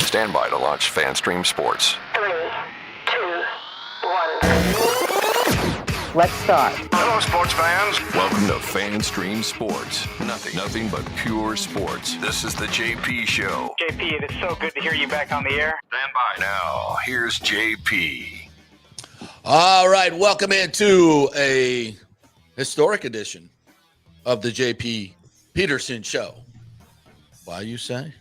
Stand by to launch FanStream Sports. 3, 2, 1. Let's start. Hello, sports fans. Welcome to FanStream Sports. Nothing but pure sports. This is the JP Show. JP, it's so good to hear you back on the air. Stand by. Now, here's JP. All right, welcome into a historic edition of the JP Peterson Show. Why, you say?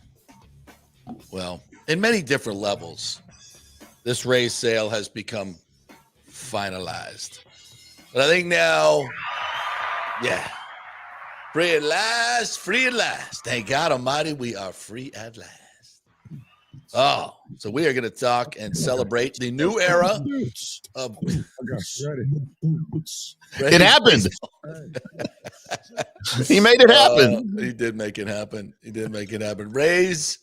Well, in many different levels, this Rays sale has become finalized. But I think now, free at last, free at last. Thank God Almighty, we are free at last. Oh, so we are going to talk and celebrate the new era of. It happened. He made it happen. He did make it happen. Rays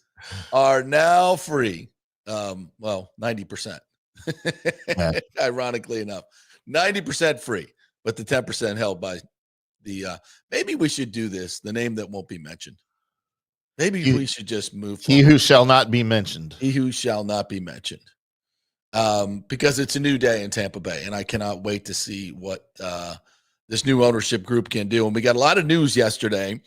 are now free. 90%. Ironically enough, 90% free, but the 10% held by the. Maybe we should do this. The name that won't be mentioned. Maybe we should just move forward. He who shall not be mentioned. He who shall not be mentioned. Because it's a new day in Tampa Bay, and I cannot wait to see what this new ownership group can do. And we got a lot of news yesterday,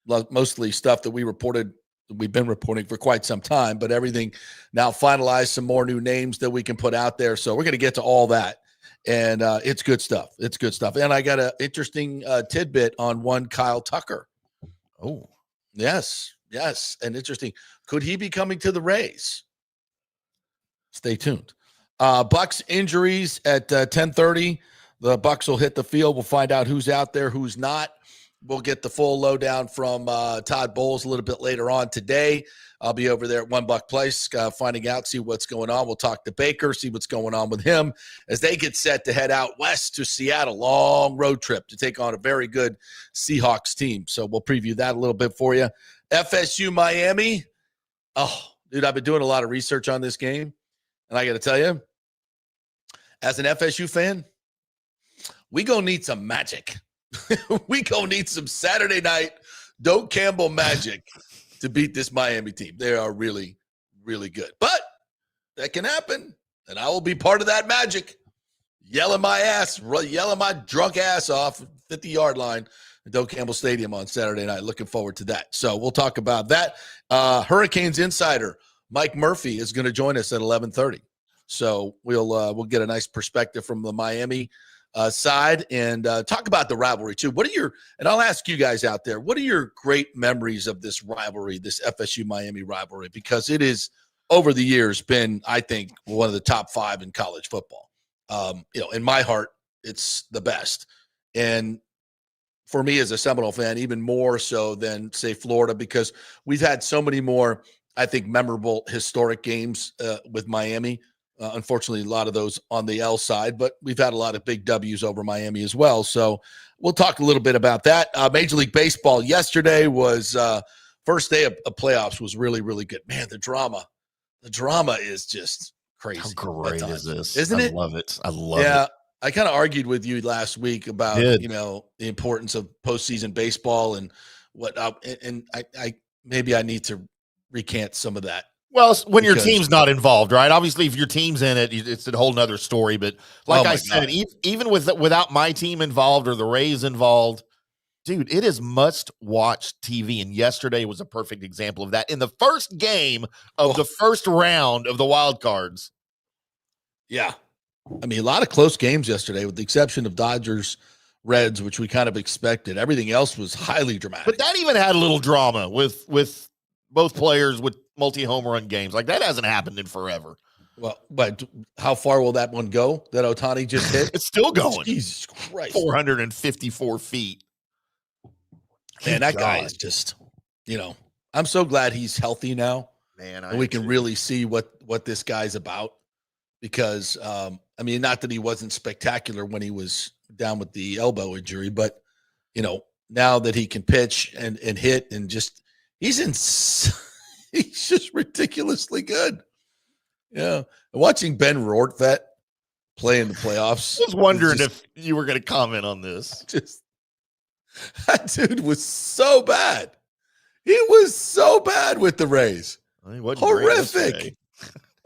mostly stuff that we've been reporting for quite some time, but everything now finalized, some more new names that we can put out there. So we're going to get to all that. And it's good stuff. It's good stuff. And I got an interesting tidbit on one Kyle Tucker. Oh. Yes. And interesting. Could he be coming to the Rays? Stay tuned. Bucs injuries at 10:30. The Bucs will hit the field. We'll find out who's out there, who's not. We'll get the full lowdown from Todd Bowles a little bit later on today. I'll be over there at One Buck Place finding out, see what's going on. We'll talk to Baker, see what's going on with him as they get set to head out west to Seattle. Long road trip to take on a very good Seahawks team. So we'll preview that a little bit for you. FSU Miami. Oh, dude, I've been doing a lot of research on this game. And I got to tell you, as an FSU fan, we going to need some magic. We going to need some Saturday night Doak Campbell magic to beat this Miami team. They are really, really good. But that can happen, and I will be part of that magic. Yelling my drunk ass off 50-yard line at Doak Campbell Stadium on Saturday night. Looking forward to that. So we'll talk about that. Hurricanes insider Mike Murphy is going to join us at 11:30. So we'll get a nice perspective from the Miami side and talk about the rivalry too. And I'll ask you guys out there, what are your great memories of this rivalry, this FSU Miami rivalry? Because it is over the years been, I think, one of the top 5 in college football. In my heart, it's the best. And for me as a Seminole fan, even more so than say Florida, because we've had so many more, I think, memorable historic games with Miami. Unfortunately, a lot of those on the L side, but we've had a lot of big W's over Miami as well. So we'll talk a little bit about that. Major League Baseball yesterday was first day of playoffs was really, really good. Man, the drama is just crazy. How great is this? Isn't it? I love it. I love it. I kind of argued with you last week about, the importance of postseason baseball and what, and I maybe I need to recant some of that. Well, when your team's not involved, right? Obviously, if your team's in it, it's a whole nother story. But like I said, even without my team involved or the Rays involved, dude, it is must-watch TV. And yesterday was a perfect example of that. In the first game of the first round of the wild cards. Yeah. I mean, a lot of close games yesterday, with the exception of Dodgers, Reds, which we kind of expected. Everything else was highly dramatic. But that even had a little drama with both players with multi-home run games. Like, that hasn't happened in forever. Well, but how far will that one go that Ohtani just hit? It's still going. Jesus Christ. 454 feet. Man, that guy is just, I'm so glad he's healthy now. Man, and we can really see what this guy's about. Because, not that he wasn't spectacular when he was down with the elbow injury, but, now that he can pitch and hit and just, he's just ridiculously good. Yeah. And watching Ben Rortvedt play in the playoffs. I was wondering if you were going to comment on this. That dude was so bad. He was so bad with the Rays. He wasn't great Horrific. yesterday.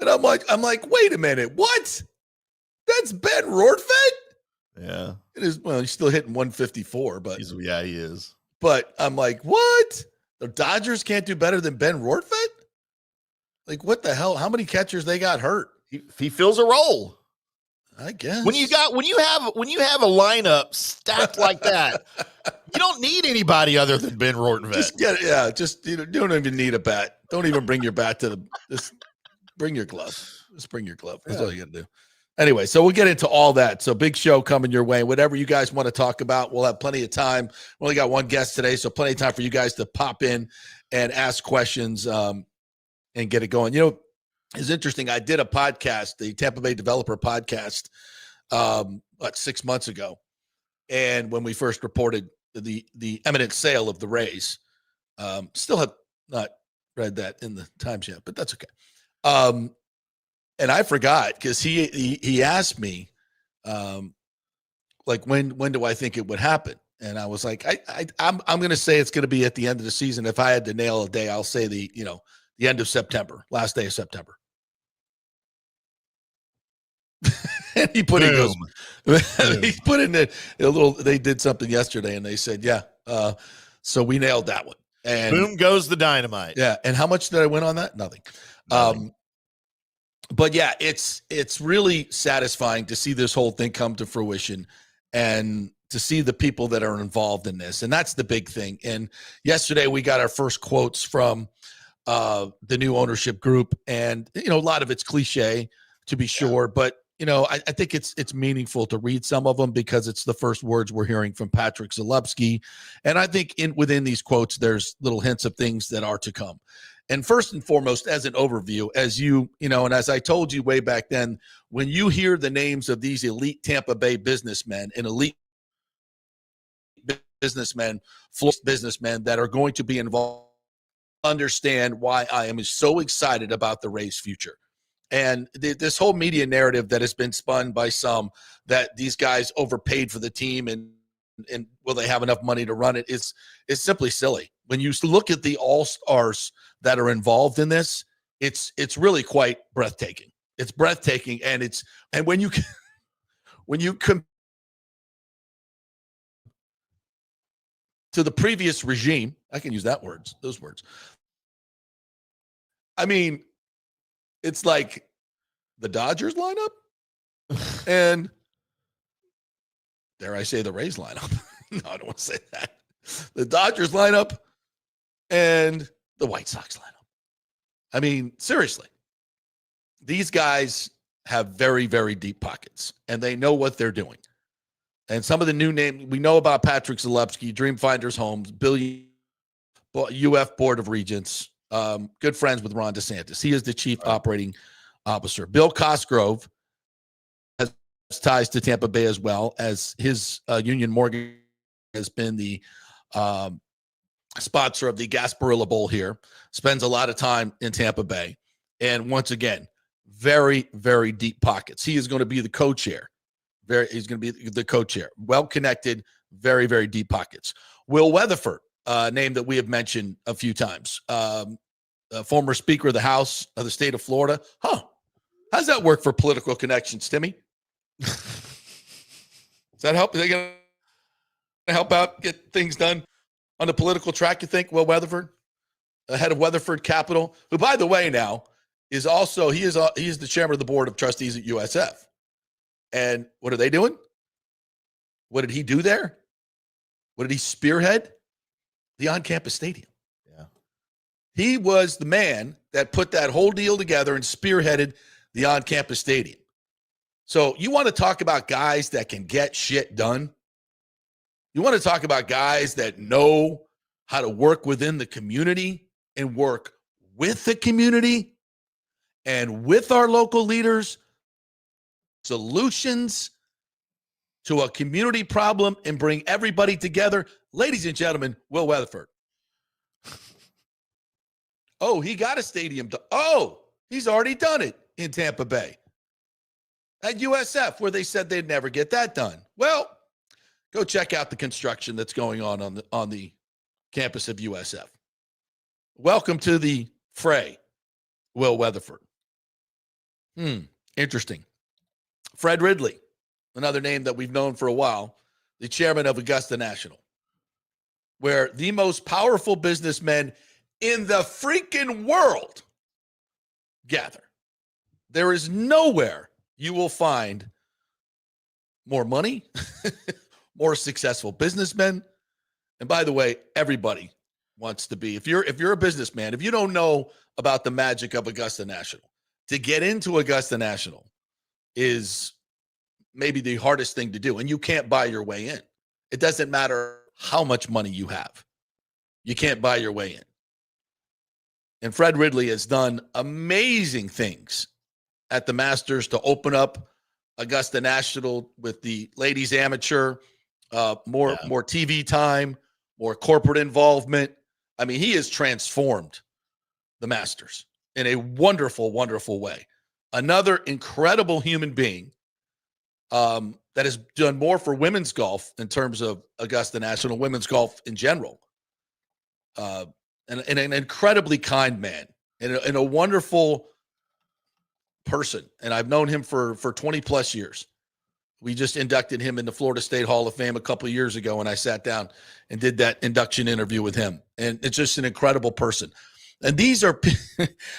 And I'm like, wait a minute, what? That's Ben Rortvedt? Yeah. He's still hitting 154, but he is. But I'm like, what? The Dodgers can't do better than Ben Rortvedt? Like, what the hell? How many catchers they got hurt? He fills a role. I guess. When you have a lineup stacked like that, you don't need anybody other than Ben Rortvedt. You don't even need a bat. Don't even bring your bat just bring your glove. Just bring your glove. That's all you got to do. Anyway, so we'll get into all that. So big show coming your way. Whatever you guys want to talk about, we'll have plenty of time. We only got one guest today, so plenty of time for you guys to pop in and ask questions and get it going. It's interesting. I did a podcast, the Tampa Bay Developer Podcast, 6 months ago. And when we first reported the imminent sale of the Rays, still have not read that in the Times yet, but that's okay. And I forgot because he asked me, like, when do I think it would happen? And I was like, I'm going to say it's going to be at the end of the season. If I had to nail a day, I'll say the end of September, last day of September. And he put in a little. They did something yesterday, and they said, "Yeah." So we nailed that one. And boom goes the dynamite. Yeah. And how much did I win on that? Nothing. But yeah, it's really satisfying to see this whole thing come to fruition and to see the people that are involved in this. And that's the big thing. And yesterday we got our first quotes from the new ownership group. And, a lot of it's cliche, to be sure. But, I think it's meaningful to read some of them because it's the first words we're hearing from Patrick Zalewski. And I think within these quotes, there's little hints of things that are to come. And first and foremost, as an overview, and as I told you way back then, when you hear the names of these elite Tampa Bay businessmen and elite businessmen, businessmen that are going to be involved, understand why I am so excited about the Rays' future. And this whole media narrative that has been spun by some that these guys overpaid for the team and will they have enough money to run it is simply silly. When you look at the all-stars that are involved in this, it's really quite breathtaking. It's breathtaking, and when you come to the previous regime, I can use those words. I mean, it's like the Dodgers lineup and dare I say the Rays lineup. No, I don't want to say that. The Dodgers lineup and the White Sox lineup. I mean, seriously, these guys have very, very deep pockets, and they know what they're doing. And some of the new names, we know about Patrick Zalewski, Dreamfinders Homes, UF Board of Regents, good friends with Ron DeSantis. He is the chief operating officer. Bill Cosgrove has ties to Tampa Bay as well, as his Union Mortgage has been the sponsor of the Gasparilla Bowl here, spends a lot of time in Tampa Bay. And once again, very, very deep pockets. He is going to be the co-chair. He's going to be the co-chair. Well-connected, very, very deep pockets. Will Weatherford, a name that we have mentioned a few times, former Speaker of the House of the state of Florida. How's that work for political connections, Timmy? Does that help? Are they going to help out, get things done on the political track, you think, Will Weatherford? Head of Weatherford Capital, who, by the way, now is also, he is the chairman of the board of trustees at USF. And what are they doing? What did he do there? What did he spearhead? The on-campus stadium. Yeah. He was the man that put that whole deal together and spearheaded the on-campus stadium. So you want to talk about guys that can get shit done? You want to talk about guys that know how to work within the community and work with the community and with our local leaders, solutions to a community problem and bring everybody together. Ladies and gentlemen, Will Weatherford. Oh, he got a stadium. He's already done it in Tampa Bay. At USF, where they said they'd never get that done. Well, go check out the construction that's going on the campus of USF. Welcome to the fray. Will Weatherford. Interesting. Fred Ridley, another name that we've known for a while, the chairman of Augusta National, where the most powerful businessmen in the freaking world gather. There is nowhere you will find more money, more successful businessmen. And by the way, everybody wants to be. If you're a businessman, if you don't know about the magic of Augusta National, to get into Augusta National is maybe the hardest thing to do. And you can't buy your way in. It doesn't matter how much money you have. You can't buy your way in. And Fred Ridley has done amazing things at the Masters to open up Augusta National with the ladies amateur, more TV time, more corporate involvement. I mean, he has transformed the Masters in a wonderful, wonderful way. Another incredible human being that has done more for women's golf in terms of Augusta National, women's golf in general. And an incredibly kind man and a wonderful person. And I've known him for 20 plus years. We just inducted him in the Florida State Hall of Fame a couple of years ago, and I sat down and did that induction interview with him. And it's just an incredible person. And these are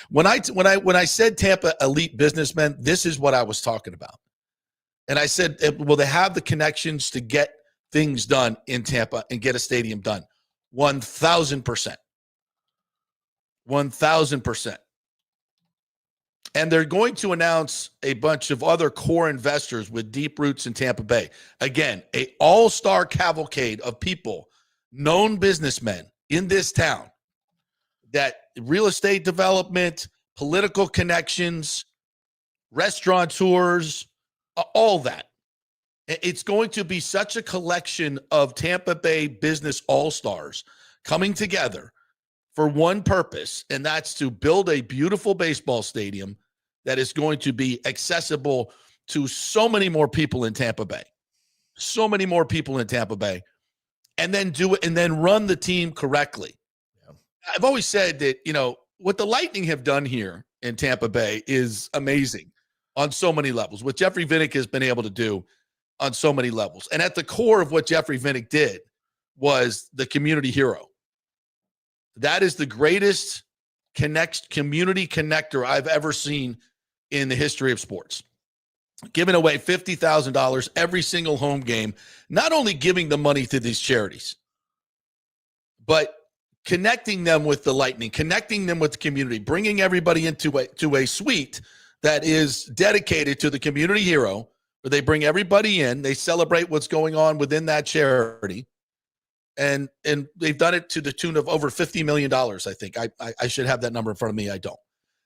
when I said Tampa elite businessmen, this is what I was talking about. And I said, will they have the connections to get things done in Tampa and get a stadium done? 1,000%. 1,000%. And they're going to announce a bunch of other core investors with deep roots in Tampa Bay. Again, an all-star cavalcade of people, known businessmen in this town, that real estate development, political connections, restaurateurs, all that. It's going to be such a collection of Tampa Bay business all-stars coming together for one purpose, and that's to build a beautiful baseball stadium that is going to be accessible to so many more people in Tampa Bay. So many more people in Tampa Bay. And then do it and then run the team correctly. Yeah. I've always said that, what the Lightning have done here in Tampa Bay is amazing on so many levels. What Jeffrey Vinnick has been able to do on so many levels. And at the core of what Jeffrey Vinnick did was the community hero. That is the greatest community connector I've ever seen in the history of sports. Giving away $50,000 every single home game, not only giving the money to these charities, but connecting them with the Lightning, connecting them with the community, bringing everybody into a suite that is dedicated to the community hero, where they bring everybody in, they celebrate what's going on within that charity. And they've done it to the tune of over $50 million, I think. I should have that number in front of me. I don't.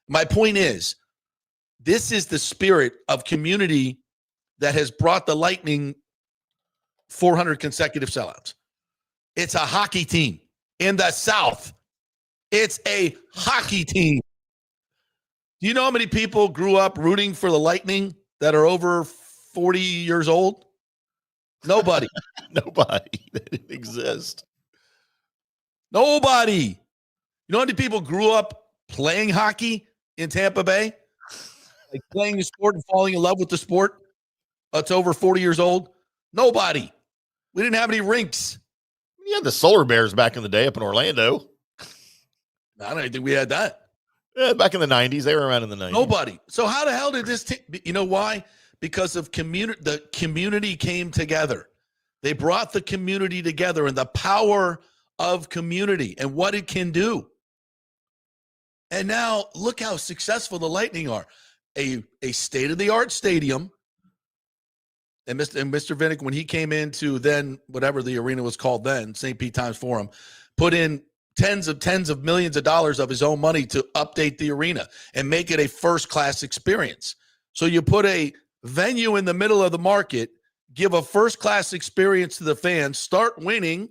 My point is, this is the spirit of community that has brought the Lightning 400 consecutive sellouts. It's a hockey team in the South. It's a hockey team. Do you know how many people grew up rooting for the Lightning that are over 40 years old? Nobody. Nobody. They didn't exist. Nobody. You know how many people grew up playing hockey in Tampa Bay? Like playing the sport and falling in love with the sport? That's over 40 years old? Nobody. We didn't have any rinks. You had the Solar Bears back in the day up in Orlando. I don't even think we had that. Yeah, back in the 90s. They were around in the 90s. Nobody. So how the hell did this team? You know why? Because of the community came together. They brought the community together and the power of community and what it can do. And now look how successful the Lightning are. A state-of-the-art stadium. And Mr. Vinnick, when he came into then whatever the arena was called then, St. Pete Times Forum, put in tens of millions of dollars of his own money to update the arena and make it a first-class experience. So you put a venue in the middle of the market, give a first-class experience to the fans, start winning,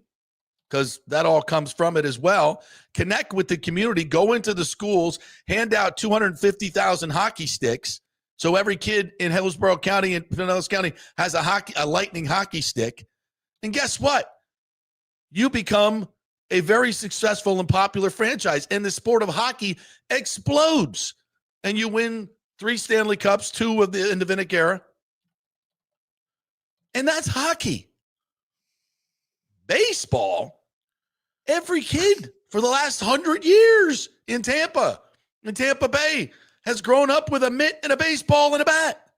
because that all comes from it as well, connect with the community, go into the schools, hand out 250,000 hockey sticks, so every kid in Hillsborough County and Pinellas County has a Lightning hockey stick. And guess what? You become a very successful and popular franchise, and the sport of hockey explodes and you win 3 Stanley Cups, 2 in the Vinnick era. And that's hockey. Baseball, every kid for the last 100 years in Tampa Bay, has grown up with a mitt and a baseball and a bat.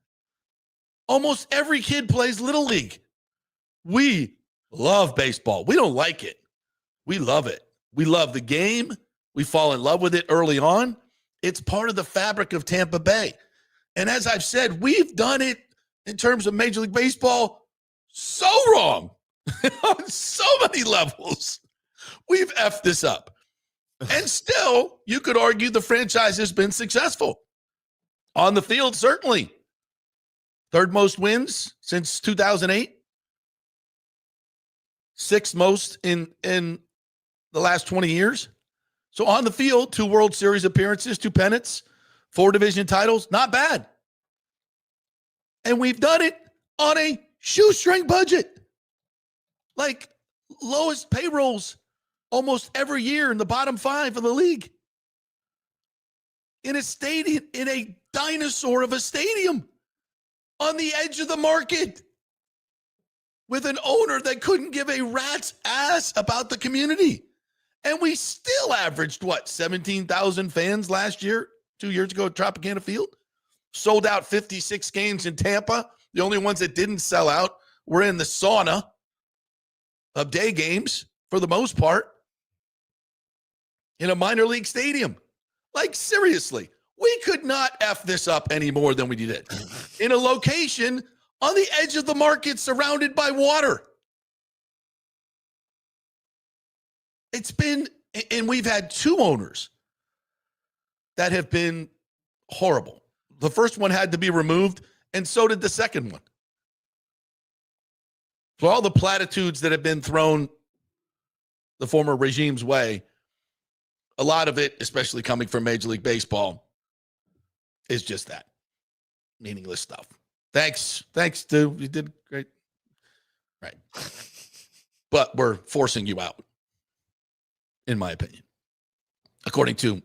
Almost every kid plays Little League. We love baseball. We don't like it. We love it. We love the game. We fall in love with it early on. It's part of the fabric of Tampa Bay. And as I've said, we've done it in terms of Major League Baseball so wrong on so many levels. We've effed this up. And still, you could argue the franchise has been successful. On the field, certainly. 3rd most wins since 2008. 6th most in the last 20 years. So on the field, 2 World Series appearances, 2 pennants, 4 division titles. Not bad. And we've done it on a shoestring budget. Like lowest payrolls almost every year in the bottom 5 of the league. In a stadium, in a dinosaur of a stadium on the edge of the market with an owner that couldn't give a rat's ass about the community. And we still averaged, 17,000 fans last year, 2 years ago at Tropicana Field? Sold out 56 games in Tampa. The only ones that didn't sell out were in the sauna of day games, for the most part, in a minor league stadium. Like, seriously, we could not F this up any more than we did. In a location on the edge of the market surrounded by water. It's been, and we've had 2 owners that have been horrible. The first one had to be removed, and so did the second one. For all the platitudes that have been thrown the former regime's way, a lot of it, especially coming from Major League Baseball, is just that. Meaningless stuff. Thanks, to you did great. Right. But we're forcing you out, in my opinion. According to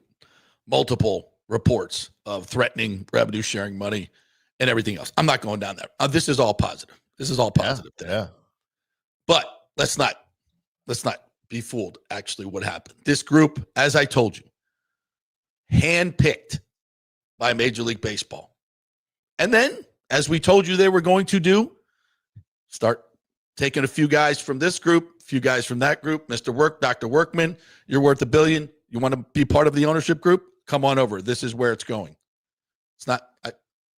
multiple reports of threatening revenue sharing money and everything else. I'm not going down there. This is all positive. This is all positive. Yeah. But let's not be fooled, actually, what happened. This group, as I told you, handpicked by Major League Baseball. And then, as we told you they were going to do, start taking a few guys from this group, a few guys from that group. Dr. Workman, you're worth $1 billion. You want to be part of the ownership group? Come on over. This is where it's going. It's not,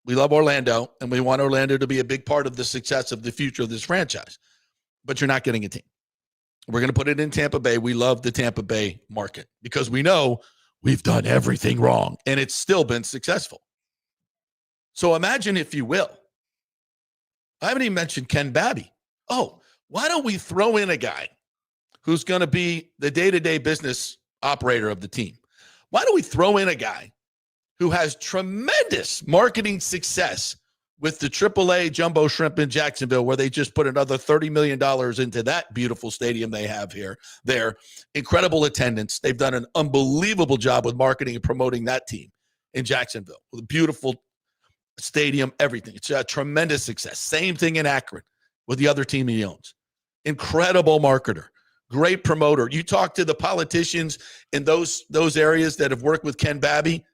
we love Orlando, and we want Orlando to be a big part of the success of the future of this franchise. But you're not getting a team. We're going to put it in Tampa Bay. We love the Tampa Bay market because we know we've done everything wrong, and it's still been successful. So imagine, if you will, I haven't even mentioned Ken Babby. Oh, why don't we throw in a guy who's going to be the day-to-day business operator of the team? Why don't we throw in a guy who has tremendous marketing success with the AAA Jumbo Shrimp in Jacksonville, where they just put another $30 million into that beautiful stadium they have there. Incredible attendance. They've done an unbelievable job with marketing and promoting that team in Jacksonville with a beautiful stadium, everything. It's a tremendous success. Same thing in Akron with the other team he owns. Incredible marketer. Great promoter. You talk to the politicians in those areas that have worked with Ken Babby.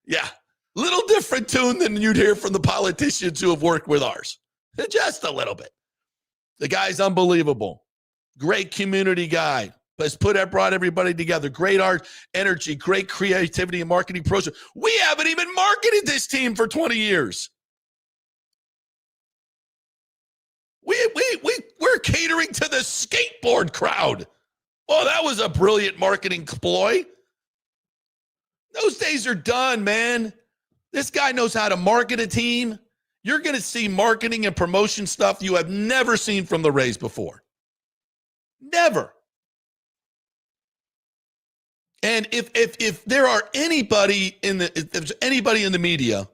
Yeah. Little different tune than you'd hear from the politicians who have worked with ours. Just a little bit. The guy's unbelievable. Great community guy. Brought everybody together. Great art, energy, great creativity and marketing process. We haven't even marketed this team for 20 years. We're catering to the skateboard crowd. Oh, that was a brilliant marketing ploy. Those days are done, man. This guy knows how to market a team. You're going to see marketing and promotion stuff you have never seen from the Rays before. Never. And if there are anybody if there's anybody in the media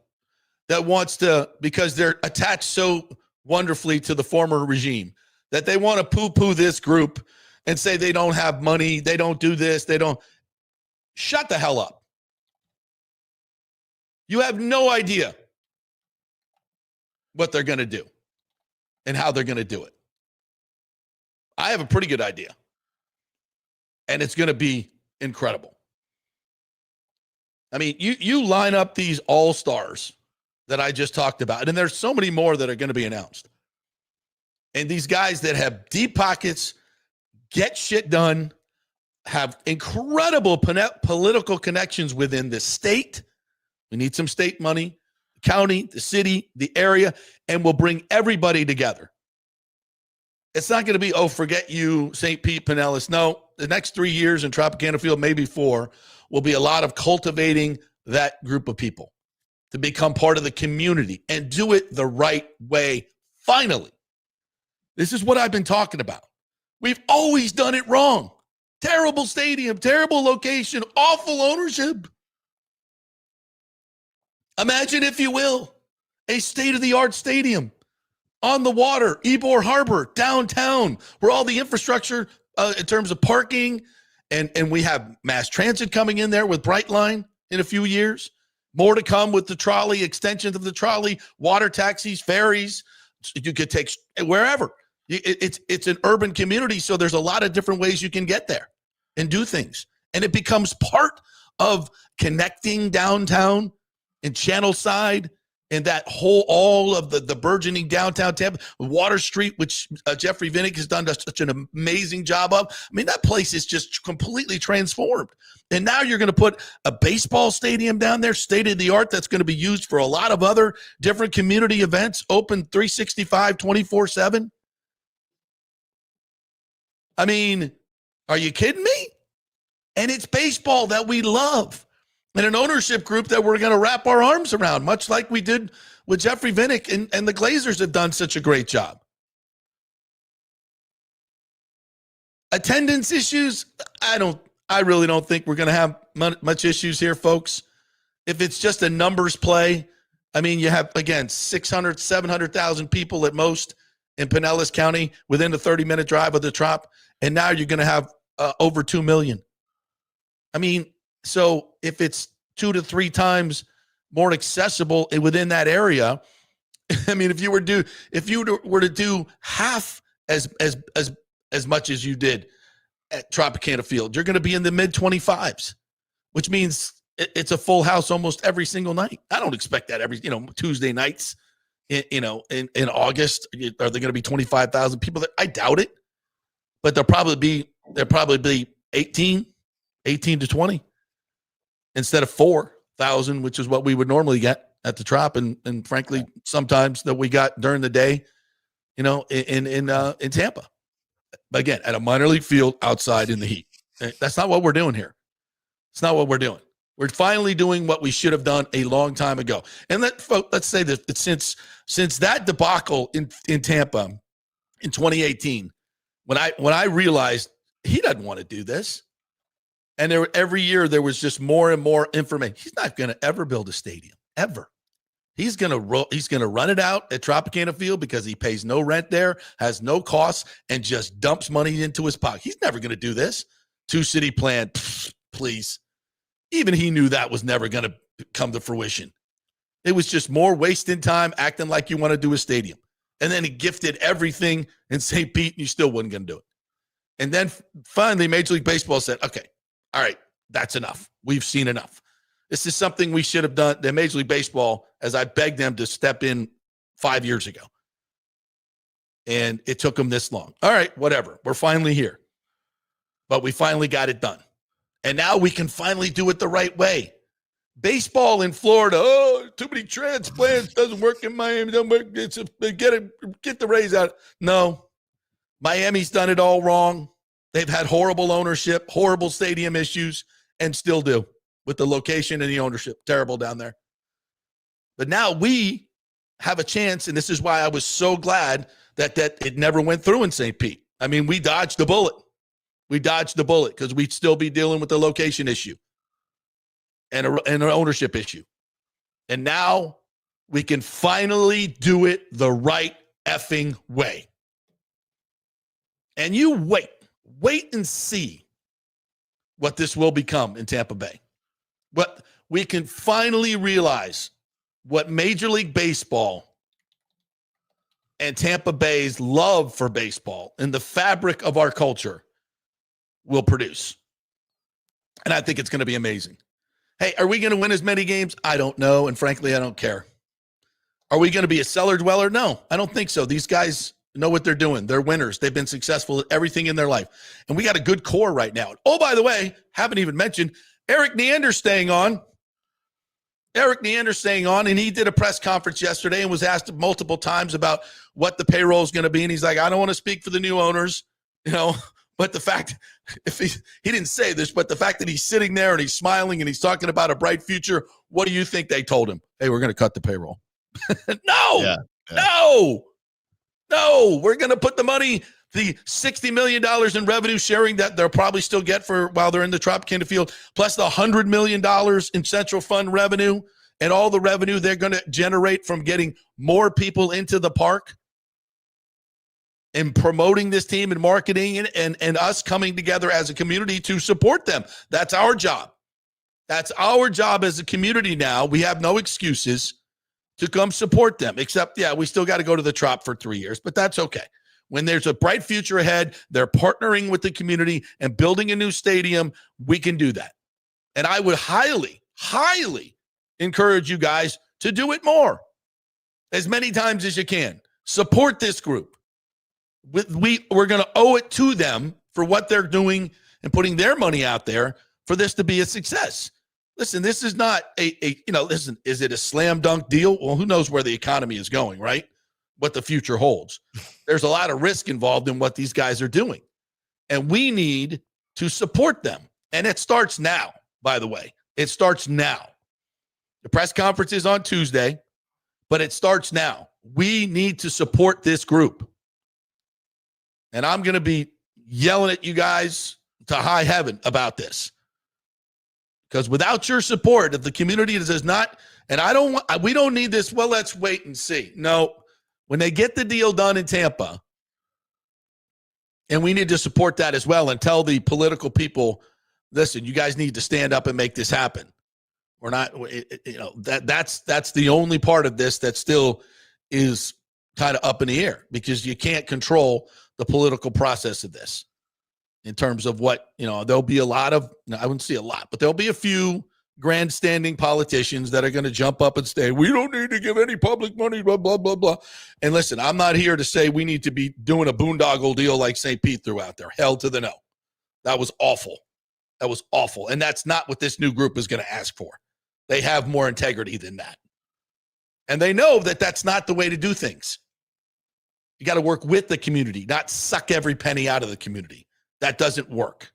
that wants to, because they're attached so wonderfully to the former regime, that they want to poo-poo this group and say they don't have money, they don't do this, they don't, shut the hell up. You have no idea what they're going to do and how they're going to do it. I have a pretty good idea. And it's going to be incredible. I mean, you line up these all-stars that I just talked about, and there's so many more that are going to be announced. And these guys that have deep pockets, get shit done, have incredible political connections within the state. We need some state money, county, the city, the area, and we'll bring everybody together. It's not going to be, oh, forget you, St. Pete, Pinellas. No, the next 3 years in Tropicana Field, maybe 4, will be a lot of cultivating that group of people to become part of the community and do it the right way, finally. This is what I've been talking about. We've always done it wrong. Terrible stadium, terrible location, awful ownership. Imagine, if you will, a state-of-the-art stadium on the water, Ybor Harbor, downtown, where all the infrastructure in terms of parking, and we have mass transit coming in there with Brightline in a few years. More to come with the trolley, extensions of the trolley, water taxis, ferries. You could take wherever. It's an urban community, so there's a lot of different ways you can get there and do things. And it becomes part of connecting downtown and Channel Side and that whole, all of the burgeoning downtown Tampa, Water Street, which Jeffrey Vinnick has done such an amazing job of. I mean, that place is just completely transformed. And now you're going to put a baseball stadium down there, state of the art, that's going to be used for a lot of other different community events, open 365, 24/7. I mean, are you kidding me? And it's baseball that we love, and an ownership group that we're going to wrap our arms around, much like we did with Jeffrey Vinnick, and the Glazers have done such a great job. Attendance issues, I really don't think we're going to have much issues here, folks. If it's just a numbers play, I mean, you have, again, 600, 700,000 people at most in Pinellas County within a 30-minute drive of the Trop, and now you're going to have over 2 million. I mean, so if it's 2 to 3 times more accessible within that area, I mean, if you were to do half as much as you did at Tropicana Field, you're going to be in the mid-25s, which means it's a full house almost every single night. I don't expect that every, Tuesday nights, in August. Are there going to be 25,000 people? I doubt it, but there'll probably be 18 to 20 instead of 4,000, which is what we would normally get at the Trop, and frankly, sometimes that we got during the day, in Tampa. But again, at a minor league field outside in the heat. That's not what we're doing here. It's not what we're doing. We're finally doing what we should have done a long time ago. And let's say that since that debacle in Tampa in 2018, when I realized he doesn't want to do this, and every year there was just more and more information. He's not going to ever build a stadium, ever. He's going to run it out at Tropicana Field because he pays no rent there, has no costs, and just dumps money into his pocket. He's never going to do this. 2-city plan, please. Even he knew that was never going to come to fruition. It was just more wasting time acting like you want to do a stadium. And then he gifted everything in St. Pete, and you still wasn't going to do it. And then finally, Major League Baseball said, okay, all right, that's enough. We've seen enough. This is something we should have done. The Major League Baseball, as I begged them to step in 5 years ago. And it took them this long. All right, whatever. We're finally here. But we finally got it done. And now we can finally do it the right way. Baseball in Florida, too many transplants, doesn't work in Miami, doesn't work. Get the Rays out. No, Miami's done it all wrong. They've had horrible ownership, horrible stadium issues, and still do with the location and the ownership. Terrible down there. But now we have a chance, and this is why I was so glad that it never went through in St. Pete. I mean, we dodged the bullet. We dodged the bullet because we'd still be dealing with the location issue and an ownership issue. And now we can finally do it the right effing way. And you wait and see what this will become in Tampa Bay. we can finally realize what Major League Baseball and Tampa Bay's love for baseball and the fabric of our culture will produce. And I think it's going to be amazing. Hey, are we going to win as many games? I don't know. And frankly, I don't care. Are we going to be a cellar dweller? No, I don't think so. These guys know what they're doing. They're winners. They've been successful at everything in their life. And we got a good core right now. Oh, by the way, haven't even mentioned Eric Neander's staying on. Eric Neander's staying on, and he did a press conference yesterday and was asked multiple times about what the payroll is going to be. And he's like, I don't want to speak for the new owners, but the fact, if he didn't say this, but the fact that he's sitting there and he's smiling and he's talking about a bright future, what do you think they told him? Hey, we're going to cut the payroll. No, we're going to put the money, the $60 million in revenue sharing that they'll probably still get for while they're in the Tropicana field, plus the $100 million in central fund revenue and all the revenue they're going to generate from getting more people into the park and promoting this team and marketing and us coming together as a community to support them. That's our job. That's our job as a community now. We have no excuses to come support them, except, we still got to go to the Trop for 3 years, but that's okay. When there's a bright future ahead, they're partnering with the community and building a new stadium, we can do that. And I would highly, highly encourage you guys to do it more, as many times as you can. Support this group. We're going to owe it to them for what they're doing and putting their money out there for this to be a success. Listen, this is not listen, is it a slam dunk deal? Well, who knows where the economy is going, right? What the future holds. There's a lot of risk involved in what these guys are doing. And we need to support them. And it starts now, by the way. It starts now. The press conference is on Tuesday, but it starts now. We need to support this group. And I'm going to be yelling at you guys to high heaven about this. Because without your support, if the community does not, and we don't need this, well, let's wait and see. No, when they get the deal done in Tampa, and we need to support that as well and tell the political people, listen, you guys need to stand up and make this happen. We're not, that's the only part of this that still is kind of up in the air, because you can't control the political process of this. In terms of what, there'll be a lot of, I wouldn't see a lot, but there'll be a few grandstanding politicians that are going to jump up and say, we don't need to give any public money, blah, blah, blah, blah. And listen, I'm not here to say we need to be doing a boondoggle deal like St. Pete threw out there. Hell to the no. That was awful. And that's not what this new group is going to ask for. They have more integrity than that. And they know that that's not the way to do things. You got to work with the community, not suck every penny out of the community. That doesn't work.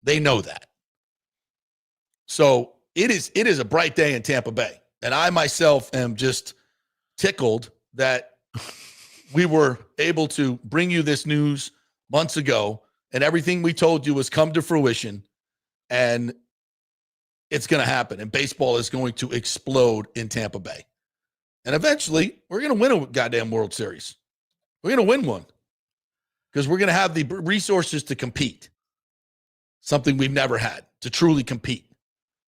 They know that. So it is a bright day in Tampa Bay. And I myself am just tickled that we were able to bring you this news months ago, and everything we told you has come to fruition, and it's going to happen. And baseball is going to explode in Tampa Bay. And eventually, we're going to win a goddamn World Series. We're going to win one. Because we're going to have the resources to compete. Something we've never had, to truly compete.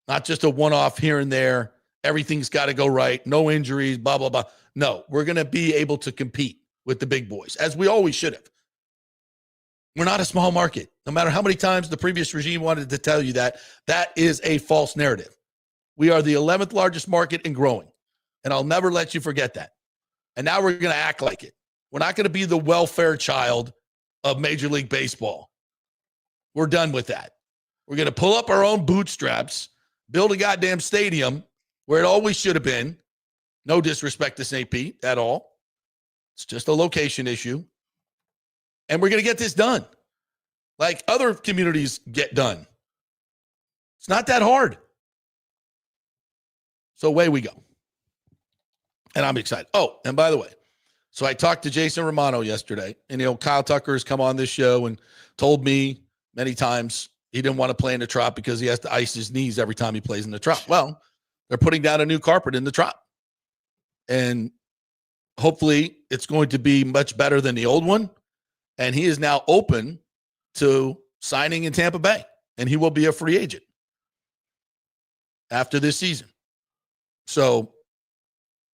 Not just a one-off here and there. Everything's got to go right. No injuries, blah, blah, blah. No, we're going to be able to compete with the big boys, as we always should have. We're not a small market. No matter how many times the previous regime wanted to tell you that, that is a false narrative. We are the 11th largest market and growing. And I'll never let you forget that. And now we're going to act like it. We're not going to be the welfare child of Major League Baseball. We're done with that. We're going to pull up our own bootstraps, build a goddamn stadium where it always should have been. No disrespect to St. Pete at all. It's just a location issue. And we're going to get this done like other communities get done. It's not that hard. So away we go. And I'm excited. Oh, and by the way, so I talked to Jason Romano yesterday, and Kyle Tucker has come on this show and told me many times he didn't want to play in the Trop because he has to ice his knees every time he plays in the Trop. Well, they're putting down a new carpet in the Trop, and hopefully it's going to be much better than the old one. And he is now open to signing in Tampa Bay, and he will be a free agent. after this season. So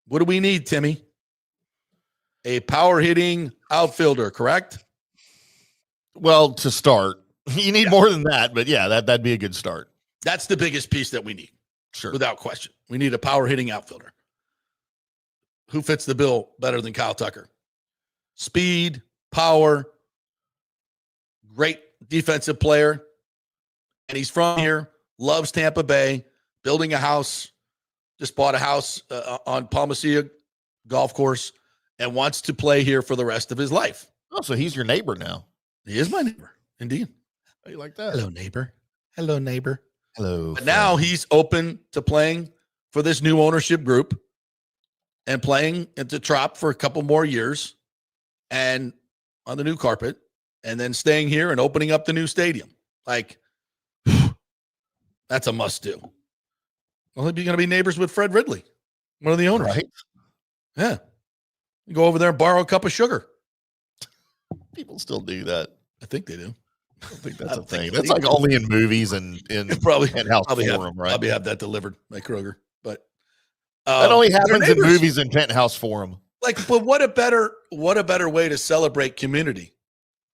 what do we need, Timmy? A power hitting outfielder, correct? Well, to start, you need more than that, but yeah, that'd be a good start. That's the biggest piece that we need. Sure. Without question. We need a power hitting outfielder. Who fits the bill better than Kyle Tucker? Speed, power, great defensive player. And he's from here, loves Tampa Bay, building a house, just bought a house on Palmacia golf course, and wants to play here for the rest of his life. Oh, so he's your neighbor now. He is my neighbor, indeed. How you like that? Hello, neighbor. Hello, neighbor. Hello. But now he's open to playing for this new ownership group and playing at the Trop for a couple more years and on the new carpet, and then staying here and opening up the new stadium. Like, that's a must do. Well, he'd be going to be neighbors with Fred Ridley, one of the owners. Right? Yeah. You go over there and borrow a cup of sugar. People still do that. I think they do. I don't think that's a thing. That's like only in movies and in probably Penthouse Forum, right? Probably have that delivered by Kroger. But that only happens in movies and Penthouse Forum. Like, but what a better way to celebrate community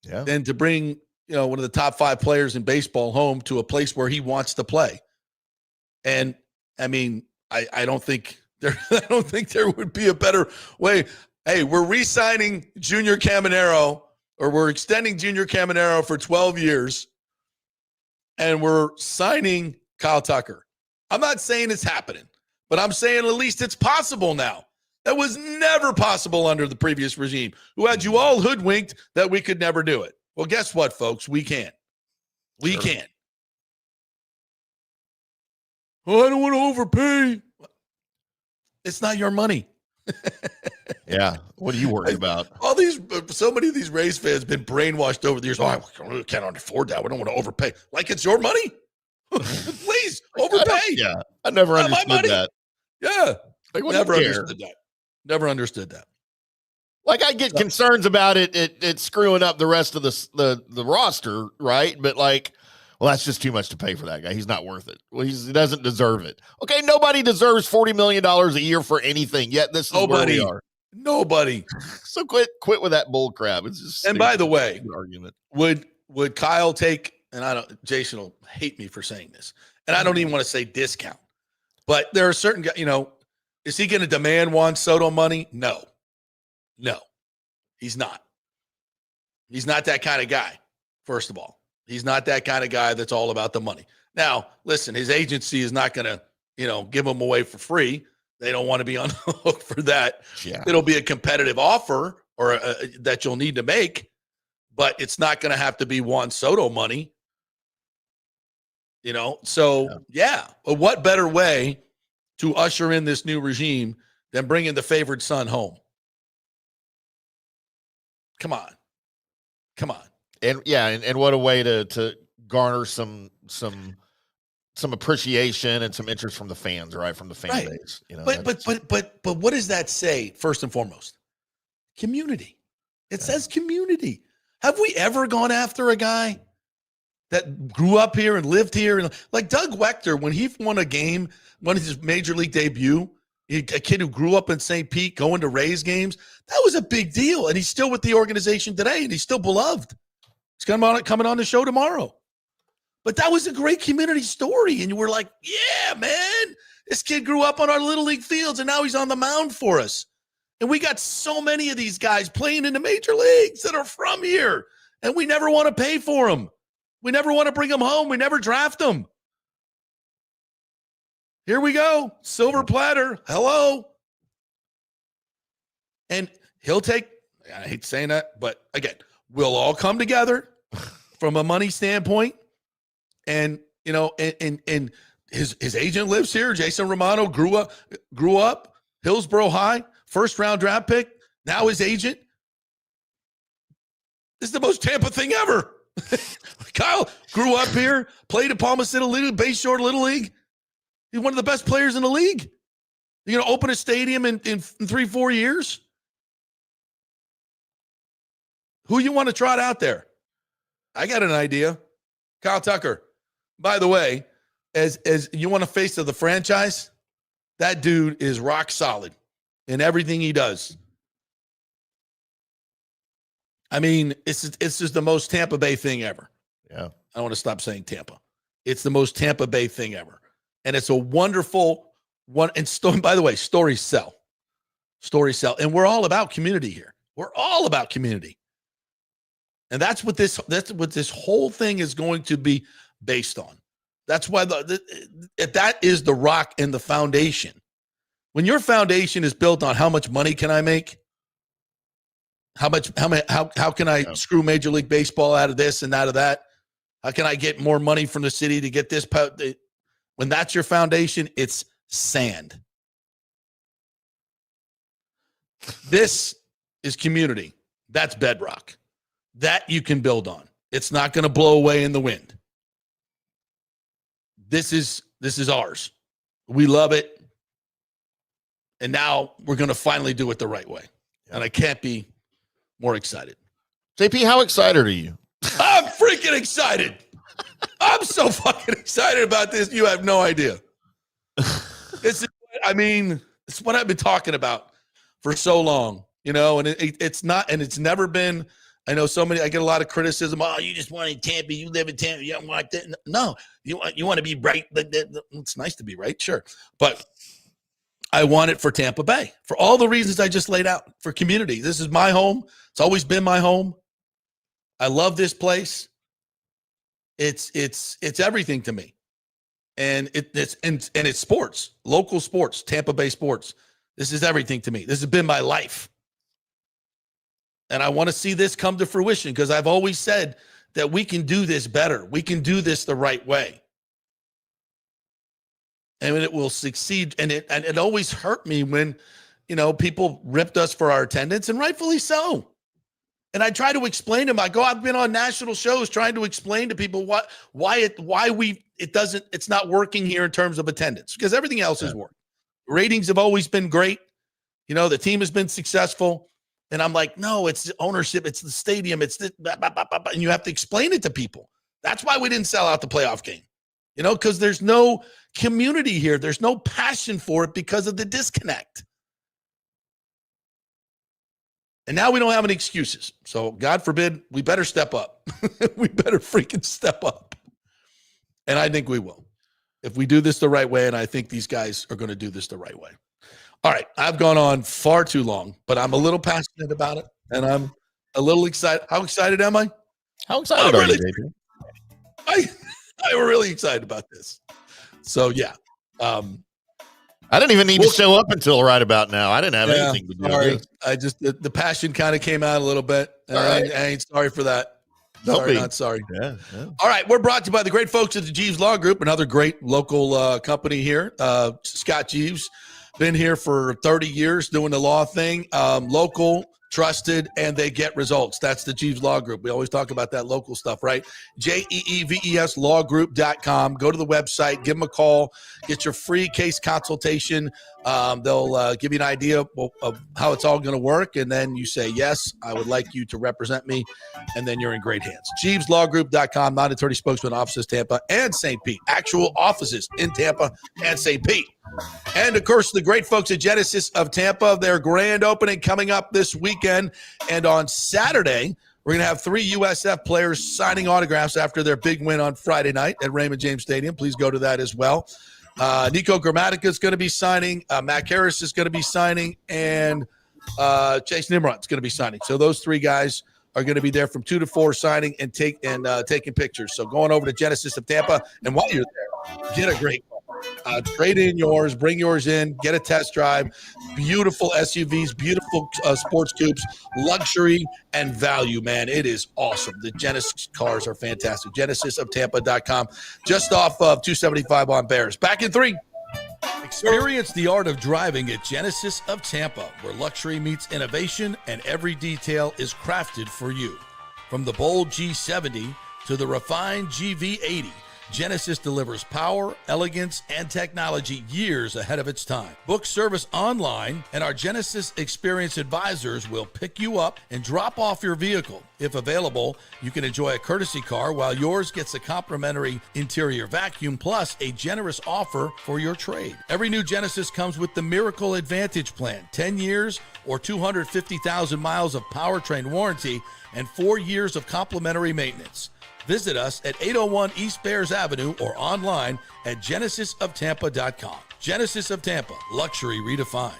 than to bring, one of the top 5 players in baseball home to a place where he wants to play. And I mean, I don't think there would be a better way. Hey, we're re-signing Junior Caminero, or we're extending Junior Caminero for 12 years, and we're signing Kyle Tucker. I'm not saying it's happening, but I'm saying at least it's possible now. That was never possible under the previous regime, who had you all hoodwinked that we could never do it. Well, guess what, folks? We can. We can. Oh, I don't want to overpay. It's not your money. Yeah. What are you worried about? So many of these Rays fans have been brainwashed over the years. Oh, I can't afford that. We don't want to overpay. Like it's your money? Please, overpay. I never understood that. Yeah. Like, Never understood that. Never understood that. Like, I get concerns about it screwing up the rest of the roster, right? But like, well, that's just too much to pay for that guy. He's not worth it. Well, he doesn't deserve it. Okay, nobody deserves $40 million a year for anything. Yet this is where we are. Nobody. So quit with that bull crap. It's just and by the way, argument. Would Kyle take? And Jason will hate me for saying this, and I don't even want to say discount, but there are certain guys. Is he going to demand Juan Soto money? No, he's not. He's not that kind of guy. First of all, he's not that kind of guy that's all about the money. Now, listen, his agency is not going to, give him away for free. They don't want to be on the hook for that. Yeah. It'll be a competitive offer or that you'll need to make, but it's not going to have to be Juan Soto money. So But what better way to usher in this new regime than bringing the favored son home? Come on. And what a way to garner some appreciation and some interest from the fans, right? From the fan base. But what does that say first and foremost? Community. It says community. Have we ever gone after a guy that grew up here and lived here? And like Doug Wechter, when he won his major league debut, a kid who grew up in St. Pete going to Rays games, that was a big deal. And he's still with the organization today, and he's still beloved. He's coming on the show tomorrow. But that was a great community story. And you were like, yeah, man, this kid grew up on our Little League fields, and now he's on the mound for us. And we got so many of these guys playing in the major leagues that are from here, and we never want to pay for them. We never want to bring them home. We never draft them. Here we go. Silver platter. Hello. And he'll take, I hate saying that, but again, we'll all come together from a money standpoint. And, and his agent lives here. Jason Romano grew up Hillsborough High, first round draft pick. Now his agent. This is the most Tampa thing ever. Kyle grew up here, played at Palmacia Little Bayshore Little League. He's one of the best players in the league. You're going to open a stadium in 3-4 years? Who you want to trot out there? I got an idea. Kyle Tucker. By the way, as you want a face of the franchise, that dude is rock solid in everything he does. I mean, it's just the most Tampa Bay thing ever. Yeah. I don't want to stop saying Tampa. It's the most Tampa Bay thing ever. And it's a wonderful one. And by the way, stories sell. Stories sell. And we're all about community here. We're all about community. And that's what this whole thing is going to be based on. That's why that is the rock and the foundation. When your foundation is built on how much money can I make? How can I screw Major League Baseball out of this and out of that? How can I get more money from the city to get this? When that's your foundation, it's sand. This is community. That's bedrock. That you can build on. It's not going to blow away in the wind. This is ours. We love it. And now we're going to finally do it the right way. And I can't be more excited. JP, how excited are you? I'm freaking excited. I'm so fucking excited about this. You have no idea. It's what I've been talking about for so long, and it's not, and it's never been. I know I get a lot of criticism. Oh, you just wanted Tampa. You live in Tampa. You don't want that. No, you want to be right. It's nice to be right, sure, but I want it for Tampa Bay for all the reasons I just laid out. For community, this is my home. It's always been my home. I love this place. It's everything to me, and it's sports, local sports, Tampa Bay sports. This is everything to me. This has been my life, and I want to see this come to fruition because I've always said that we can do this better. We can do this the right way, and it will succeed. And it always hurt me when, people ripped us for our attendance, and rightfully so. And I try to explain to them. I've been on national shows trying to explain to people it's not working here in terms of attendance because everything else is working. Ratings have always been great. The team has been successful. And I'm like, no, it's the ownership. It's the stadium. It's the and you have to explain it to people. That's why we didn't sell out the playoff game, because there's no community here. There's no passion for it because of the disconnect. And now we don't have any excuses. So God forbid, we better step up. We better freaking step up. And I think we will. If we do this the right way, and I think these guys are going to do this the right way. All right, I've gone on far too long, but I'm a little passionate about it, and I'm a little excited. How excited am I? How excited are you, JP? I'm really excited about this. So, yeah. I didn't even need to show up until right about now. I didn't have anything to do with it. The passion kind of came out a little bit. And I ain't sorry for that. Not sorry. Yeah. All right. We're brought to you by the great folks at the Jeeves Law Group, another great local company here. Scott Jeeves, been here for 30 years doing the law thing. Local, trusted, and they get results. That's the Jeeves Law Group. We always talk about that local stuff, right? JEEVES lawgroup.com. Go to the website, give them a call, get your free case consultation. They'll give you an idea of how it's all going to work. And then you say, yes, I would like you to represent me. And then you're in great hands. JeevesLawGroup.com, non-attorney spokesman offices, Tampa and St. Pete. Actual offices in Tampa and St. Pete. And, of course, the great folks at Genesis of Tampa, their grand opening coming up this weekend. And on Saturday, we're going to have 3 USF players signing autographs after their big win on Friday night at Raymond James Stadium. Please go to that as well. Nico Grammatica is going to be signing. Mac Harris is going to be signing. And Chase Nimrod is going to be signing. So those 3 guys are going to be there from 2 to 4 signing and taking pictures. So going over to Genesis of Tampa. And while you're there, get a great trade in yours, bring yours in, get a test drive. Beautiful SUVs, beautiful sports coupes, luxury and value, man. It is awesome. The Genesis cars are fantastic. GenesisofTampa.com, just off of 275 on Bears. Back in 3. Experience the art of driving at Genesis of Tampa, where luxury meets innovation and every detail is crafted for you. From the bold G70 to the refined GV80, Genesis delivers power, elegance, and technology years ahead of its time. Book service online, and our Genesis Experience advisors will pick you up and drop off your vehicle. If available, you can enjoy a courtesy car while yours gets a complimentary interior vacuum plus a generous offer for your trade. Every new Genesis comes with the Miracle Advantage Plan, 10 years or 250,000 miles of powertrain warranty and 4 years of complimentary maintenance. Visit us at 801 East Bears Avenue or online at genesisoftampa.com. Genesis of Tampa, luxury redefined.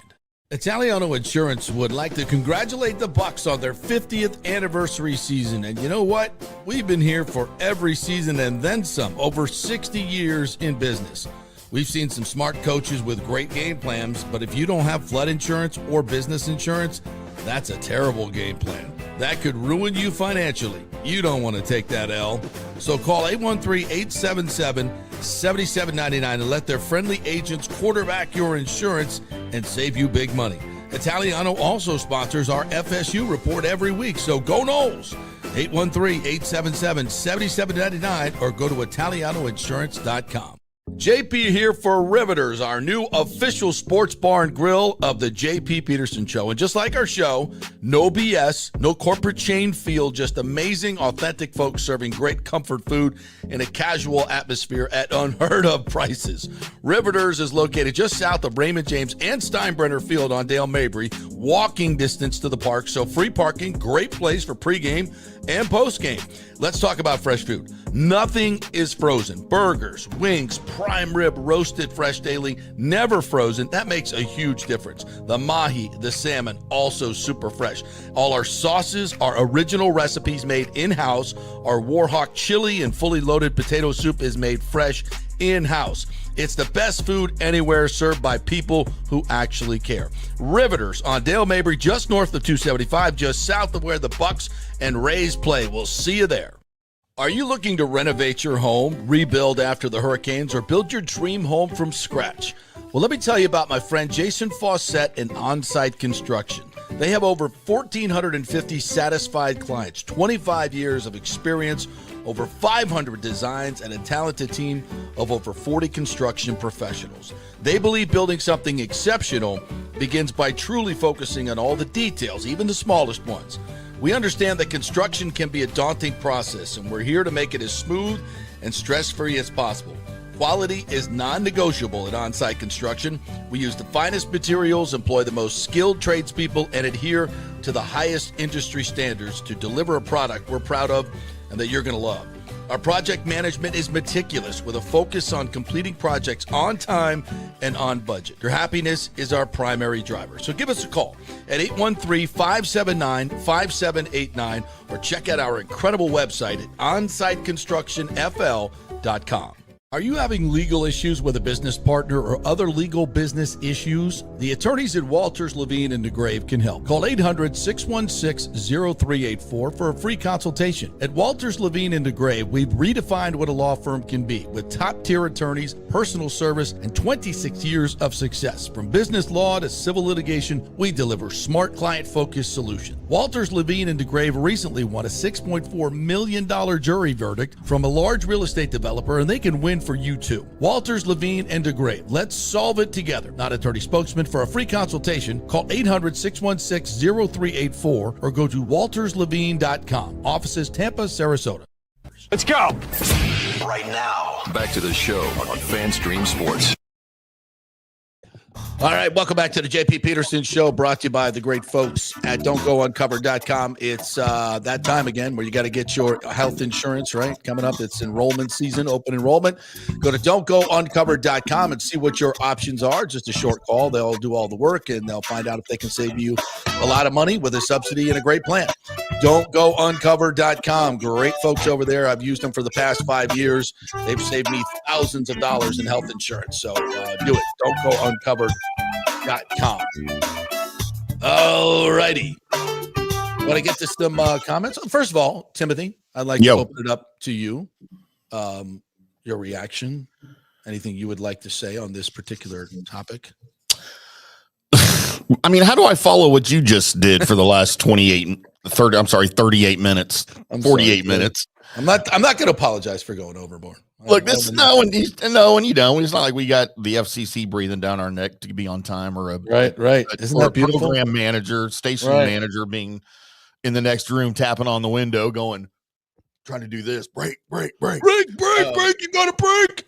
Italiano Insurance would like to congratulate the Bucs on their 50th anniversary season. And you know what? We've been here for every season and then some, over 60 years in business. We've seen some smart coaches with great game plans, but if you don't have flood insurance or business insurance, that's a terrible game plan. That could ruin you financially. You don't want to take that L. So call 813-877-7799 and let their friendly agents quarterback your insurance and save you big money. Italiano also sponsors our FSU report every week, so go Noles. 813-877-7799 or go to italianoinsurance.com. JP here for Riveters, our new official sports bar and grill of the JP Peterson Show. And just like our show, no BS, no corporate chain feel, just amazing, authentic folks serving great comfort food in a casual atmosphere at unheard of prices. Riveters is located just south of Raymond James and Steinbrenner Field on Dale Mabry, walking distance to the park. So free parking, great place for pregame and postgame. Let's talk about fresh food. Nothing is frozen. Burgers, wings, prime rib, roasted fresh daily, never frozen. That makes a huge difference. The mahi, the salmon, also super fresh. All our sauces are original recipes made in-house. Our Warhawk chili and fully loaded potato soup is made fresh in-house. It's the best food anywhere, served by people who actually care. Riveters on Dale Mabry, just north of 275, just south of where the Bucs and Rays play. We'll see you there. Are you looking to renovate your home, rebuild after the hurricanes, or build your dream home from scratch? Well, let me tell you about my friend Jason Fawcett and On-Site Construction. They have over 1,450 satisfied clients, 25 years of experience, over 500 designs, and a talented team of over 40 construction professionals. They believe building something exceptional begins by truly focusing on all the details, even the smallest ones. We understand that construction can be a daunting process, and we're here to make it as smooth and stress-free as possible. Quality is non-negotiable at On-Site Construction. We use the finest materials, employ the most skilled tradespeople, and adhere to the highest industry standards to deliver a product we're proud of and that you're going to love. Our project management is meticulous with a focus on completing projects on time and on budget. Your happiness is our primary driver. So give us a call at 813-579-5789 or check out our incredible website at onsiteconstructionfl.com. Are you having legal issues with a business partner or other legal business issues? The attorneys at Walters, Levine, and DeGrave can help. Call 800-616-0384 for a free consultation. At Walters, Levine, and DeGrave, we've redefined what a law firm can be with top-tier attorneys, personal service, and 26 years of success. From business law to civil litigation, we deliver smart, client-focused solutions. Walters, Levine, and DeGrave recently won a $6.4 million jury verdict from a large real estate developer, and they can win for you too. Walters, Levine, and DeGrave. Let's solve it together. Not attorney spokesman. For a free consultation, call 800-616-0384 or go to walterslevine.com. Offices Tampa, Sarasota. Let's go. Right now, back to the show on FanStream Sports. All right, welcome back to the JP Peterson Show, brought to you by the great folks at don'tgouncovered.com. It's that time again where you got to get your health insurance, right? Coming up, it's enrollment season, open enrollment. Go to don'tgouncovered.com and see what your options are. Just a short call. They'll do all the work, and they'll find out if they can save you a lot of money with a subsidy and a great plan. Don'tgouncovered.com. Great folks over there. I've used them for the past 5 years. They've saved me thousands of dollars in health insurance. So do it. Don'tgouncovered.com. All righty. Want to get to some comments? First of all, Timothy, I'd like to open it up to you. Your reaction. Anything you would like to say on this particular topic? I mean, how do I follow what you just did for the last 38 minutes, 48 minutes? I'm not going to apologize for going overboard. Look, this is no, and you don't. It's not like we got the FCC breathing down our neck to be on time, or right. Isn't that beautiful? Program manager, station manager being in the next room, tapping on the window, going, trying to do this. Break. You got to break.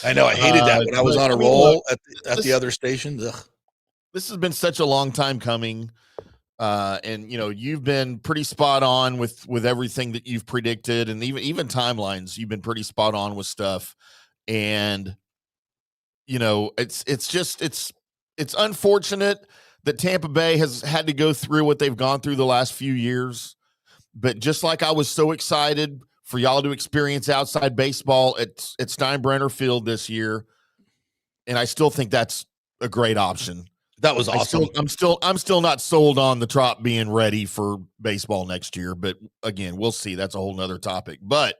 I know. I hated that when I was on a roll at the other station. Ugh. This has been such a long time coming. And you've been pretty spot on with everything that you've predicted, and even timelines. You've been pretty spot on with stuff, and it's unfortunate that Tampa Bay has had to go through what they've gone through the last few years. But just like I was so excited for y'all to experience outside baseball at Steinbrenner Field this year, and I still think that's a great option. That was awesome. I'm still not sold on the Trop being ready for baseball next year, but again, we'll see. That's a whole nother topic. But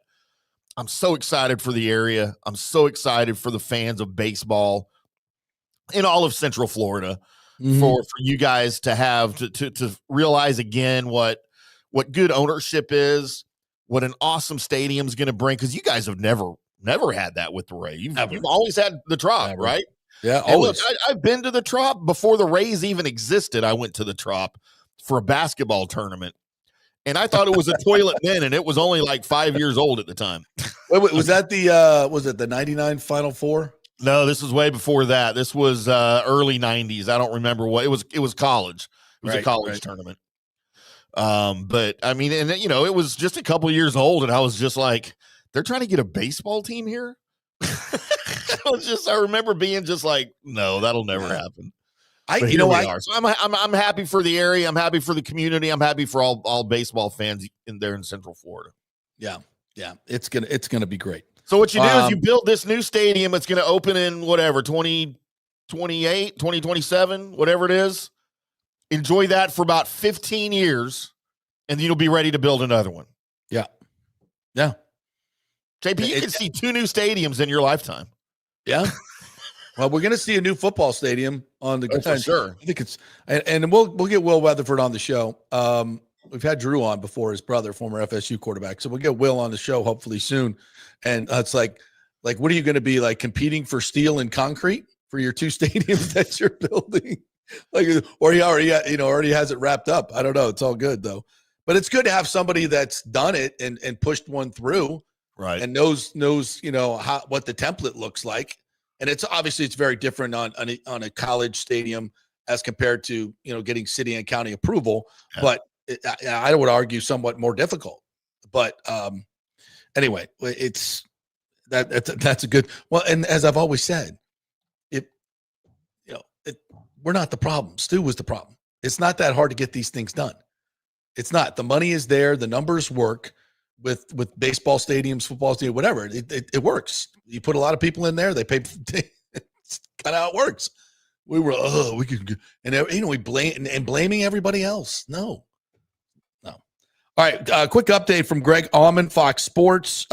I'm so excited for the area. I'm so excited for the fans of baseball in all of Central Florida for you guys to have to realize again what good ownership is, what an awesome stadium is going to bring. Because you guys have never had that with the Rays. You've always had the Trop, right? Yeah, and always. Look, I've been to the Trop before the Rays even existed. I went to the Trop for a basketball tournament, and I thought it was a toilet then, and it was only like 5 years old at the time. Wait, was that the 99 Final Four? No, this was way before that. This was early 90s. I don't remember what it was. It was college. It was a college tournament. But I mean, and it was just a couple years old, and I was just like, they're trying to get a baseball team here. I remember being just like, no, that'll never happen. So I'm happy for the area. I'm happy for the community. I'm happy for all baseball fans in there in Central Florida. Yeah. It's gonna be great. So what you do is you build this new stadium. It's going to open in 2028, 2027, whatever it is. Enjoy that for about 15 years, and then you'll be ready to build another one. Yeah. JP, you can see 2 new stadiums in your lifetime. Yeah. Well, we're going to see a new football stadium on the for sure. I think it's, and we'll get Will Weatherford on the show. We've had Drew on before, his brother, former FSU quarterback. So we'll get Will on the show hopefully soon. And it's like, what are you going to be like, competing for steel and concrete for your 2 stadiums that you're building? Or he already has it wrapped up. I don't know. It's all good though. But it's good to have somebody that's done it and pushed one through. Right. And knows what the template looks like. And it's very different on a college stadium as compared to, getting city and county approval. Yeah. But I would argue somewhat more difficult. But anyway, it's that's a good. Well, and as I've always said, we're not the problem. Stu was the problem. It's not that hard to get these things done. It's not. The money is there. The numbers work. With baseball stadiums, football stadium, whatever, it works. You put a lot of people in there, they pay. It's kind of how it works. We could, and we blaming everybody else. No. All right, quick update from Greg Auman, Fox Sports.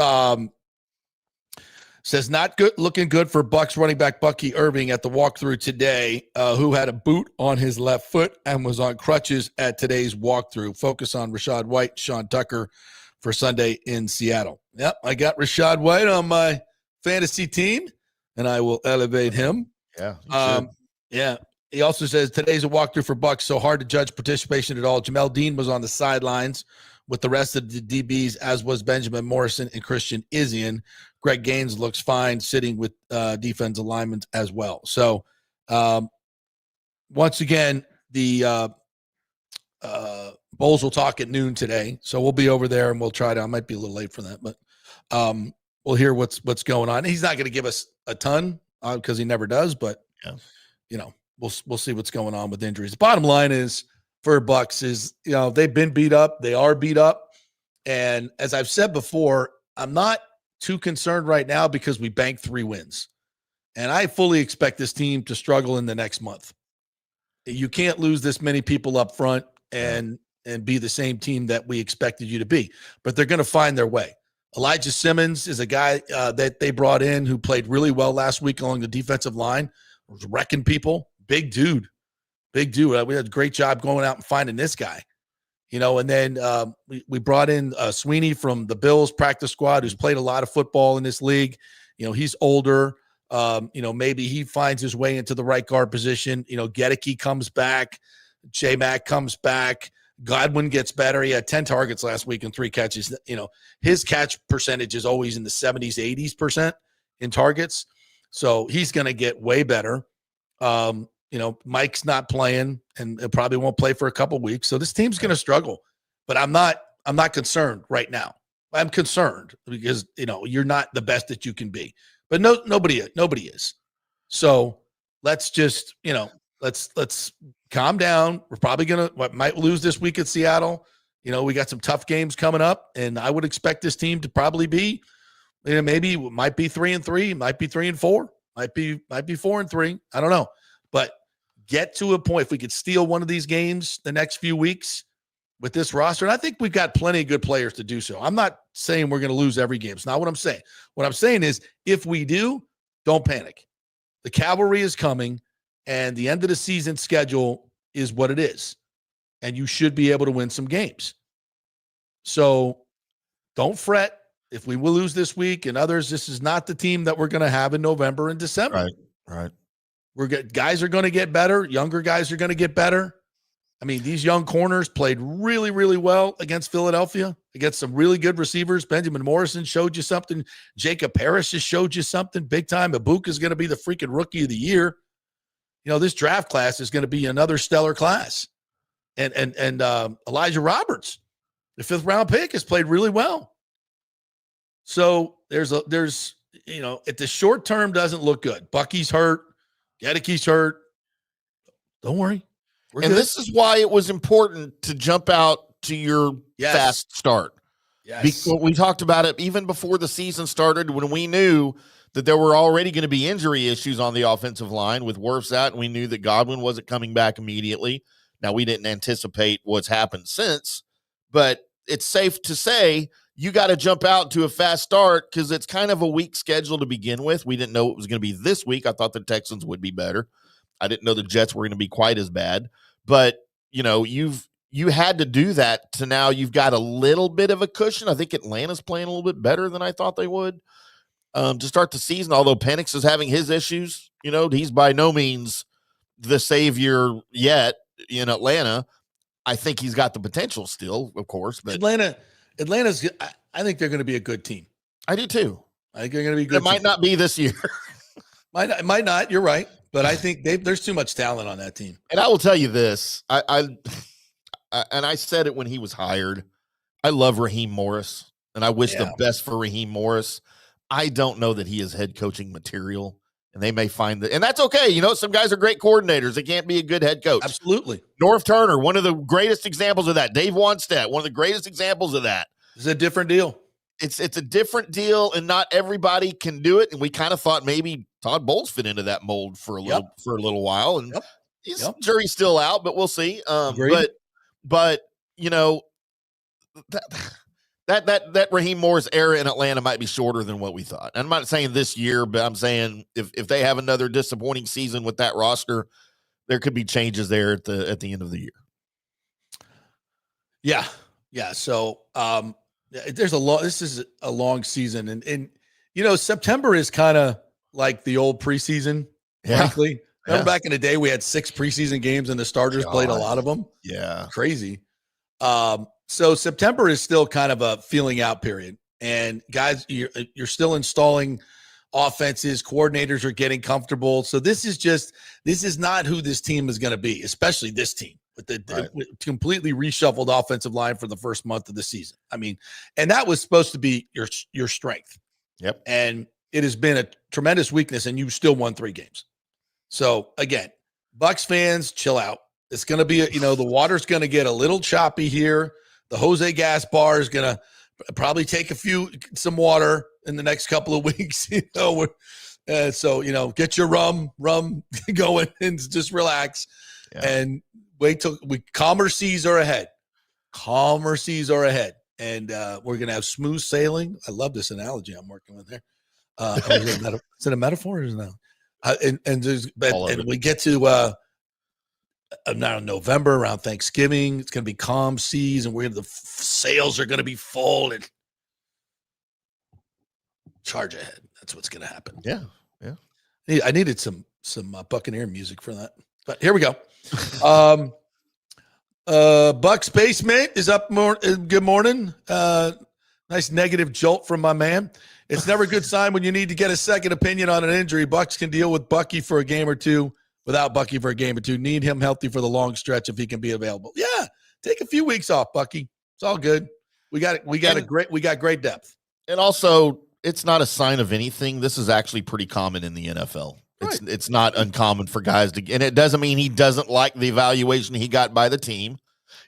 Says not good, looking good for Bucs running back Bucky Irving at the walkthrough today, who had a boot on his left foot and was on crutches at today's walkthrough. Focus on Rachaad White, Sean Tucker for Sunday in Seattle. Yep, I got Rachaad White on my fantasy team, and I will elevate him. Yeah. Yeah. He also says today's a walkthrough for Bucs, so hard to judge participation at all. Jamel Dean was on the sidelines with the rest of the DBs, as was Benjamin Morrison and Christian Izzian. Greg Gaines looks fine sitting with defensive linemen as well. So, once again, the Bulls will talk at noon today, so we'll be over there and we'll try to. I might be a little late for that, but we'll hear what's going on. He's not going to give us a ton because he never does, but we'll see what's going on with injuries. The bottom line is for Bucs is they've been beat up, they are beat up, and as I've said before, I'm not too concerned right now because we banked 3 wins, and I fully expect this team to struggle in the next month. You can't lose this many people up front and be the same team that we expected you to be. But they're going to find their way. Elijah Simmons is a guy that they brought in who played really well last week along the defensive line, was wrecking people. Big dude. We had a great job going out and finding this guy. And then we brought in Sweeney from the Bills practice squad, who's played a lot of football in this league. He's older. Maybe he finds his way into the right guard position. Gedeke comes back. J-Mac comes back. Godwin gets better. He had 10 targets last week and 3 catches. His catch percentage is always in the 70s, 80% in targets. So he's going to get way better. Mike's not playing and it probably won't play for a couple weeks. So this team's going to struggle, but I'm not concerned right now. I'm concerned because, you're not the best that you can be, but nobody is. So let's just, let's calm down. We're probably might lose this week at Seattle. We got some tough games coming up, and I would expect this team to probably be, maybe might be 3-3, might be 3-4, might be 4-3. I don't know, but get to a point. If we could steal one of these games the next few weeks with this roster, and I think we've got plenty of good players to do so. I'm not saying we're going to lose every game. It's not what I'm saying. What I'm saying is, if we do, don't panic. The cavalry is coming. And the end of the season schedule is what it is. And you should be able to win some games. So don't fret. If we will lose this week and others, this is not the team that we're going to have in November and December. Right. Guys are going to get better. Younger guys are going to get better. I mean, these young corners played really, really well against Philadelphia, against some really good receivers. Benjamin Morrison showed you something. Jacob Harris has showed you something big time. Ibuka is going to be the freaking rookie of the year. This draft class is going to be another stellar class. And Elijah Roberts, the 5th round pick, has played really well. So there's at the short term doesn't look good. Bucky's hurt. Gedeke's hurt. Don't worry. We're good. This is why it was important to jump out to your fast start. Yes. Because we talked about it even before the season started, when we knew that there were already going to be injury issues on the offensive line with Wirfs out, and we knew that Godwin wasn't coming back immediately. Now, we didn't anticipate what's happened since, but it's safe to say you got to jump out to a fast start because it's kind of a weak schedule to begin with. We didn't know it was going to be this week. I thought the Texans would be better. I didn't know the Jets were going to be quite as bad, but you had to do that to now you've got a little bit of a cushion. I think Atlanta's playing a little bit better than I thought they would. To start the season, although Penix is having his issues, he's by no means the savior yet in Atlanta. I think he's got the potential still, of course. But Atlanta's, I think they're going to be a good team. I do too. I think they're going to be good. It might not be this year. might not. You're right. But I think there's too much talent on that team. And I will tell you this. I said it when he was hired. I love Raheem Morris, and I wish the best for Raheem Morris. I don't know that he is head coaching material, and they may find that, and that's okay. Some guys are great coordinators. They can't be a good head coach. Absolutely. North Turner, one of the greatest examples of that. Dave Wanstead, one of the greatest examples of that. It's a different deal. It's a different deal, and not everybody can do it. And we kind of thought maybe Todd Bowles fit into that mold for a little while, and his jury's still out, but we'll see. But that Raheem Morris era in Atlanta might be shorter than what we thought. And I'm not saying this year, but I'm saying if they have another disappointing season with that roster, there could be changes there at the end of the year. Yeah. So this is a long season, and September is kind of like the old preseason. Frankly, remember back in the day we had 6 preseason games and the starters played a lot of them. Yeah, crazy. So September is still kind of a feeling out period, and guys, you're still installing offenses. Coordinators are getting comfortable. So this is not who this team is going to be, especially this team with the completely reshuffled offensive line for the first month of the season. I mean, and that was supposed to be your strength. Yep. And it has been a tremendous weakness, and you still won 3 games. So again, Bucs fans, chill out. It's going to be, the water's going to get a little choppy here. The Jose Gas bar is going to probably take some water in the next couple of weeks. So get your rum going and just relax and wait till calmer seas are ahead. And we're going to have smooth sailing. I love this analogy I'm working with there. Is it a metaphor or is it no? And we get to now in November around Thanksgiving. It's going to be calm seas, and the sales are going to be full and charge ahead. That's what's going to happen. Yeah. I needed some Buccaneer music for that, but here we go. Bucs basement is up more. Good morning. Nice negative jolt from my man. It's never a good sign when you need to get a second opinion on an injury. Bucs can deal with Bucky for a game or two without Bucky for a game or two. Need him healthy for the long stretch if he can be available. Yeah, take a few weeks off, Bucky. It's all good. We got great depth. And also, it's not a sign of anything. This is actually pretty common in the NFL. Right. It's not uncommon for guys to, and it doesn't mean he doesn't like the evaluation he got by the team.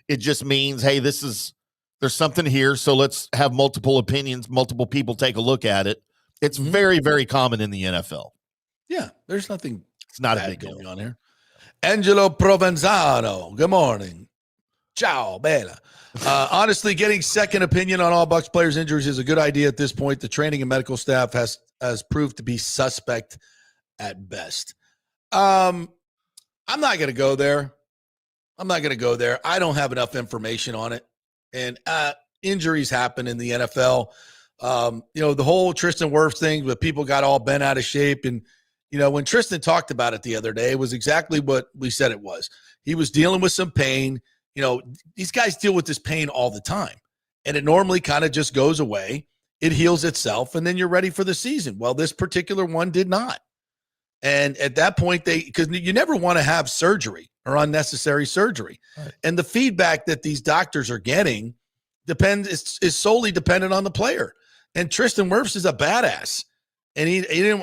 It just means, hey, there's something here, so let's have multiple opinions, multiple people take a look at it. It's very, very common in the NFL. Yeah, there's nothing. It's not a bad big going deal on here. Angelo Provenzano, good morning. Ciao, bella. Honestly, getting second opinion on all Bucs players' injuries is a good idea at this point. The training and medical staff has proved to be suspect at best. I'm not going to go there. I don't have enough information on it. And injuries happen in the NFL. The whole Tristan Wirfs thing, but people got all bent out of shape. And, when Tristan talked about it the other day, it was exactly what we said it was. He was dealing with some pain. These guys deal with this pain all the time. And it normally kind of just goes away. It heals itself, and then you're ready for the season. Well, this particular one did not. And at that point, because you never want to have surgery or unnecessary surgery. Right. And the feedback that these doctors are getting is solely dependent on the player. And Tristan Wirfs is a badass. And he didn't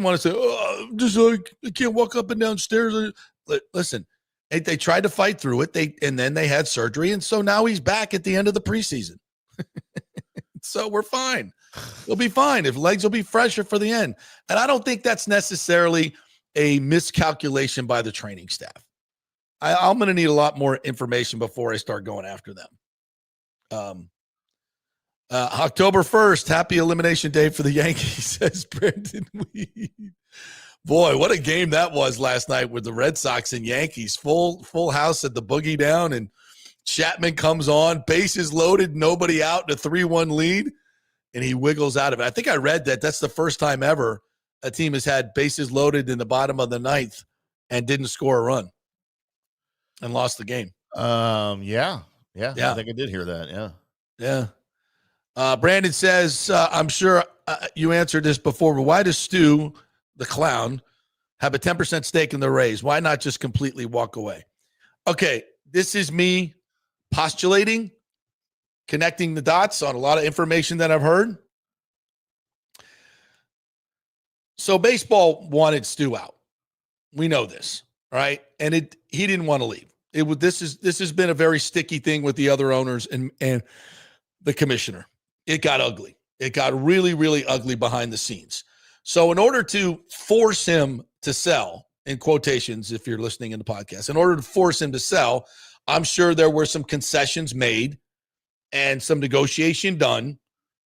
want to say, oh, I'm just like, I can't walk up and down stairs. Listen, they tried to fight through it. And then they had surgery. And so now he's back at the end of the preseason. So we're fine. We'll be fine. His legs will be fresher for the end. And I don't think that's necessarily a miscalculation by the training staff. I'm going to need a lot more information before I start going after them. October 1st, happy elimination day for the Yankees, says Brandon Weed. Boy, what a game that was last night with the Red Sox and Yankees. Full house at the Boogie Down, and Chapman comes on, bases loaded, nobody out, in a 3-1 lead, and he wiggles out of it. I think I read that's the first time ever a team has had bases loaded in the bottom of the ninth and didn't score a run and lost the game. Yeah. I think I did hear that. Yeah. Brandon says, I'm sure you answered this before, but why does Stu, the clown, have a 10% stake in the Rays? Why not just completely walk away? Okay, this is me postulating, connecting the dots on a lot of information that I've heard. So baseball wanted Stu out. We know this, right? And he didn't want to leave. This has been a very sticky thing with the other owners and the commissioner. It got ugly. It got really, really ugly behind the scenes. So in order to force him to sell, in quotations, if you're listening in the podcast, in order to force him to sell, I'm sure there were some concessions made and some negotiation done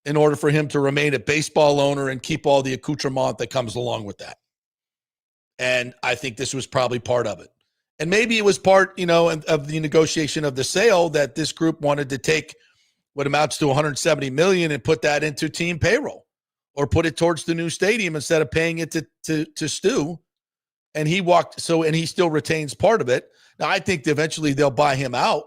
in order for him to remain a baseball owner and keep all the accoutrement that comes along with that. And I think this was probably part of it. And maybe it was part, of the negotiation of the sale that this group wanted to take what amounts to $170 million and put that into team payroll or put it towards the new stadium instead of paying it to Stu. And he still retains part of it. Now, I think eventually they'll buy him out,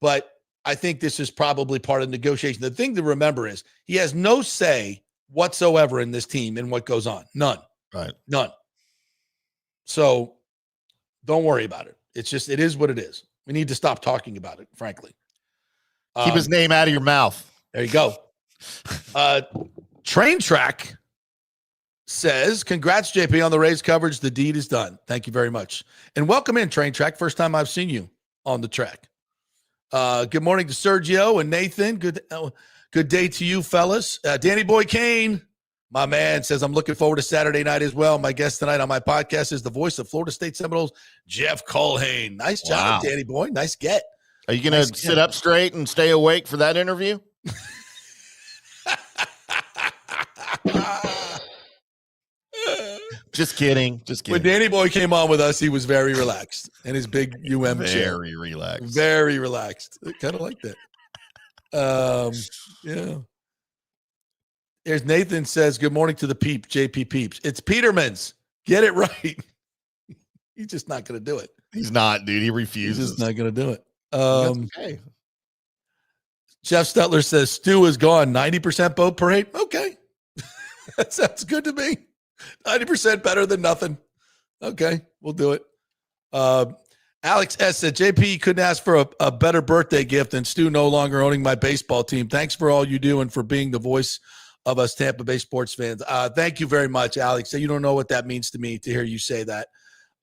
but I think this is probably part of the negotiation. The thing to remember is he has no say whatsoever in this team and what goes on. None. Right. None. So don't worry about it. It is what it is. We need to stop talking about it, frankly. Keep his name out of your mouth. There you go. Train Track says, congrats, JP, on the Rays coverage. The deed is done. Thank you very much. And welcome in, Train Track. First time I've seen you on the track. Good morning to Sergio and Nathan. Good day to you, fellas. Danny Boy Kane, my man, says, I'm looking forward to Saturday night as well. My guest tonight on my podcast is the voice of Florida State Seminoles, Jeff Culhane. Nice job, Danny Boy. Nice get. Are you going to sit up straight and stay awake for that interview? Just kidding. Just When kidding. Danny Boy came on with us, he was very relaxed in his big UM chair. Very relaxed. Very relaxed. Kind of like that. Yeah. There's Nathan says, good morning to the peep, JP Peeps. It's Peterman's. Get it right. He's just not going to do it. He's not, dude. He refuses. He's just not going to do it. That's okay. Jeff Stetler says, Stu is gone. 90% boat parade. Okay. That sounds good to me. 90% better than nothing. Okay. We'll do it. Alex S. said, JP couldn't ask for a better birthday gift than Stu no longer owning my baseball team. Thanks for all you do and for being the voice of us Tampa Bay sports fans. Thank you very much, Alex. You don't know what that means to me to hear you say that.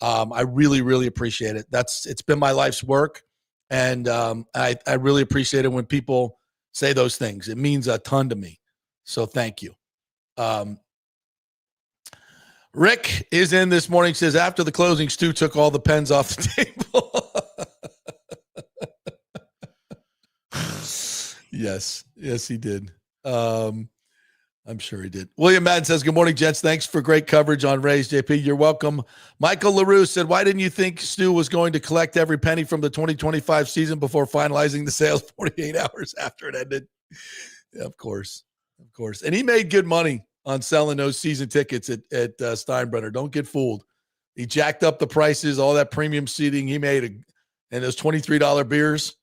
I really, really appreciate it. It's been my life's work. And I really appreciate it when people say those things. It means a ton to me. So thank you. Rick is in this morning, says, after the closing, Stu took all the pens off the table. Yes, he did. I'm sure he did. William Madden says, good morning, gents. Thanks for great coverage on Rays, JP. You're welcome. Michael LaRue said, why didn't you think Stu was going to collect every penny from the 2025 season before finalizing the sales 48 hours after it ended? Yeah, of course. And he made good money on selling those season tickets at Steinbrenner. Don't get fooled. He jacked up the prices, all that premium seating he made, and those $23 beers.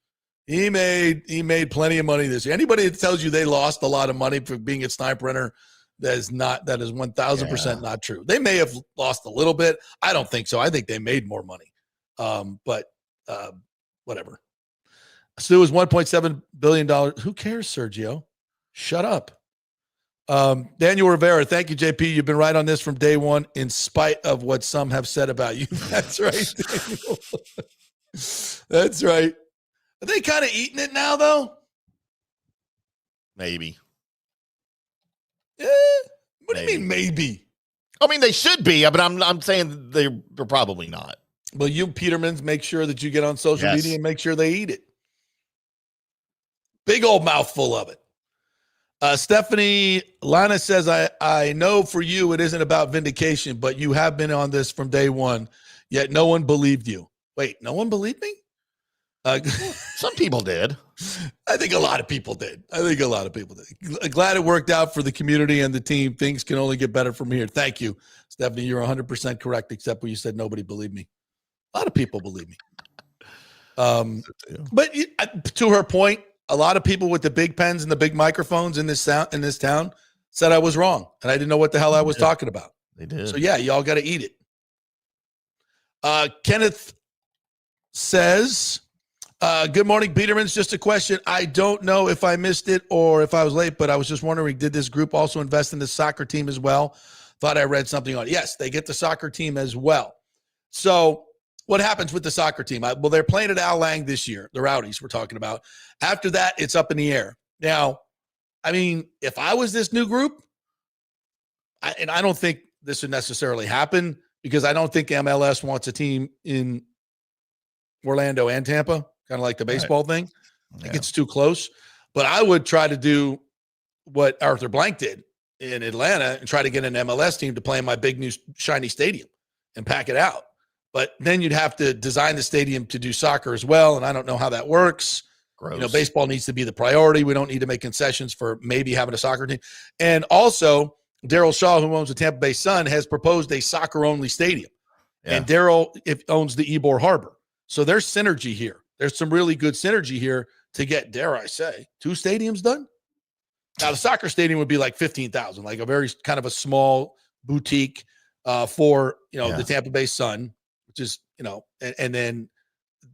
He made plenty of money this year. Anybody that tells you they lost a lot of money for being at Steinbrenner, that is 1,000% not true. They may have lost a little bit. I don't think so. I think they made more money. But whatever. Stu is $1.7 billion. Who cares, Sergio? Shut up. Daniel Rivera, thank you, JP. You've been right on this from day one, in spite of what some have said about you. That's right, Daniel. That's right. Are they kind of eating it now, though? Maybe. What do you mean, maybe? I mean, they should be, but I'm saying they're probably not. Well, you Petermans, make sure that you get on social media and make sure they eat it. Big old mouthful of it. Stephanie Lana says, I know for you it isn't about vindication, but you have been on this from day one, yet no one believed you. Wait, no one believed me? Some people did. I think a lot of people did. Glad it worked out for the community and the team. Things can only get better from here. Thank you, Stephanie. You're 100% correct, except when you said nobody believed me. A lot of people believe me. But to her point, a lot of people with the big pens and the big microphones in this town said I was wrong, and I didn't know what the hell I was talking about. They did. So, yeah, y'all got to eat it. Kenneth says, good morning, Petermans. Just a question. I don't know if I missed it or if I was late, but I was just wondering, did this group also invest in the soccer team as well? Thought I read something on it. Yes, they get the soccer team as well. So what happens with the soccer team? Well, they're playing at Al Lang this year, the Rowdies we're talking about. After that, it's up in the air. Now, I mean, if I was this new group, and I don't think this would necessarily happen because I don't think MLS wants a team in Orlando and Tampa, kind of like the baseball thing. I think it's too close. But I would try to do what Arthur Blank did in Atlanta and try to get an MLS team to play in my big new shiny stadium and pack it out. But then you'd have to design the stadium to do soccer as well, and I don't know how that works. Gross. You know, baseball needs to be the priority. We don't need to make concessions for maybe having a soccer team. And also, Daryl Shaw, who owns the Tampa Bay Sun, has proposed a soccer-only stadium. Yeah. And Daryl owns the Ybor Harbor. So there's synergy here. There's some really good synergy here to get, dare I say, 2 stadiums done. Now, the soccer stadium would be like 15,000, like a very kind of a small boutique for, the Tampa Bay Sun, which is, and then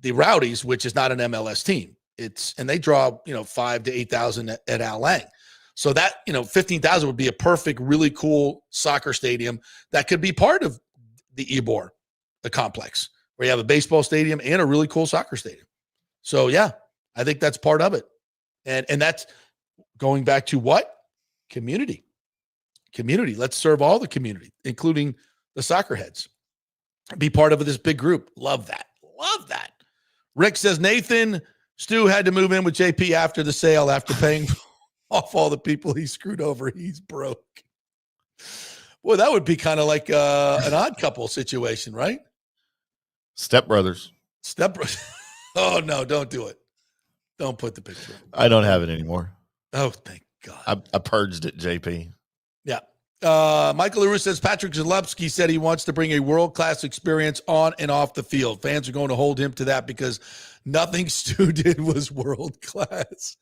the Rowdies, which is not an MLS team. And they draw, 5,000 to 8,000 at Al Lang. So that, 15,000 would be a perfect, really cool soccer stadium that could be part of the Ybor, the complex, where you have a baseball stadium and a really cool soccer stadium. So, yeah, I think that's part of it. And that's going back to what? Community. Let's serve all the community, including the soccer heads. Be part of this big group. Love that. Rick says, Nathan, Stu had to move in with JP after the sale after paying off all the people he screwed over. He's broke. Boy, that would be kind of like an Odd Couple situation, right? Step Brothers. Oh, no, don't do it. Don't put the picture. I don't have it anymore. Oh, thank God. I purged it, JP. Yeah. Michael LaRue says Patrick Zalewski said he wants to bring a world-class experience on and off the field. Fans are going to hold him to that because nothing Stu did was world-class.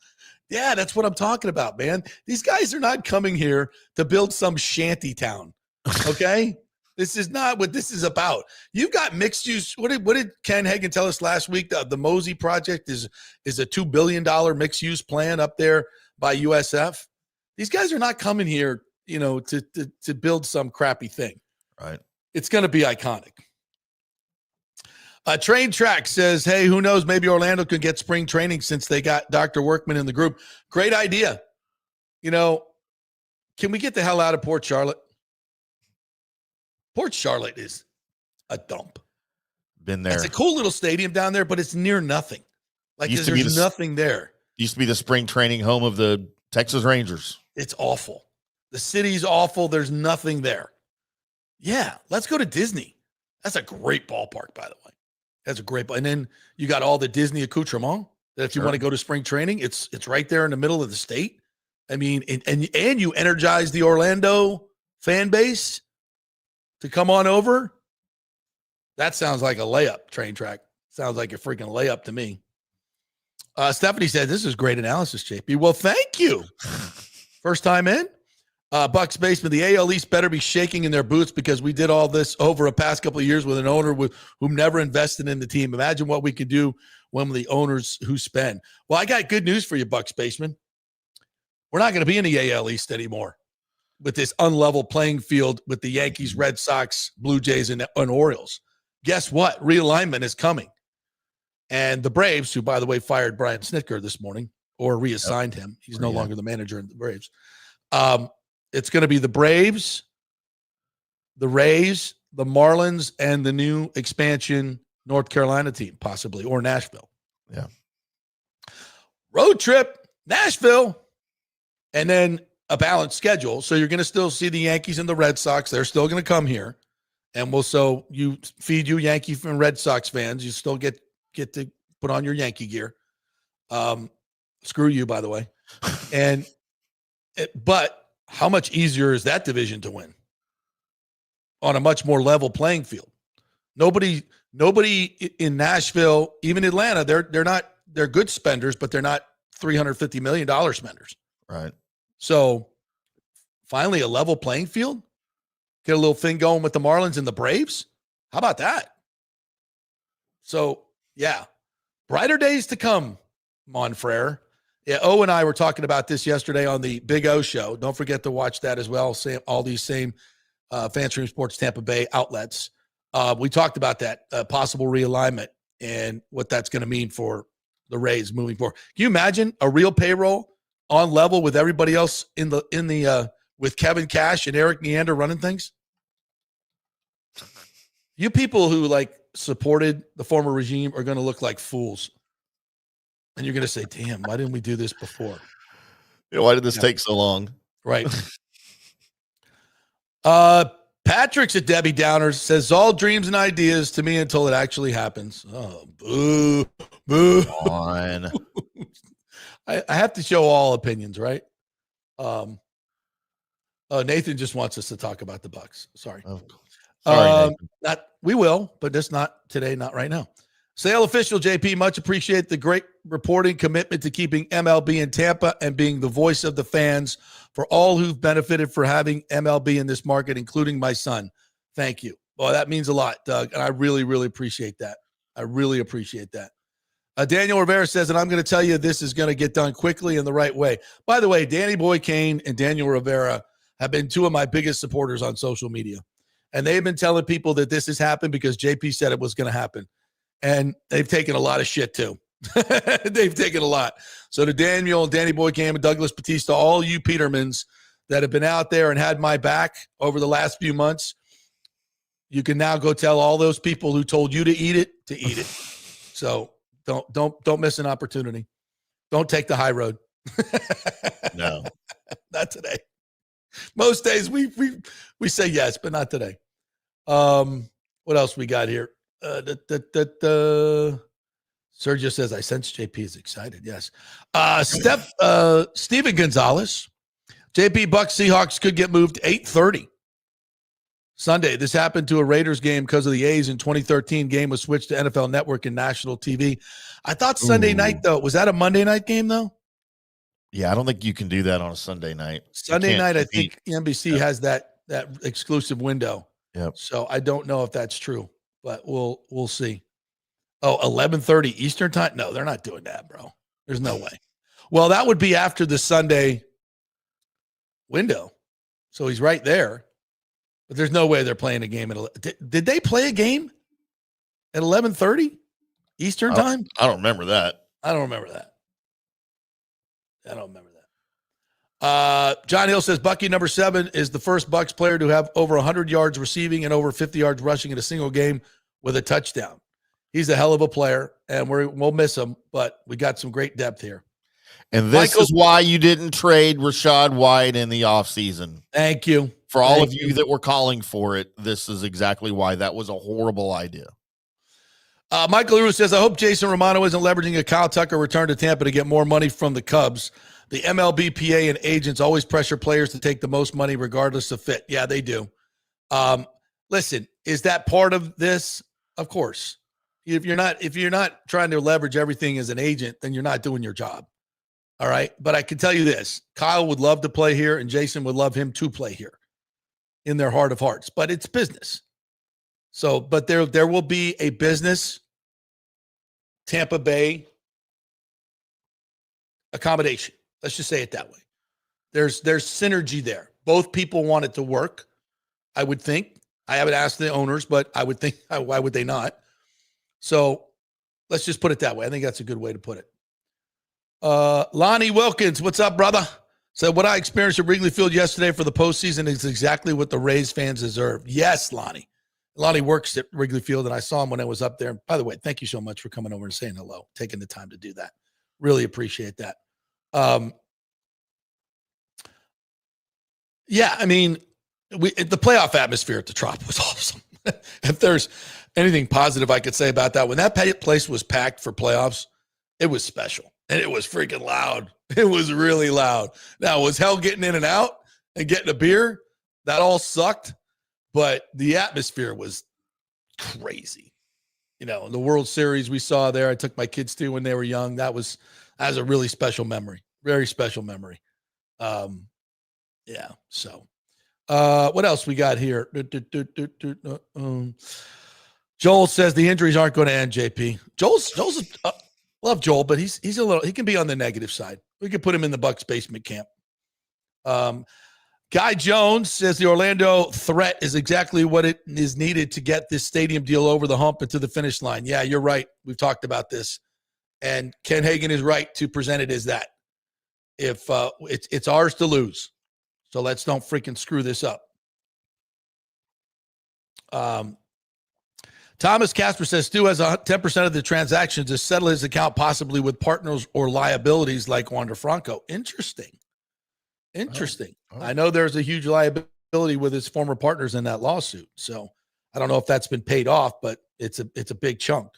Yeah, that's what I'm talking about, man. These guys are not coming here to build some shanty town, okay? This is not what this is about. You've got mixed use. What did Ken Hagan tell us last week? The Mosey project is a $2 billion mixed use plan up there by USF. These guys are not coming here, to build some crappy thing. Right. It's going to be iconic. Train Track says, hey, who knows? Maybe Orlando could get spring training since they got Dr. Workman in the group. Great idea. Can we get the hell out of Port Charlotte? Port Charlotte is a dump. Been there. It's a cool little stadium down there, but it's near nothing. Like there's nothing there. Used to be the spring training home of the Texas Rangers. It's awful. The city's awful. There's nothing there. Yeah, let's go to Disney. That's a great ballpark, by the way. That's a great, and then you got all the Disney accoutrement that if you want to go to spring training, it's right there in the middle of the state. I mean, and you energize the Orlando fan base to come on over. That sounds like a layup. Train Track sounds like a freaking layup to me. Stephanie said, "This is great analysis, JP." Well, thank you. First time in. Bucs basement, the AL East better be shaking in their boots because we did all this over a past couple of years with an owner who never invested in the team. Imagine what we could do when the owners who spend. Well, I got good news for you, Bucs basement. We're not going to be in the AL East anymore with this unlevel playing field with the Yankees, Red Sox, Blue Jays, and Orioles. Guess what? Realignment is coming. And the Braves, who, by the way, fired Brian Snitker this morning or reassigned him. He's no longer the manager of the Braves. It's going to be the Braves, the Rays, the Marlins, and the new expansion North Carolina team, possibly, or Nashville. Yeah. Road trip, Nashville, and then a balanced schedule. So you're going to still see the Yankees and the Red Sox. They're still going to come here. And you feed you Yankee and Red Sox fans. You still get to put on your Yankee gear. Screw you, by the way. But how much easier is that division to win on a much more level playing field? Nobody in Nashville, even Atlanta, they're good spenders, but they're not $350 million spenders. Right. So finally a level playing field, get a little thing going with the Marlins and the Braves. How about that? So yeah, brighter days to come, Monfrere. Yeah, O and I were talking about this yesterday on the Big O show. Don't forget to watch that as well. All these same FanStream Sports Tampa Bay outlets. We talked about that possible realignment and what that's going to mean for the Rays moving forward. Can you imagine a real payroll on level with everybody else in the with Kevin Cash and Eric Neander running things? You people who supported the former regime are going to look like fools. And you're going to say, damn, why didn't we do this before? Yeah, why did this take so long? Right. Patrick's at Debbie Downers says, all dreams and ideas to me until it actually happens. Oh, boo, boo. Come on. I have to show all opinions, right? Nathan just wants us to talk about the Bucs. Sorry. Oh, sorry, Nathan. We will, but just not today, not right now. Sale official JP, much appreciate the great reporting, commitment to keeping MLB in Tampa and being the voice of the fans for all who've benefited for having MLB in this market, including my son. Thank you. Well, that means a lot, Doug, and I really, really appreciate that. I really appreciate that. Daniel Rivera says, and I'm going to tell you this is going to get done quickly in the right way. By the way, Danny Boy Kane and Daniel Rivera have been two of my biggest supporters on social media. And they've been telling people that this has happened because JP said it was going to happen. And they've taken a lot of shit too. They've taken a lot. So to Daniel, Danny Boy Cam, and Douglas Batista, all you Petermans that have been out there and had my back over the last few months, you can now go tell all those people who told you to eat it. So don't miss an opportunity. Don't take the high road. No. Not today. Most days we say yes, but not today. What else we got here? Sergio says, I sense JP is excited. Yes. Steven Gonzalez. JP Bucs Seahawks could get moved 8:30 Sunday. This happened to a Raiders game because of the A's in 2013. Game was switched to NFL Network and national TV. I thought Sunday night, though. Was that a Monday night game, though? Yeah, I don't think you can do that on a Sunday night. Sunday night, I think NBC has that exclusive window. Yep. So I don't know if that's true, but we'll see. Oh, 11:30 Eastern time? No, they're not doing that, bro. There's no way. Well, that would be after the Sunday window. So he's right there. But there's no way they're playing a game did they play a game at 11:30 Eastern time? I don't remember that. I don't remember that. John Hill says Bucky number 7 is the first Bucs player to have over 100 yards receiving and over 50 yards rushing in a single game with a touchdown. He's a hell of a player, and we'll miss him, but we got some great depth here. And this is why you didn't trade Rachaad White in the offseason. Thank you. For all of you that were calling for it, this is exactly why. That was a horrible idea. Michael Leroux says, I hope Jason Romano isn't leveraging a Kyle Tucker return to Tampa to get more money from the Cubs. The MLBPA and agents always pressure players to take the most money regardless of fit. Yeah, they do. Listen, is that part of this? Of course. If you're not trying to leverage everything as an agent, then you're not doing your job. All right. But I can tell you this, Kyle would love to play here and Jason would love him to play here in their heart of hearts, but it's business. So, but there will be a business Tampa Bay accommodation. Let's just say it that way. There's synergy there. Both people want it to work. I would think. I haven't asked the owners, but I would think, why would they not? So let's just put it that way. I think that's a good way to put it. Lonnie Wilkins, what's up, brother? Said, what I experienced at Wrigley Field yesterday for the postseason is exactly what the Rays fans deserve. Yes, Lonnie. Lonnie works at Wrigley Field, and I saw him when I was up there. By the way, thank you so much for coming over and saying hello, taking the time to do that. Really appreciate that. Yeah, I mean, the playoff atmosphere at the Trop was awesome. If there's anything positive I could say about that, when that place was packed for playoffs, it was special, and it was freaking loud. It was really loud. Now, was hell getting in and out and getting a beer? That all sucked, but the atmosphere was crazy. You know, the World Series we saw there, I took my kids to when they were young. That was a really special memory, very special memory. Yeah, so what else we got here? Joel says the injuries aren't going to end, JP. Joel's love Joel, but he can be on the negative side. We could put him in the Bucs basement camp. Guy Jones says the Orlando threat is exactly what it is needed to get this stadium deal over the hump and to the finish line. Yeah, you're right. We've talked about this. And Ken Hagan is right to present it as that. If it's ours to lose. So let's don't freaking screw this up. Thomas Casper says Stu has 10% of the transactions to settle his account, possibly with partners or liabilities like Wander Franco. Interesting. Oh. I know there's a huge liability with his former partners in that lawsuit. So I don't know if that's been paid off, but it's a big chunk.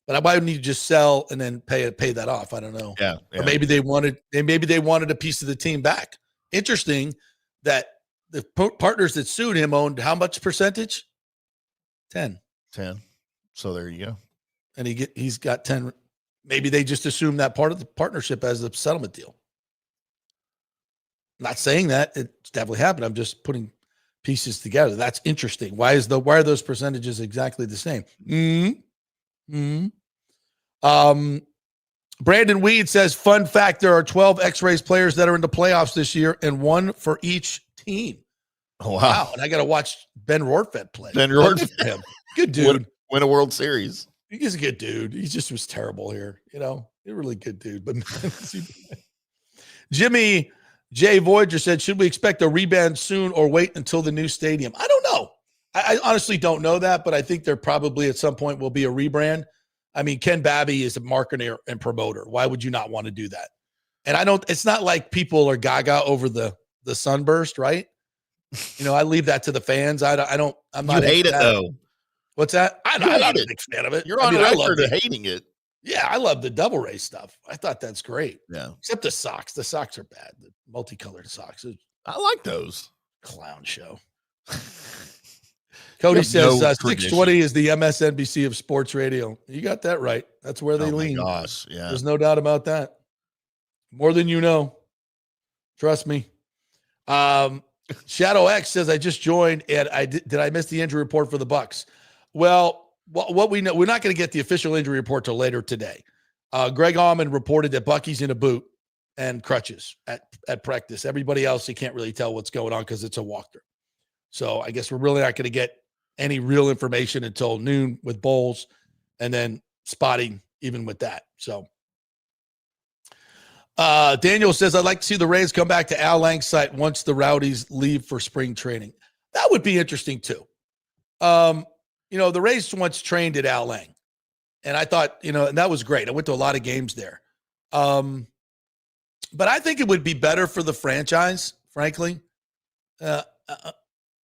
But why wouldn't you just sell and then pay that off? I don't know. Yeah. Or maybe they wanted a piece of the team back. Interesting that the partners that sued him owned how much percentage? 10. So there you go. And he's got 10. Maybe they just assume that part of the partnership as a settlement deal. I'm not saying that it's definitely happened. I'm just putting pieces together. That's interesting. Why are those percentages exactly the same? Brandon Weed says, fun fact, there are 12 X-Rays players that are in the playoffs this year and one for each team. Oh, wow. And I got to watch Ben Rortvedt play. Ben Rortvedt. Good dude. Win a World Series. He's a good dude. He just was terrible here. You know, he's a really good dude. But Jimmy J. Voyager said, should we expect a rebrand soon or wait until the new stadium? I don't know. I honestly don't know that, but I think there probably at some point will be a rebrand. I mean, Ken Babby is a marketer and promoter. Why would you not want to do that? And it's not like people are gaga over the the sunburst, right? I leave that to the fans. I'm not. You hate it though. What's that? I'm not a big fan of it. You're on record of hating it. Yeah, I love the double ray stuff. I thought that's great. Yeah. Except the socks. The socks are bad. The multicolored socks. I like those. Clown show. Cody says 620 is the MSNBC of sports radio. You got that right. That's where they lean. Gosh, yeah. There's no doubt about that. More than you know. Trust me. Shadow X says, I just joined and did I miss the injury report for the Bucs? Well, what we know, we're not going to get the official injury report till later today. Greg Allman reported that Bucky's in a boot and crutches at practice. Everybody else, you can't really tell what's going on because it's a walkthrough. So I guess we're really not going to get any real information until noon with Bowles and then spotting even with that. So Daniel says, I'd like to see the Rays come back to Al Lang's site once the Rowdies leave for spring training. That would be interesting too. The Rays once trained at Al Lang, and I thought, and that was great. I went to a lot of games there. But I think it would be better for the franchise, frankly.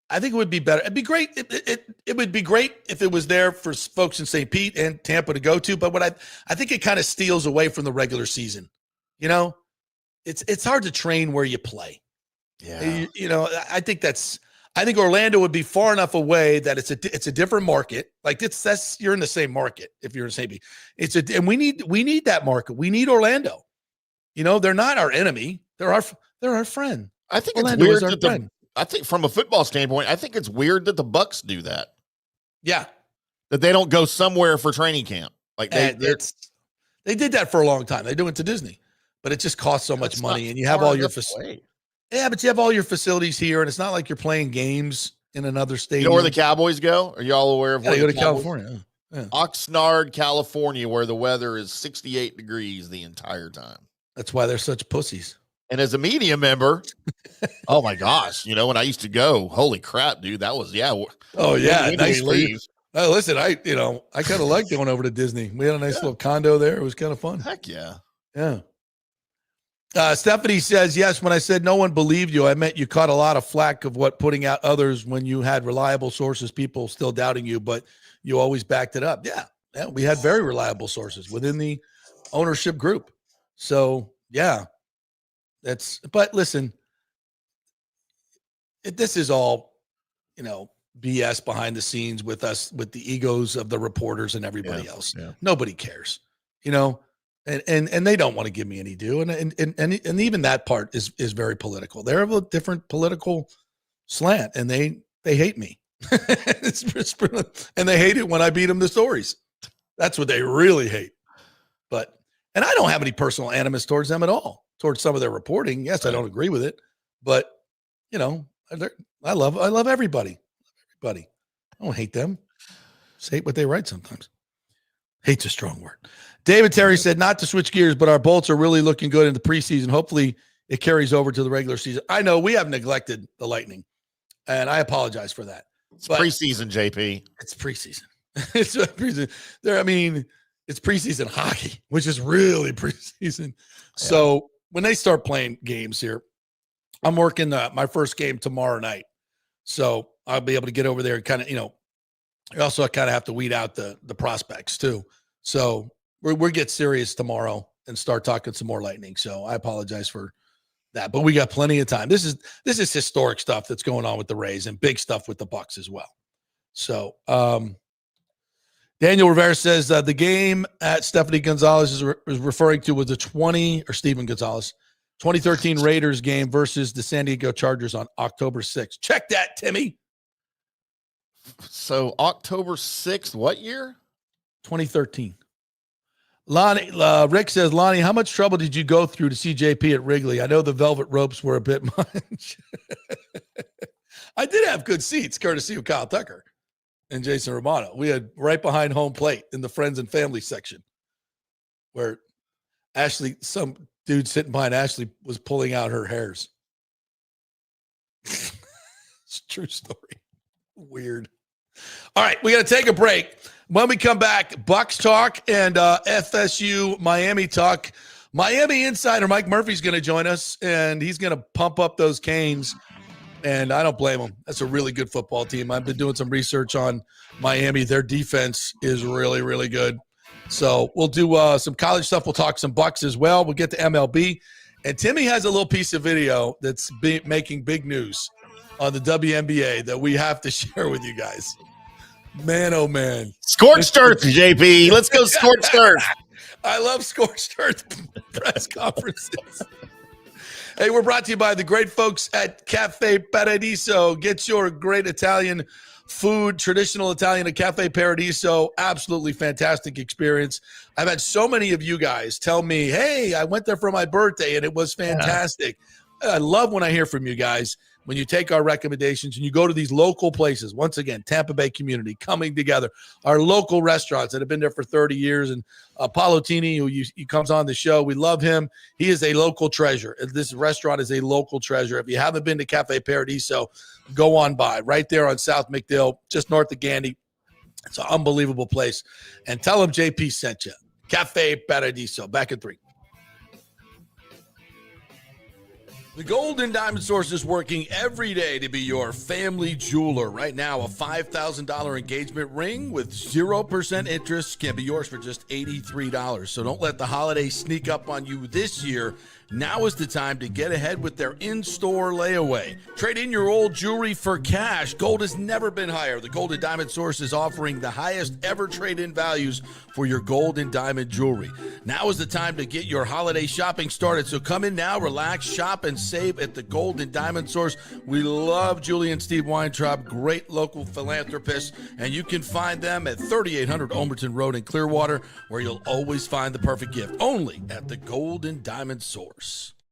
I think it would be better. It'd be great. It would be great if it was there for folks in St. Pete and Tampa to go to. But what I think it kind of steals away from the regular season. It's hard to train where you play. Yeah. I think Orlando would be far enough away that it's a different market. Like you're in the same market if you're in St. Pete. And we need that market. We need Orlando. They're not our enemy. They're our friend. I think Orlando it's weird I think from a football standpoint, I think it's weird that the Bucs do that. Yeah. That they don't go somewhere for training camp. Like they did that for a long time. They do it to Disney, but it just costs so much money, and you have all your facilities. Yeah, but you have all your facilities here, and it's not like you're playing games in another stadium. You know where the Cowboys go? Are y'all aware of where they go to California? Yeah. Oxnard, California, where the weather is 68 degrees the entire time. That's why they're such pussies. And as a media member, oh my gosh, when I used to go, holy crap, dude, that was Oh yeah, nice for you. Listen, I kind of like going over to Disney. We had a nice little condo there. It was kind of fun. Heck yeah. Yeah. Stephanie says, yes, when I said no one believed you, I meant you caught a lot of flack of putting out others when you had reliable sources, people still doubting you, but you always backed it up. Yeah, we had very reliable sources within the ownership group. So, yeah, but listen, this is all, BS behind the scenes with us, with the egos of the reporters and everybody else. Yeah. Nobody cares, and they don't want to give me any due. And even that part is very political. They're of a different political slant, and they hate me. And they hate it when I beat them to stories. That's what they really hate. And I don't have any personal animus towards them at all, towards some of their reporting. Yes, I don't agree with it, but I love everybody. I don't hate them. Just hate what they write sometimes. Hate's a strong word. David Terry said, not to switch gears, but our Bolts are really looking good in the preseason. Hopefully it carries over to the regular season. I know we have neglected the Lightning, and I apologize for that. It's preseason, JP. It's preseason. It's preseason. It's preseason hockey, which is really preseason. Yeah. So when they start playing games here, I'm working my first game tomorrow night. So I'll be able to get over there and kind of, you also kind of have to weed out the prospects too. So we'll get serious tomorrow and start talking some more Lightning. So I apologize for that, but we got plenty of time. This is historic stuff that's going on with the Rays and big stuff with the Bucs as well. So Daniel Rivera says the game at Stephanie Gonzalez is referring to was Stephen Gonzalez 2013 Raiders game versus the San Diego Chargers on October 6th. Check that, Timmy. So October 6th, what year? 2013. Lonnie, Rick says, Lonnie, how much trouble did you go through to see JP at Wrigley? I know the velvet ropes were a bit much. I did have good seats, courtesy of Kyle Tucker and Jason Romano. We had right behind home plate in the friends and family section where some dude sitting behind Ashley was pulling out her hairs. It's a true story. Weird. All right, we got to take a break. When we come back, Bucs talk and FSU Miami talk. Miami insider Mike Murphy's going to join us, and he's going to pump up those Canes. And I don't blame him. That's a really good football team. I've been doing some research on Miami. Their defense is really, really good. So we'll do some college stuff. We'll talk some Bucs as well. We'll get to MLB. And Timmy has a little piece of video that's making big news on the WNBA that we have to share with you guys. Man, oh, man. Scorched earth, JP. Let's go scorched earth. I love scorched earth press conferences. Hey, we're brought to you by the great folks at Cafe Paradiso. Get your great Italian food, traditional Italian at Cafe Paradiso. Absolutely fantastic experience. I've had so many of you guys tell me, hey, I went there for my birthday and it was fantastic. Yeah. I love when I hear from you guys. When you take our recommendations and you go to these local places, once again, Tampa Bay community coming together, our local restaurants that have been there for 30 years. And Paolo Tini, he comes on the show. We love him. He is a local treasure. This restaurant is a local treasure. If you haven't been to Cafe Paradiso, go on by. Right there on South McDill, just north of Gandy. It's an unbelievable place. And tell them JP sent you. Cafe Paradiso. Back in 3. The Gold and Diamond Source is working every day to be your family jeweler. Right now, a $5,000 engagement ring with 0% interest can be yours for just $83. So don't let the holidays sneak up on you this year. Now is the time to get ahead with their in-store layaway. Trade in your old jewelry for cash. Gold has never been higher. The Gold and Diamond Source is offering the highest ever trade-in values for your gold and diamond jewelry. Now is the time to get your holiday shopping started. So come in now, relax, shop, and save at the Gold and Diamond Source. We love Julie and Steve Weintraub, great local philanthropists, and you can find them at 3800 Omerton Road in Clearwater, where you'll always find the perfect gift, only at the Gold and Diamond Source.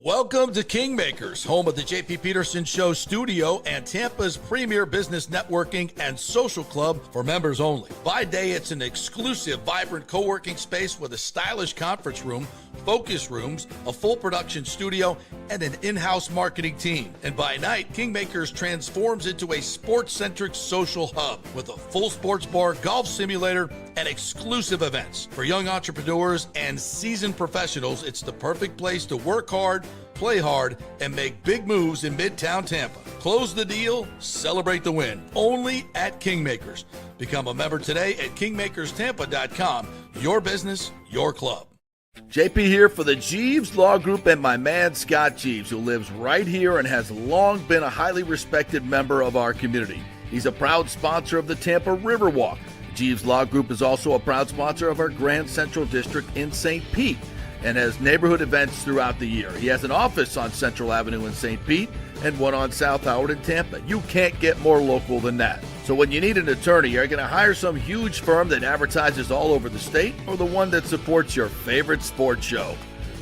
Welcome to Kingmakers, home of the JP Peterson Show studio and Tampa's premier business networking and social club for members only. By day, it's an exclusive, vibrant co-working space with a stylish conference room, focus rooms, a full production studio, and an in-house marketing team. And by night, Kingmakers transforms into a sports-centric social hub with a full sports bar, golf simulator, and exclusive events. For young entrepreneurs and seasoned professionals, it's the perfect place to work hard, play hard, and make big moves in Midtown Tampa. Close the deal, celebrate the win. Only at Kingmakers. Become a member today at kingmakerstampa.com. Your business, your club. JP here for the Jeeves Law Group and my man Scott Jeeves, who lives right here and has long been a highly respected member of our community. He's a proud sponsor of the Tampa Riverwalk. Jeeves Law Group is also a proud sponsor of our Grand Central District in St. Pete and has neighborhood events throughout the year. He has an office on Central Avenue in St. Pete and one on South Howard in Tampa. You can't get more local than that. So when you need an attorney, you're going to hire some huge firm that advertises all over the state or the one that supports your favorite sports show.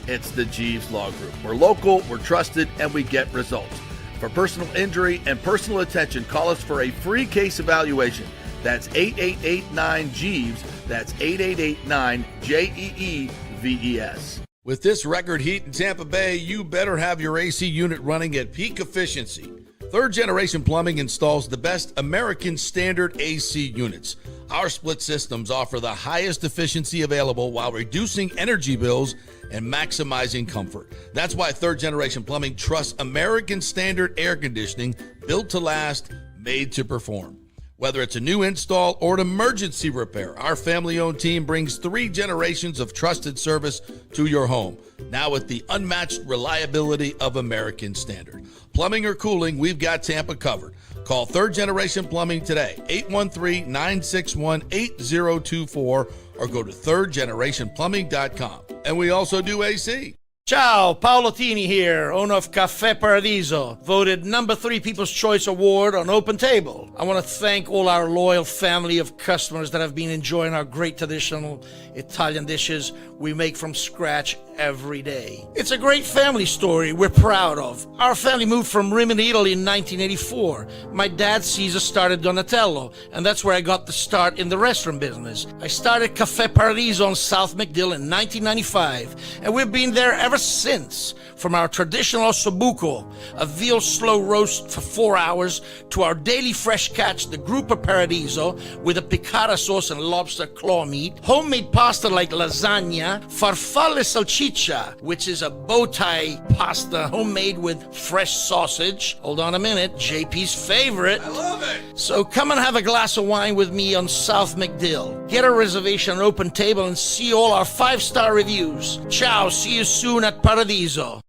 It's the Jeeves Law Group. We're local, we're trusted, and we get results. For personal injury and personal attention, call us for a free case evaluation. That's 8889-JEEVES. That's 8889-JEEVES. With this record heat in Tampa Bay, you better have your AC unit running at peak efficiency. Third Generation Plumbing installs the best American standard AC units. Our split systems offer the highest efficiency available while reducing energy bills and maximizing comfort. That's why Third Generation Plumbing trusts American standard air conditioning, built to last, made to perform. Whether it's a new install or an emergency repair, our family-owned team brings 3 generations of trusted service to your home, now with the unmatched reliability of American Standard. Plumbing or cooling, we've got Tampa covered. Call Third Generation Plumbing today, 813-961-8024, or go to thirdgenerationplumbing.com. And we also do AC. Ciao, Paolo Tini here, owner of Cafe Paradiso, voted number 3 People's Choice Award on Open Table. I want to thank all our loyal family of customers that have been enjoying our great traditional Italian dishes we make from scratch every day. It's a great family story we're proud of. Our family moved from Rimini, Italy in 1984. My dad, Caesar, started Donatello, and that's where I got the start in the restaurant business. I started Cafe Paradiso on South McDill in 1995, and we've been there ever since. From our traditional ossobuco, a veal slow roast for 4 hours, to our daily fresh catch, the Grouper Paradiso, with a piccata sauce and lobster claw meat, homemade pasta like lasagna, farfalle salchicha, which is a bow tie pasta homemade with fresh sausage. Hold on a minute, JP's favorite. I love it. So come and have a glass of wine with me on South McDill. Get a reservation on Open Table and see all our 5-star reviews. Ciao, see you soon at Paradiso.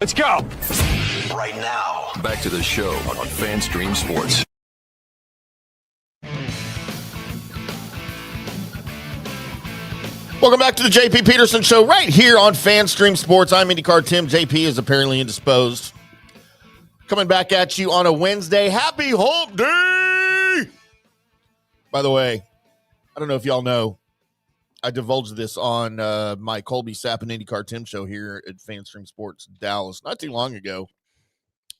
Let's go. Right now, back to the show on FanStream Sports. Welcome back to the JP Peterson Show right here on FanStream Sports. I'm IndyCar Tim. JP is apparently indisposed. Coming back at you on a Wednesday. Happy Hump Day! By the way, I don't know if y'all know, I divulged this on my Colby Sapp and IndyCar Tim show here at FanStream Sports Dallas not too long ago.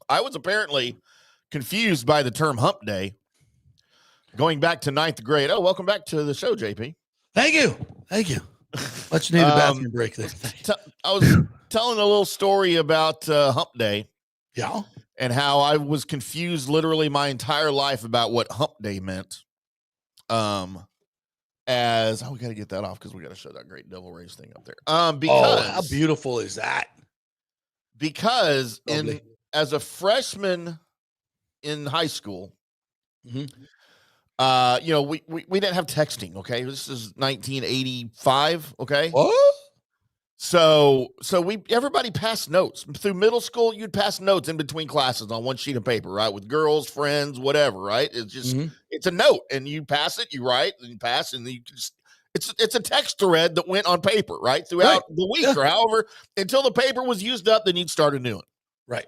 I was apparently confused by the term Hump Day going back to 9th grade. Oh, welcome back to the show, JP. Thank you. Much needed bathroom break there. I was telling a little story about Hump Day. Yeah. And how I was confused literally my entire life about what Hump Day meant. We got to get that off because we got to show that great Devil Rays thing up there. Because how beautiful is that? Because Lovely. as a freshman in high school, we didn't have texting. Okay, this is 1985. Okay, What? so everybody passed notes through middle school. You'd pass notes in between classes on one sheet of paper, right, with girls, friends, whatever. Right? It's just it's a note, and you pass it, you write, and you pass, and you just it's a text thread that went on paper, right, throughout the week or however until the paper was used up. Then you'd start a new one. Right.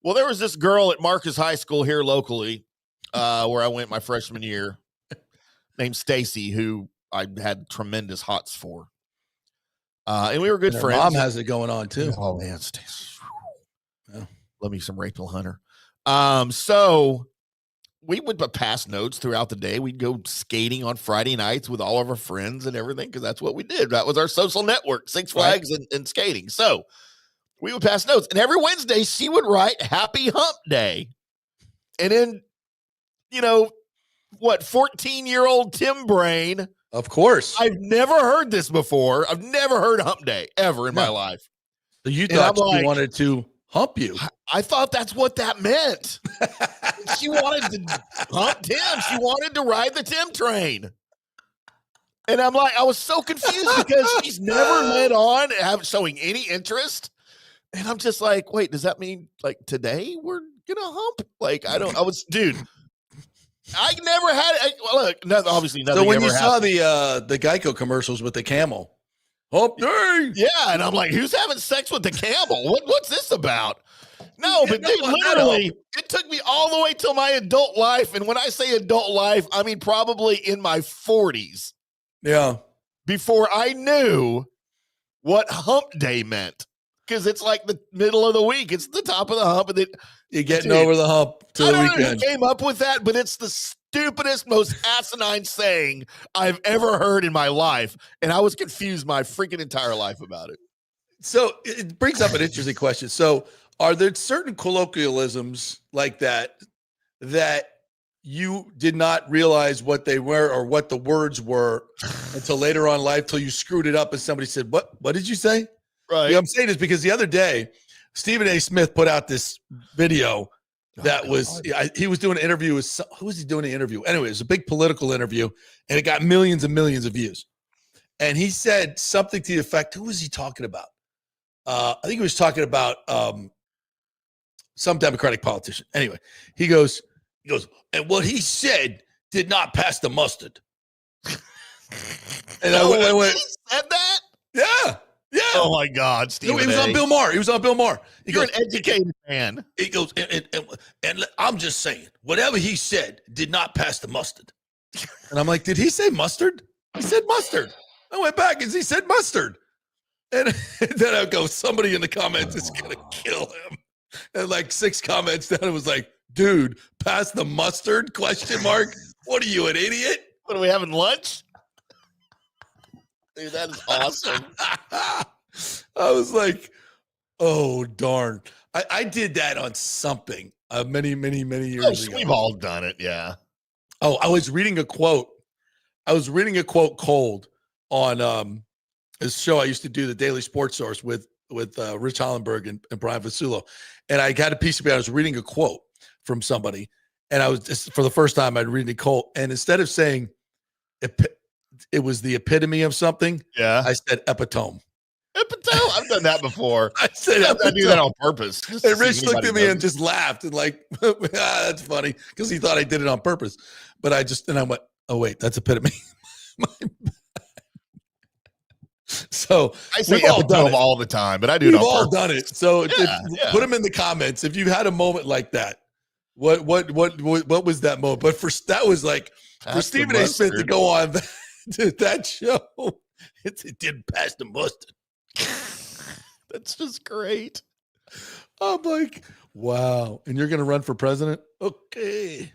Well, there was this girl at Marcus High School here locally, where I went my freshman year, named Stacy, who I had tremendous hots for. And we were good friends. Mom has it going on too. Oh man, Stacy. Love me some Rachel Hunter. So we would pass notes throughout the day. We'd go skating on Friday nights with all of our friends and everything, because that's what we did. That was our social network, Six Flags and skating. So we would pass notes. And every Wednesday she would write Happy Hump Day. And then, 14-year-old Tim Brain. Of course. I've never heard this before. I've never heard Hump Day ever in my life. So you thought she wanted to hump you. I thought that's what that meant. She wanted to hump Tim. She wanted to ride the Tim train. And I'm like, I was so confused because she's never led on showing any interest. And I'm just like, wait, does that mean like today we're going to hump? Dude. I never had it. Obviously nothing. So when you happened. saw the Geico commercials with the camel, hump day. Yeah, and I'm like, who's having sex with the camel? What's this about? No, but dude, literally, it took me all the way till my adult life. And when I say adult life, I mean probably in my 40s. Yeah. Before I knew what hump day meant. Because it's like the middle of the week. It's the top of the hump. And you're getting over the hump to the weekend. I don't know who came up with that, but it's the stupidest, most asinine saying I've ever heard in my life. And I was confused my freaking entire life about it. So it brings up an interesting question. So are there certain colloquialisms like that you did not realize what they were or what the words were until later on in life, till you screwed it up and somebody said, what did you say? Right. I'm saying this because the other day, Stephen A. Smith put out this video that he was doing an interview with, who was he doing an interview? Anyway, it was a big political interview and it got millions and millions of views. And he said something to the effect, who was he talking about? I think he was talking about some Democratic politician. Anyway, he goes, and what he said did not pass the mustard. And I went, he said that? Yeah. Yeah. Oh my God, Stephen. No, he was on Bill Maher. You're an educated man. He goes, and I'm just saying, whatever he said did not pass the mustard. And I'm like, did he say mustard? He said mustard. I went back and he said mustard. And then I go, somebody in the comments is gonna kill him. And like 6 comments down, it was like, dude, pass the mustard? ? What are you, an idiot? What are we having lunch? Dude, that is awesome. I was like, oh, darn. I did that on something many years ago. We've all done it. Yeah. Oh, I was reading a quote. Cold on this show I used to do, the Daily Sports Source with Rich Hollenberg and Brian Vasulo. And I got a piece of it. I was reading a quote from somebody. And I was just, for the first time, I'd read a quote. And instead of saying it was the epitome of something, Yeah. I said epitome. Epitome. I've done that before. I said I do that on purpose. And Rich looked at me and just laughed and like, that's funny, because he thought I did it on purpose. But I went, oh wait, that's epitome. So I say we've all done epitome it. all the time, but I do it We've on all purpose. done it. So Yeah. put them in the comments if you've had a moment like that. What was that moment? But that was like for Pass the Stephen A. Smith to mustard. go on that show. It didn't pass the mustard. That's just great. I'm like, wow. And you're going to run for president? Okay.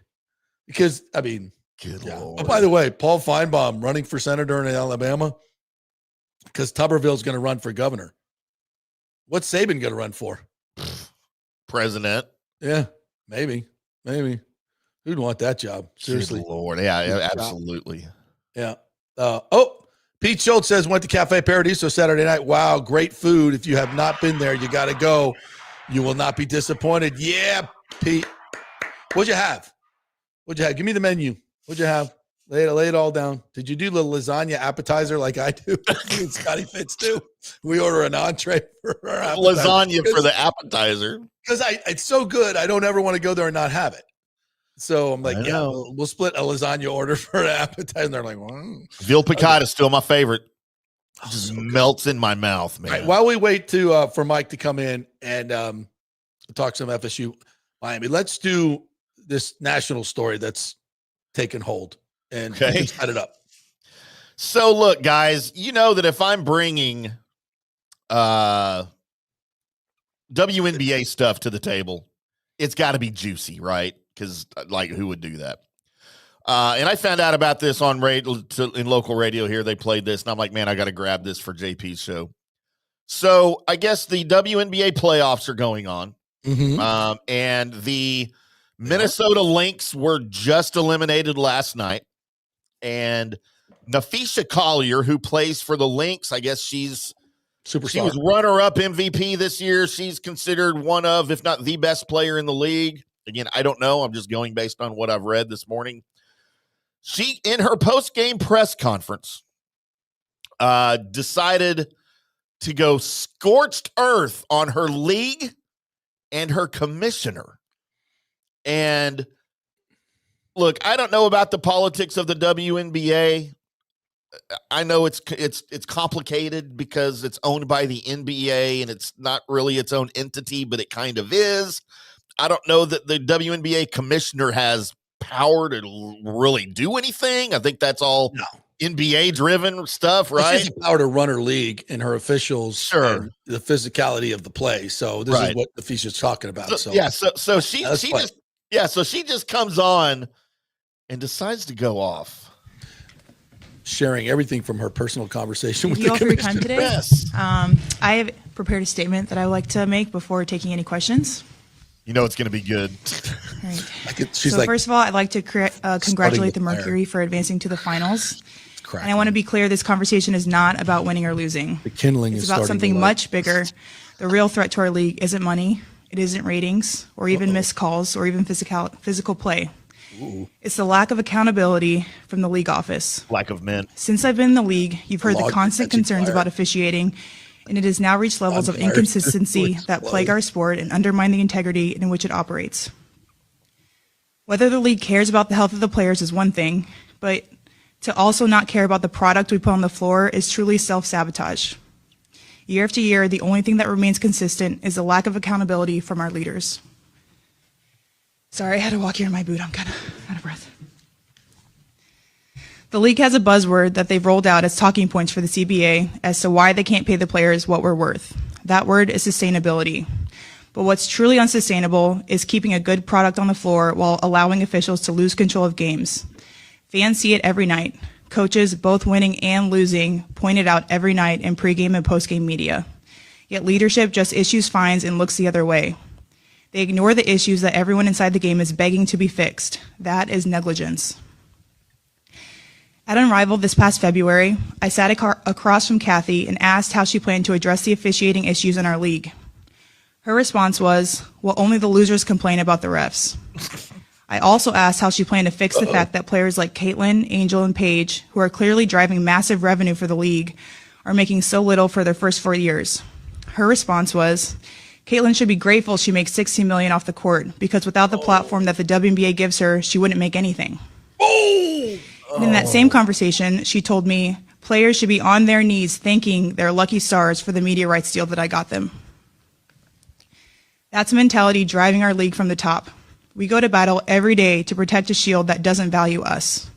Because, I mean, Good yeah. Lord. Oh, by the way, Paul Feinbaum running for senator in Alabama because Tuberville's going to run for governor. What's Saban going to run for? President. Yeah, maybe. Who'd want that job? Seriously. Good Lord. Yeah, absolutely. Yeah. Pete Schultz says went to Cafe Paradiso Saturday night. Wow, great food. If you have not been there, you got to go. You will not be disappointed. Yeah, Pete. What'd you have? Give me the menu. What'd you have? Lay it all down. Did you do the lasagna appetizer like I do? And Scotty Fitz do. We order an entree for our appetizer. Lasagna for the appetizer. Because it's so good, I don't ever want to go there and not have it. So I'm like, I yeah, know. we'll split a lasagna order for an appetizer. And they're like, Veal piccata is still my favorite. Oh, Just so good. melts in my mouth, man. All right, while we wait for Mike to come in and talk some FSU Miami, let's do this national story that's taken hold and just set it up. So look, guys, you know that if I'm bringing WNBA stuff to the table, it's got to be juicy, right? Because like, who would do that? And I found out about this on in local radio here. They played this, and I'm like, man, I got to grab this for JP's show. So I guess the WNBA playoffs are going on, and the Minnesota Lynx were just eliminated last night, and Nafisha Collier, who plays for the Lynx, I guess she was runner-up MVP this year. She's considered one of, if not the best player in the league. Again, I don't know. I'm just going based on what I've read this morning. She, in her post-game press conference, decided to go scorched earth on her league and her commissioner. And look, I don't know about the politics of the WNBA. I know it's complicated because it's owned by the NBA and it's not really its own entity, but it kind of is. I don't know that the WNBA commissioner has power to really do anything. I think that's all NBA driven stuff, right? She has the power to run her league and her officials, and the physicality of the play. So this is what the Fisher's talking about. So she just comes on and decides to go off, sharing everything from her personal conversation with Thank the you all for your time commissioner. today. Yes. I have prepared a statement that I would like to make before taking any questions. You know it's going to be good. Right. She's first of all, I'd like to congratulate the the fire. Mercury for advancing to the finals. And I want to be clear, this conversation is not about winning or losing. The kindling It's is about starting something to light. much bigger. The real threat to our league isn't money. It isn't ratings or even missed calls or even physical play. It's the lack of accountability from the league office. Lack of men. Since I've been in the league, you've heard the Log constant catching concerns fire. about officiating, and it has now reached levels of fire. inconsistency that Explode. plague our sport and undermine the integrity in which it operates. Whether the league cares about the health of the players is one thing, but to also not care about the product we put on the floor is truly self-sabotage. Year after year, the only thing that remains consistent is the lack of accountability from our leaders. Sorry, I had to walk here in my boot. I'm kind of out of breath. The league has a buzzword that they've rolled out as talking points for the CBA as to why they can't pay the players what we're worth. That word is sustainability. But what's truly unsustainable is keeping a good product on the floor while allowing officials to lose control of games. Fans see it every night. coaches, both winning and losing, pointed out every night in pregame and postgame media. Yet leadership just issues fines and looks the other way. They ignore the issues that everyone inside the game is begging to be fixed. That is negligence. At Unrivaled this past February, I sat across from Kathy and asked how she planned to address the officiating issues in our league. Her response was, well, only the losers complain about the refs. I also asked how she planned to fix the fact that players like Caitlin, Angel, and Paige, who are clearly driving massive revenue for the league, are making so little for their first 4 years. Her response was, Caitlin should be grateful she makes $16 million off the court, because without the platform that the WNBA gives her, she wouldn't make anything. And in that same conversation, she told me players should be on their knees thanking their lucky stars for the media rights deal that I got them. That's a mentality driving our league from the top. We go to battle every day to protect a shield that doesn't value us.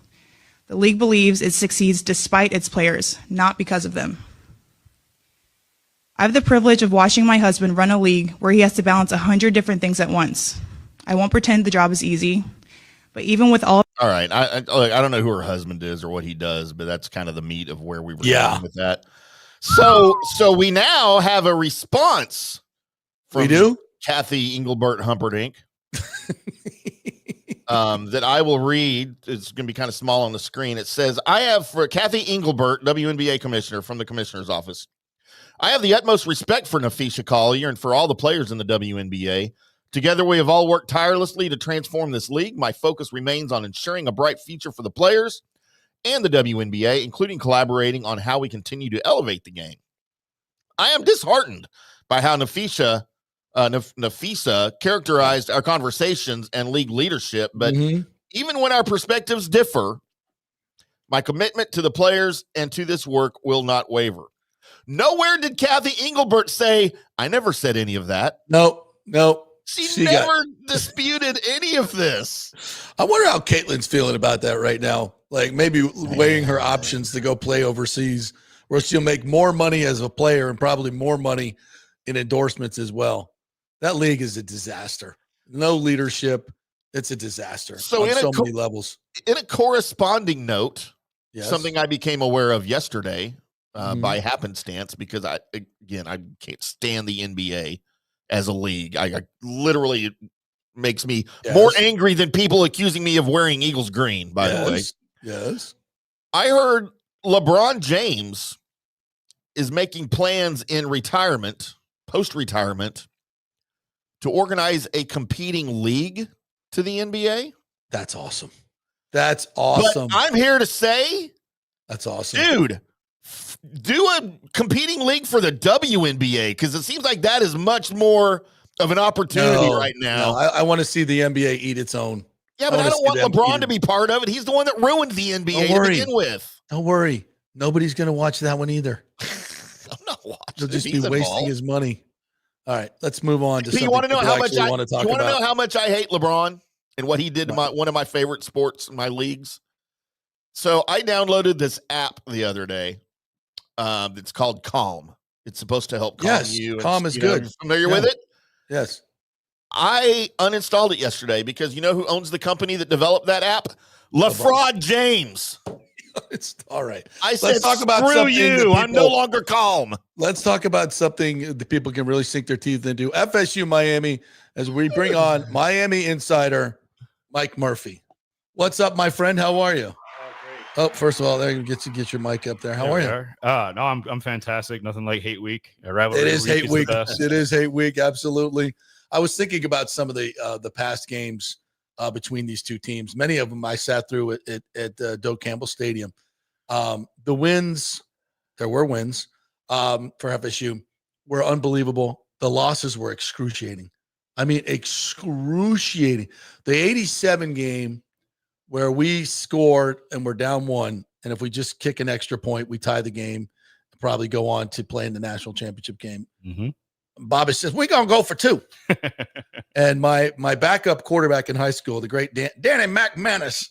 The league believes it succeeds despite its players, not because of them. I have the privilege of watching my husband run a league where he has to balance 100 different things at once. I won't pretend the job is easy, but even with all right, I don't know who her husband is or what he does, but that's kind of the meat of where we were going with that. So we now have a response from Kathy Engelbert Humperdinck that I will read. It's going to be kind of small on the screen. It says, I have for Kathy Engelbert, WNBA commissioner from the commissioner's office. I have the utmost respect for Naphisha Collier and for all the players in the WNBA. Together, we have all worked tirelessly to transform this league. My focus remains on ensuring a bright future for the players and the WNBA, including collaborating on how we continue to elevate the game. I am disheartened by how Nafisa characterized our conversations and league leadership, but even when our perspectives differ, my commitment to the players and to this work will not waver. Nowhere did Kathy Engelbert say, I never said any of that. No. She never disputed any of this. I wonder how Caitlin's feeling about that right now. Like maybe weighing her options to go play overseas where she'll make more money as a player and probably more money in endorsements as well. That league is a disaster. No leadership. It's a disaster on so many levels. In a corresponding note, something I became aware of yesterday by happenstance, because I can't stand the NBA as a league. I literally, it makes me more angry than people accusing me of wearing Eagles green, by the way. Yes. I heard LeBron James is making plans in retirement, post-retirement, to organize a competing league to the NBA. That's awesome. That's awesome. But I'm here to say, that's awesome. Dude, do a competing league for the WNBA, because it seems like that is much more of an opportunity right now. No, I want to see the NBA eat its own. Yeah, but I don't want LeBron to be part of it. He's the one that ruined the NBA to begin with. Don't worry. Nobody's going to watch that one either. I'm not watching. He'll just be wasting his money. All right, let's move on to something you want to know how much want to talk you want to about. know how much I hate LeBron and what he did to one of my favorite sports in my leagues? So I downloaded this app the other day. It's called Calm. It's supposed to help calm you. Calm is good. Familiar with it? Yes. I uninstalled it yesterday because you know who owns the company that developed that app? LaFraud James. It's all right. I said, talk about screw you. I'm no longer calm. Let's talk about something that people can really sink their teeth into. FSU Miami, as we bring on Miami insider Mike Murphy. What's up, my friend? How are you? Oh, first of all, there you get your mic up there. How are you? No, I'm fantastic. Nothing like hate week. Rivalry it is hate week. It is hate week. Absolutely. I was thinking about some of the past games between these two teams. Many of them I sat through at Doak Campbell Stadium. The wins, there were wins for FSU, were unbelievable. The losses were excruciating. I mean, excruciating. The 87 game where we scored and we're down 1, and if we just kick an extra point, we tie the game, probably go on to play in the national championship game. Bobby says, we're going to go for 2. And my backup quarterback in high school, the great Danny McManus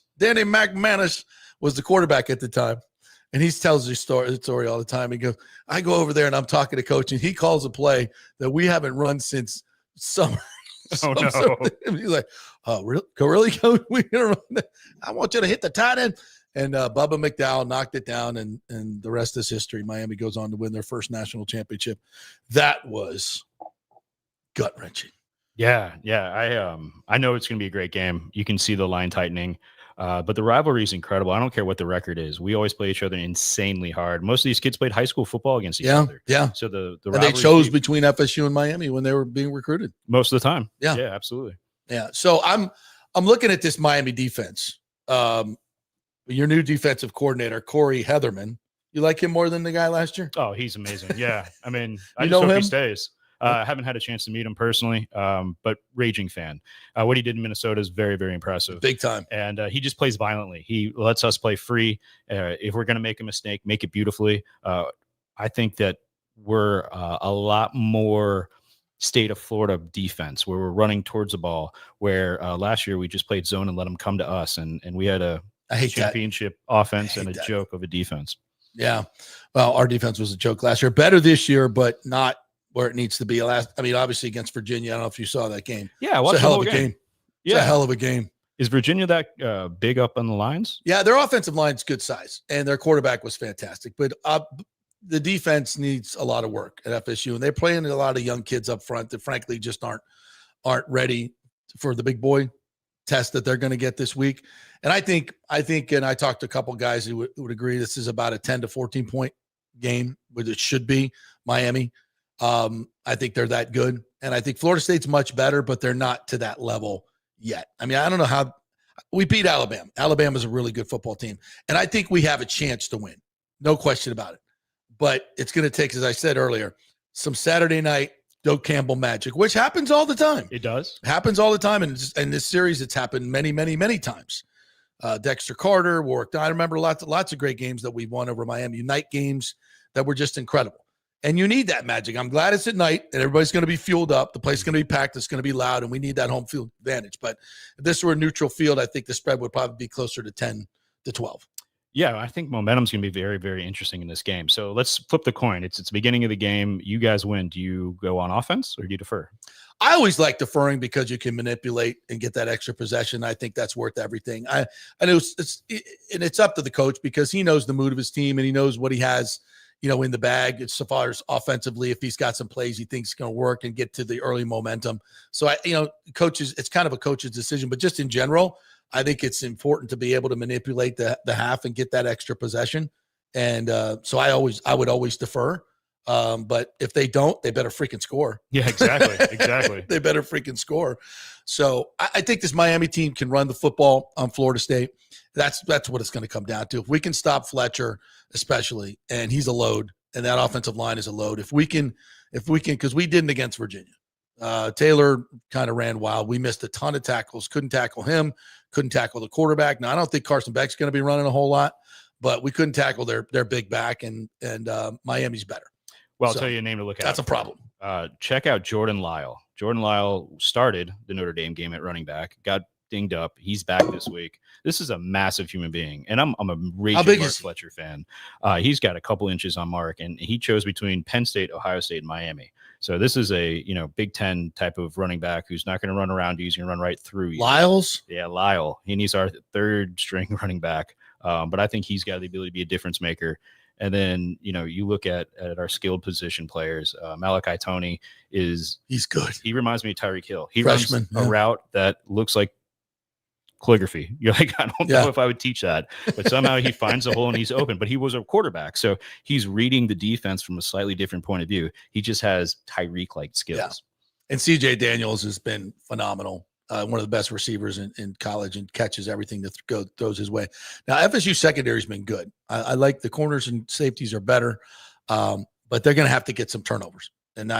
was the quarterback at the time. And he tells the story all the time. He goes, I go over there and I'm talking to coach, and he calls a play that we haven't run since summer. No. He's like, oh, really? We're going to run that? I want you to hit the tight end. And Bubba McDowell knocked it down, and the rest is history. Miami goes on to win their first national championship. That was gut-wrenching. Yeah. I know it's going to be a great game. You can see the line tightening. But the rivalry is incredible. I don't care what the record is. We always play each other insanely hard. Most of these kids played high school football against each other. Yeah. So the and they chose between FSU and Miami when they were being recruited. Most of the time. Yeah. Yeah, absolutely. Yeah. So I'm looking at this Miami defense. Your new defensive coordinator, Corey Heatherman. You like him more than the guy last year? Oh, he's amazing. Yeah. I mean, I You just know hope him? he stays. I haven't had a chance to meet him personally, but raging fan. What he did in Minnesota is very, very impressive. Big time. And he just plays violently. He lets us play free. If we're going to make a mistake, make it beautifully. I think that we're a lot more state of Florida defense where we're running towards the ball, where last year we just played zone and let them come to us. And we had a championship offense and a joke of a defense. Yeah. Well, our defense was a joke last year. Better this year, but not where it needs to be. Obviously against Virginia. I don't know if you saw that game. Yeah, it's a hell of a game. Yeah, it's a hell of a game. Is Virginia that big up on the lines? Yeah, their offensive line's good size, and their quarterback was fantastic. But the defense needs a lot of work at FSU, and they're playing a lot of young kids up front that, frankly, just aren't ready for the big boy test that they're going to get this week. And I think, and I talked to a couple guys who would agree this is about a 10 to 14 point game, which it should be. Miami. I think they're that good. And I think Florida State's much better, but they're not to that level yet. I mean, I don't know how we beat Alabama. Alabama's a really good football team. And I think we have a chance to win. No question about it. But it's going to take, as I said earlier, some Saturday night Doak Campbell magic, which happens all the time. It does. Happens all the time. And in this series, it's happened many, many, many times. Dexter Carter, Warwick. I remember lots of great games that we won over Miami, night games that were just incredible. And you need that magic. I'm glad it's at night and everybody's going to be fueled up. The place is going to be packed. It's going to be loud, and we need that home field advantage. But if this were a neutral field, I think the spread would probably be closer to 10 to 12. Yeah, I think momentum's going to be very, very interesting in this game. So let's flip the coin. It's the beginning of the game. You guys win. Do you go on offense or do you defer? I always like deferring because you can manipulate and get that extra possession. I think that's worth everything. I know it's up to the coach because he knows the mood of his team and he knows what he has, in the bag as far as offensively, if he's got some plays he thinks going to work and get to the early momentum. So coaches, it's kind of a coach's decision, but just in general, I think it's important to be able to manipulate the half and get that extra possession. And so I would always defer. But if they don't, they better freaking score. Yeah, exactly. They better freaking score. So I think this Miami team can run the football on Florida State. That's what it's going to come down to. If we can stop Fletcher, especially, and he's a load, and that offensive line is a load. If we can, because we didn't against Virginia. Taylor kind of ran wild. We missed a ton of tackles. Couldn't tackle him. Couldn't tackle the quarterback. Now I don't think Carson Beck's going to be running a whole lot, but we couldn't tackle their big back, and Miami's better. Well, I'll tell you a name to look at. That's a problem. Check out Jordan Lyle. Jordan Lyle started the Notre Dame game at running back, got dinged up. He's back this week. This is a massive human being, and I'm a raging Mark Fletcher fan. He's got a couple inches on Mark, and he chose between Penn State, Ohio State, and Miami. So this is a Big Ten type of running back who's not going to run around you. He's going to run right through you. Lyles? Yeah, Lyle. He's our third string running back, but I think he's got the ability to be a difference maker. And then, you look at our skilled position players. Malachi Toney he's good. He reminds me of Tyreek Hill. He Freshman, runs a route that looks like calligraphy. You're like, I don't know if I would teach that, but somehow he finds a hole and he's open. But he was a quarterback, so he's reading the defense from a slightly different point of view. He just has Tyreek-like skills. Yeah. And CJ Daniels has been phenomenal. One of the best receivers in college and catches everything that throws his way. Now, FSU secondary has been good. I like the corners and safeties are better, but they're going to have to get some turnovers. And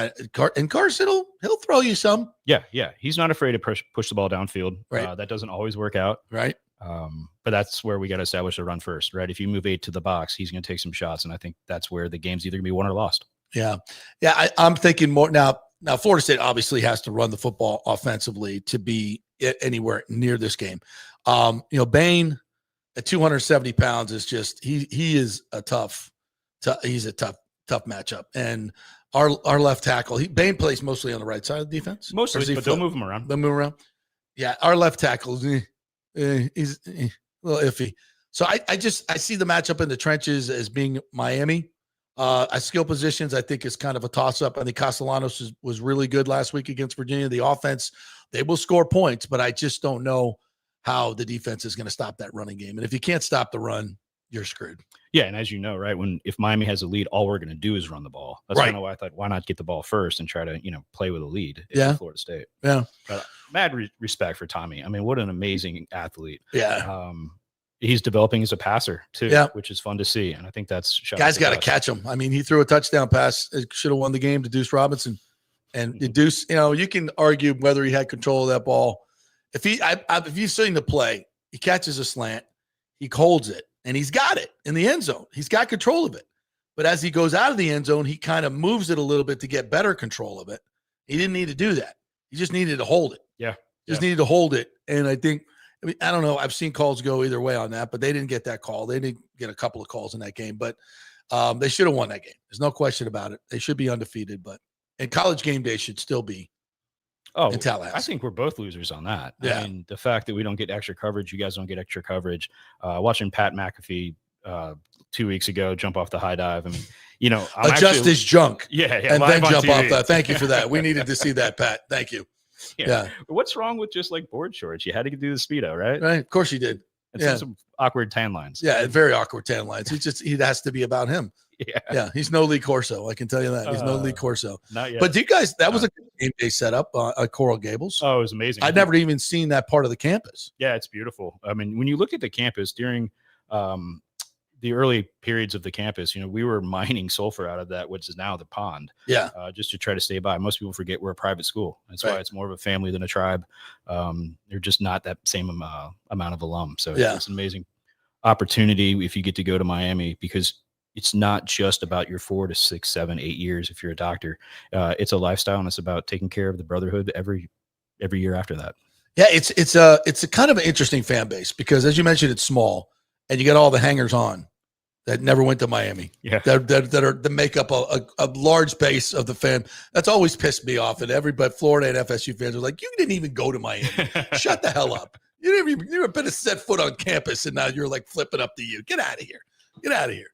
Carson, he'll throw you some. Yeah. He's not afraid to push the ball downfield. Right. That doesn't always work out. Right. But that's where we got to establish a run first, right? If you move 8 to the box, he's going to take some shots, and I think that's where the game's either going to be won or lost. Yeah. I'm thinking more now. Now, Florida State obviously has to run the football offensively to be anywhere near this game. Bain at 270 pounds is just he is a tough matchup. And our left tackle, Bain plays mostly on the right side of the defense. Mostly, but they'll move him around. They'll move around. Yeah, our left tackle he's a little iffy. So I see the matchup in the trenches as being Miami. Skill positions, I think, is kind of a toss-up. I think Castellanos was really good last week against Virginia. The offense, they will score points, but I just don't know how the defense is going to stop that running game. And if you can't stop the run, you're screwed. Yeah, and as you know, right, if Miami has a lead, all we're going to do is run the ball. That's kind of why I thought, why not get the ball first and try to, play with a lead in Florida State. Yeah. But mad respect for Tommy. I mean, what an amazing athlete. Yeah. He's developing as a passer too, which is fun to see. And I think that's guys got to catch him. I mean, he threw a touchdown pass. It should have won the game to Deuce Robinson. And Deuce, you can argue whether he had control of that ball. If you've seen the play, he catches a slant, he holds it, and he's got it in the end zone. He's got control of it. But as he goes out of the end zone, he kind of moves it a little bit to get better control of it. He didn't need to do that. He just needed to hold it. Yeah. Just needed to hold it. And I don't know. I've seen calls go either way on that, but they didn't get that call. They didn't get a couple of calls in that game, but they should have won that game. There's no question about it. They should be undefeated, and College game day should still be in Tallahassee. I think we're both losers on that. Yeah. I mean, the fact that we don't get extra coverage, you guys don't get extra coverage. Watching Pat McAfee 2 weeks ago jump off the high dive. I mean, adjust his junk. Yeah. And then jump off that. Thank you for that. We needed to see that, Pat. Thank you. Yeah. What's wrong with just like board shorts? You had to do the Speedo, right? Right. Of course you did. And some awkward tan lines. Yeah, very awkward tan lines. He has to be about him. Yeah. He's no Lee Corso. I can tell you that. He's no Lee Corso. Not yet. But do you guys, that was a good game day setup at Coral Gables. Oh, it was amazing. I'd never even seen that part of the campus. Yeah, it's beautiful. I mean, when you look at the campus during the early periods of the campus, we were mining sulfur out of that, which is now the pond. Yeah. Just to try to stay by. Most people forget we're a private school. That's why it's more of a family than a tribe. They're just not that same amount of alum. So it's an amazing opportunity if you get to go to Miami, because it's not just about your 4 to 6, 7, 8 years. If you're a doctor, it's a lifestyle, and it's about taking care of the brotherhood every year after that. Yeah. It's a kind of an interesting fan base because, as you mentioned, it's small and you got all the hangers on that never went to Miami. Yeah. That make up a large base of the fan. That's always pissed me off. And everybody, Florida and FSU fans are like, you didn't even go to Miami. Shut the hell up. You never been to set foot on campus, and now you're like flipping up to you. Get out of here. Get out of here.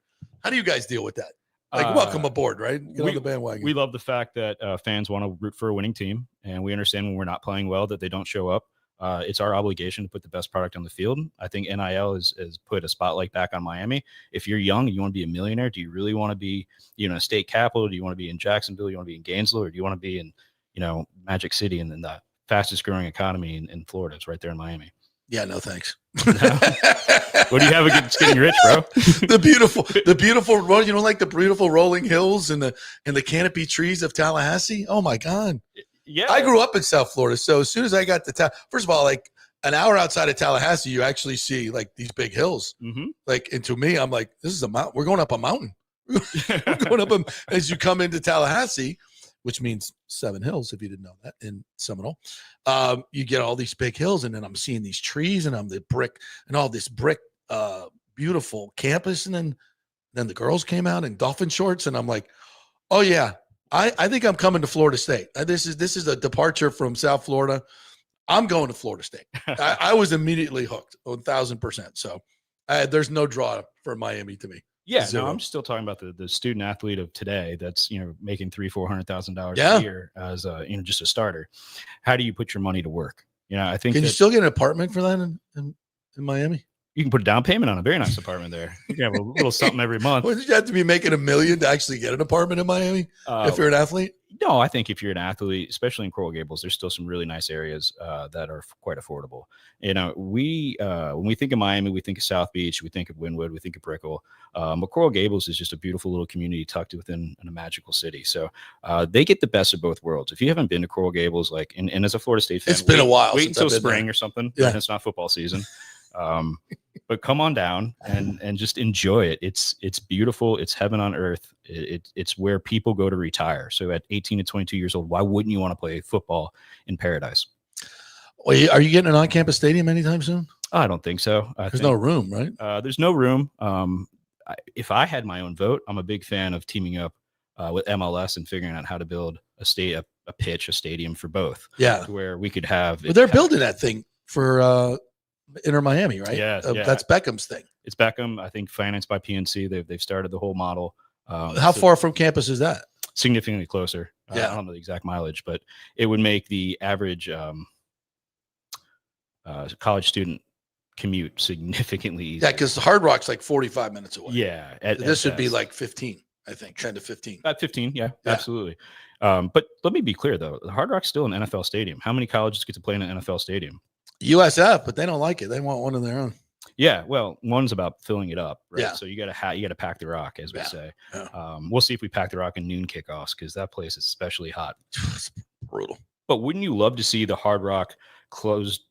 How do you guys deal with that? Like, welcome aboard, right? Get on the bandwagon. We love the fact that fans want to root for a winning team, and we understand when we're not playing well that they don't show up. It's our obligation to put the best product on the field. I think NIL has put a spotlight back on Miami. If you're young and you want to be a millionaire, do you really want to be, a state capital? Do you want to be in Jacksonville? Do you want to be in Gainesville? Or do you want to be in, Magic City and then the fastest growing economy in Florida? It's right there in Miami. Yeah, no thanks. No. What do you have against getting rich, bro? the beautiful road. You don't like the beautiful rolling hills and the canopy trees of Tallahassee? Oh my God. Yeah. I grew up in South Florida. So as soon as I got to town, first of all, like an hour outside of Tallahassee, you actually see like these big hills. Mm-hmm. Like, and to me, I'm like, this is a mountain. We're going up a mountain. We're going up as you come into Tallahassee, which means 7 hills, if you didn't know that, in Seminole. You get all these big hills, and then I'm seeing these trees, and I'm the brick and all this brick, beautiful campus. And then the girls came out in dolphin shorts, and I'm like, oh yeah, I think I'm coming to Florida State. This is a departure from South Florida. I'm going to Florida State. I was immediately hooked 1,000%. So there's no draw for Miami to me. Yeah, Zero. no, I'm still talking about the student athlete of today that's making $300,000-$400,000 a year as just a starter. How do you put your money to work? I think you still get an apartment for that in Miami? You can put a down payment on a very nice apartment there. You can have a little something every month. Well, you have to be making $1 million to actually get an apartment in Miami if you're an athlete? No, I think if you're an athlete, especially in Coral Gables, there's still some really nice areas that are quite affordable. We when we think of Miami, we think of South Beach, we think of Wynwood, we think of Brickell. But Coral Gables is just a beautiful little community tucked within a magical city. So they get the best of both worlds. If you haven't been to Coral Gables, and as a Florida State fan, it's been a while. Wait until spring or something. Yeah. It's not football season. But come on down and just enjoy it. It's beautiful. It's heaven on earth. It's where people go to retire. So at 18 to 22 years old, why wouldn't you want to play football in paradise? Well, are you getting an on-campus stadium anytime soon? I don't think so. There's no room, right? There's no room. If I had my own vote, I'm a big fan of teaming up with MLS and figuring out how to build a stadium for both. Yeah, where we could have. But they're building that thing for Inter Miami, right? Yeah, That's Beckham's thing. It's Beckham. I think financed by PNC. They've started the whole model. How far from campus is that? Significantly closer. Yeah. I don't know the exact mileage, but it would make the average college student commute significantly easier. Yeah, because Hard Rock's like 45 minutes away. Yeah. This would be like 15, I think, 10 to 15. About 15, yeah, absolutely. But let me be clear, though. The Hard Rock's still an NFL stadium. How many colleges get to play in an NFL stadium? USF, but they don't like it. They want one of their own. Yeah, well, one's about filling it up, right? Yeah. So you got to pack the rock, as we say. Yeah. We'll see if we pack the rock in noon kickoffs because that place is especially hot. It's brutal. But wouldn't you love to see the Hard Rock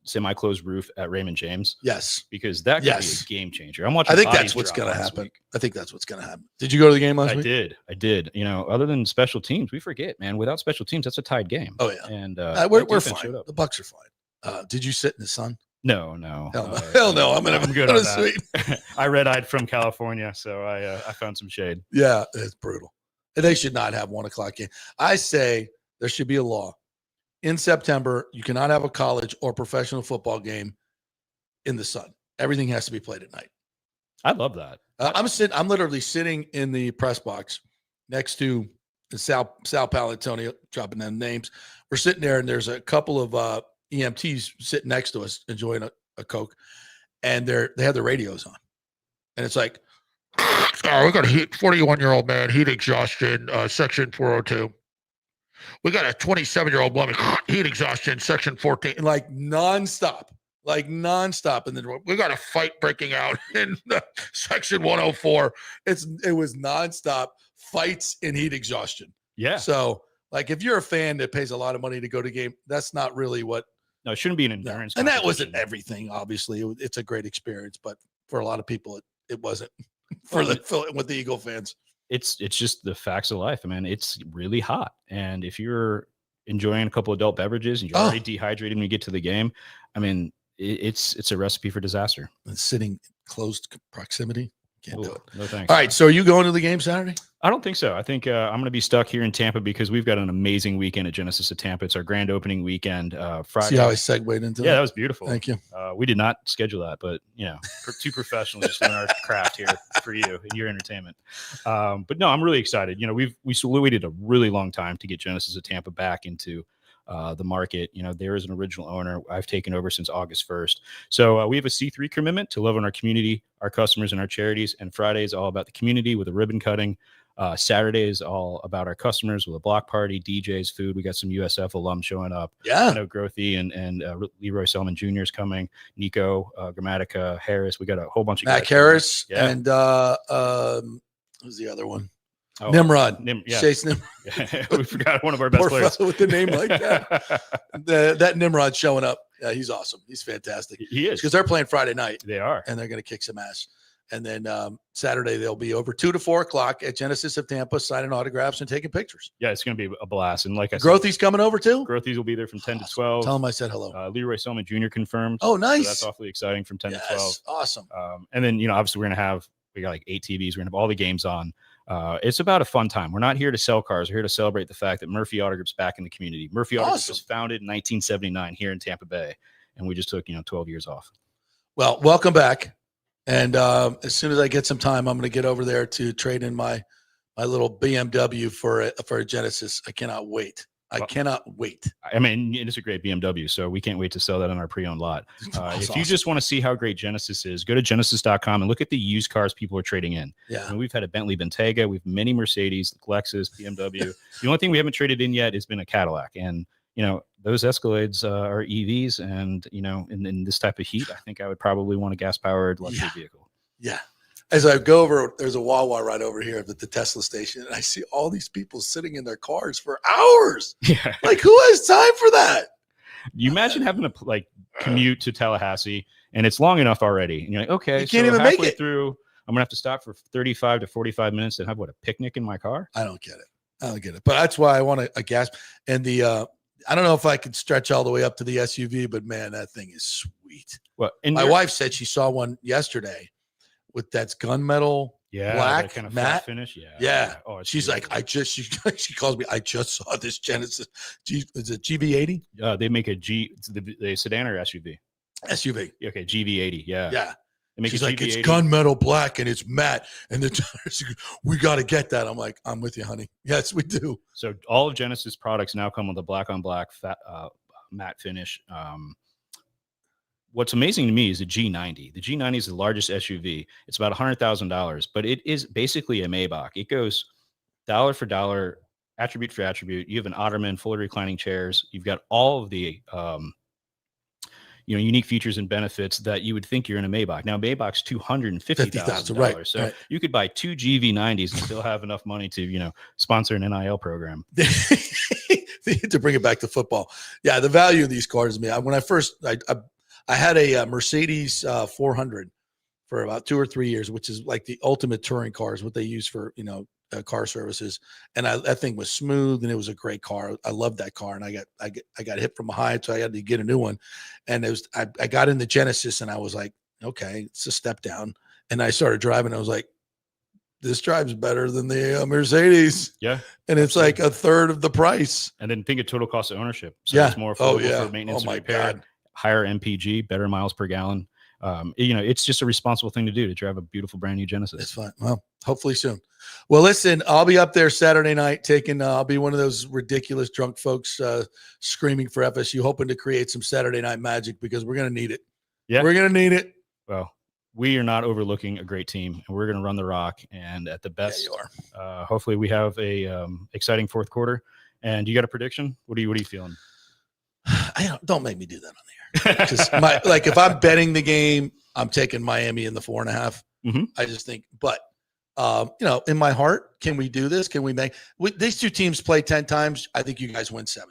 semi-closed roof at Raymond James? Yes, because that could be a game changer. I'm watching. I think that's what's going to happen. I think that's what's going to happen. Did you go to the game last week? I did. You know, other than special teams, we forget, man. Without special teams, that's a tied game. Oh yeah, and we're fine. The Bucs are fine. Did you sit in the sun? No. Hell no. I'm good on that. I red-eyed from California, so I found some shade. Yeah, it's brutal. They should not have 1 o'clock game. I say there should be a law. In September, you cannot have a college or professional football game in the sun. Everything has to be played at night. I love that. I'm literally sitting in the press box next to Sal Palantonio, dropping them names. We're sitting there, and there's a couple of EMTs sitting next to us enjoying a Coke, and they have their radios on, and it's like, oh, we got a 41-year-old man, heat exhaustion, section 402. We got a 27-year-old woman, heat exhaustion, section 14, like nonstop. And then we got a fight breaking out in section 104. It was nonstop fights and heat exhaustion. Yeah. So, like, if you're a fan that pays a lot of money to go to game, that's not really what. No, it shouldn't be an endurance. And that wasn't everything, obviously. It's a great experience, but for a lot of people, it wasn't with the Eagle fans. It's just the facts of life. I mean, it's really hot. And if you're enjoying a couple adult beverages and you're already dehydrated when you get to the game, I mean, it's a recipe for disaster. And sitting close proximity. Can't do it. No thanks. All right. So are you going to the game Saturday? I don't think so. I think I'm going to be stuck here in Tampa because we've got an amazing weekend at Genesis of Tampa. It's our grand opening weekend. Friday. See how I segued into that? Yeah, that was beautiful. Thank you. We did not schedule that, but two professionals just doing our craft here for you and your entertainment. But no, I'm really excited. You know, we waited a really long time to get Genesis of Tampa back into the market. You know, there is an original owner. I've taken over since August 1st. So we have a C3 commitment to love on our community, our customers, and our charities. And Friday is all about the community with a ribbon cutting. Saturday is all about our customers with a block party, DJs, food. We got some USF alums showing up. Yeah. I know Grothy and Leroy Selman Jr. is coming. Nico, Grammatica, Harris. We got a whole bunch of Mac guys Harris and who's the other one? Oh, Nimrod. Chase Nimrod. We forgot one of our best players with the name like that. That Nimrod showing up. Yeah, he's awesome. He's fantastic. He is. Because they're playing Friday night. They are. And they're going to kick some ass. And then Saturday, they'll be over 2 to 4 o'clock at Genesis of Tampa, signing autographs and taking pictures. Yeah, it's going to be a blast. And like I Grothy's coming over too? Grothy's will be there from 10 to 12. Tell him I said hello. Leroy Selman Jr. confirmed. Oh, nice. So that's awfully exciting from 10 to 12. Awesome. And then, obviously we got like 8 TVs. We're going to have all the games on. It's about a fun time. We're not here to sell cars. We're here to celebrate the fact that Murphy Autogroup's back in the community. Murphy Autogroup was founded in 1979 here in Tampa Bay, and we just took 12 years off. Well, welcome back. And as soon as I get some time, I'm going to get over there to trade in my little BMW for a Genesis. I cannot wait. I cannot wait. I mean, it's a great BMW, so we can't wait to sell that on our pre-owned lot. If you just want to see how great Genesis is, go to genesis.com and look at the used cars people are trading in. Yeah. I mean, we've had a Bentley Bentayga, we've many Mercedes, Lexus, BMW. The only thing we haven't traded in yet has been a Cadillac. And, those Escalades are EVs. And, in this type of heat, I think I would probably want a gas-powered luxury vehicle. Yeah. As I go over, there's a Wawa right over here at the Tesla station, and I see all these people sitting in their cars for hours. Yeah. Like, who has time for that? You imagine having to commute to Tallahassee, and it's long enough already. And you're like, okay, you can't even make it through. I'm gonna have to stop for 35 to 45 minutes and have a picnic in my car. I don't get it. But that's why I want a gas. And I don't know if I could stretch all the way up to the SUV, but man, that thing is sweet. Well, and my wife said she saw one yesterday with that's gunmetal black kind of matte finish. Yeah. Oh, she's beautiful. like, she calls me. I just saw this Genesis. Is it GV80? They make the sedan or SUV. SUV. Okay, GV80. Yeah. Yeah. She's like, it's gunmetal black and it's matte. And the tires, we got to get that. I'm like, I'm with you, honey. Yes, we do. So all of Genesis products now come with a black on black matte finish. What's amazing to me is the G90. The G90 is the largest SUV. It's about $100,000, but it is basically a Maybach. It goes dollar for dollar, attribute for attribute. You have an Ottoman, fully reclining chairs. You've got all of the unique features and benefits that you would think you're in a Maybach. Now, Maybach's $250,000. Right, so right. you could buy 2 GV90s and still have enough money to, sponsor an NIL program. To bring it back to football. Yeah, the value of these cars, when I had a Mercedes 400 for about 2 or 3 years, which is like the ultimate touring cars, what they use for, car services. And that thing was smooth and it was a great car. I loved that car. And I got hit from behind, so I had to get a new one. And I got in the Genesis and I was like, okay, it's a step down. And I started driving. I was like, this drives better than the Mercedes. Yeah. And it's like a third of the price. And then think of total cost of ownership. So it's more affordable for maintenance and repair. God. Higher MPG, better miles per gallon. It's just a responsible thing to do to drive a beautiful brand new Genesis. It's fine. Well, hopefully soon. Well, listen, I'll be up there Saturday night I'll be one of those ridiculous drunk folks screaming for FSU, hoping to create some Saturday night magic because we're going to need it. Yeah. We're going to need it. Well, we are not overlooking a great team and we're going to run the rock. And at the best, you are. Hopefully we have a exciting fourth quarter. And you got a prediction? What are you feeling? Don't make me do that on the air. Just if I'm betting the game, I'm taking Miami in the 4.5. Mm-hmm. I just think, but in my heart, can we do this? Can we these two teams play 10 times? I think you guys win 7.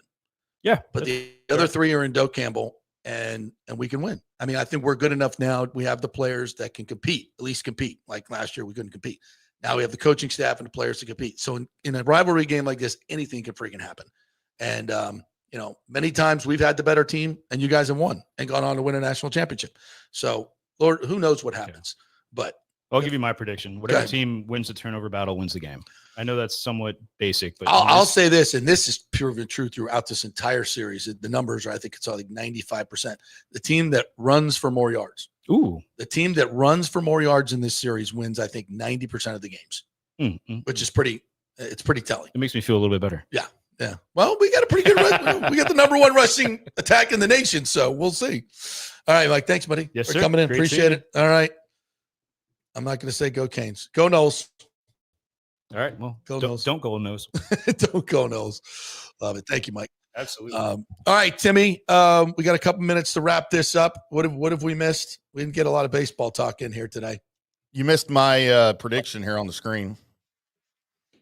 Yeah, but the other 3 are in Doak Campbell, and we can win. I mean, I think we're good enough now. We have the players that can compete, at least compete. Like last year, we couldn't compete. Now we have the coaching staff and the players to compete. So in a rivalry game like this, anything can freaking happen. And many times we've had the better team and you guys have won and gone on to win a national championship. So, Lord, who knows what happens, but I'll give you my prediction. Whatever team wins the turnover battle wins the game. I know that's somewhat basic, but I'll say this, and this is proven true throughout this entire series. The numbers are, I think it's all like 95%. The team that runs for more yards. Ooh. The team that runs for more yards in this series wins, I think, 90% of the games, which is it's pretty telling. It makes me feel a little bit better. Yeah. Yeah. Well, we got a pretty good we got the number 1 rushing attack in the nation, so we'll see. All right, Mike. Thanks, buddy. Yes, for sir. coming in. Great Appreciate it. All right. I'm not going to say go Canes. Go Noles. All right. Well, don't go Noles. Don't go Noles. Love it. Thank you, Mike. Absolutely. All right, Timmy. We got a couple minutes to wrap this up. What have we missed? We didn't get a lot of baseball talk in here today. You missed my prediction here on the screen.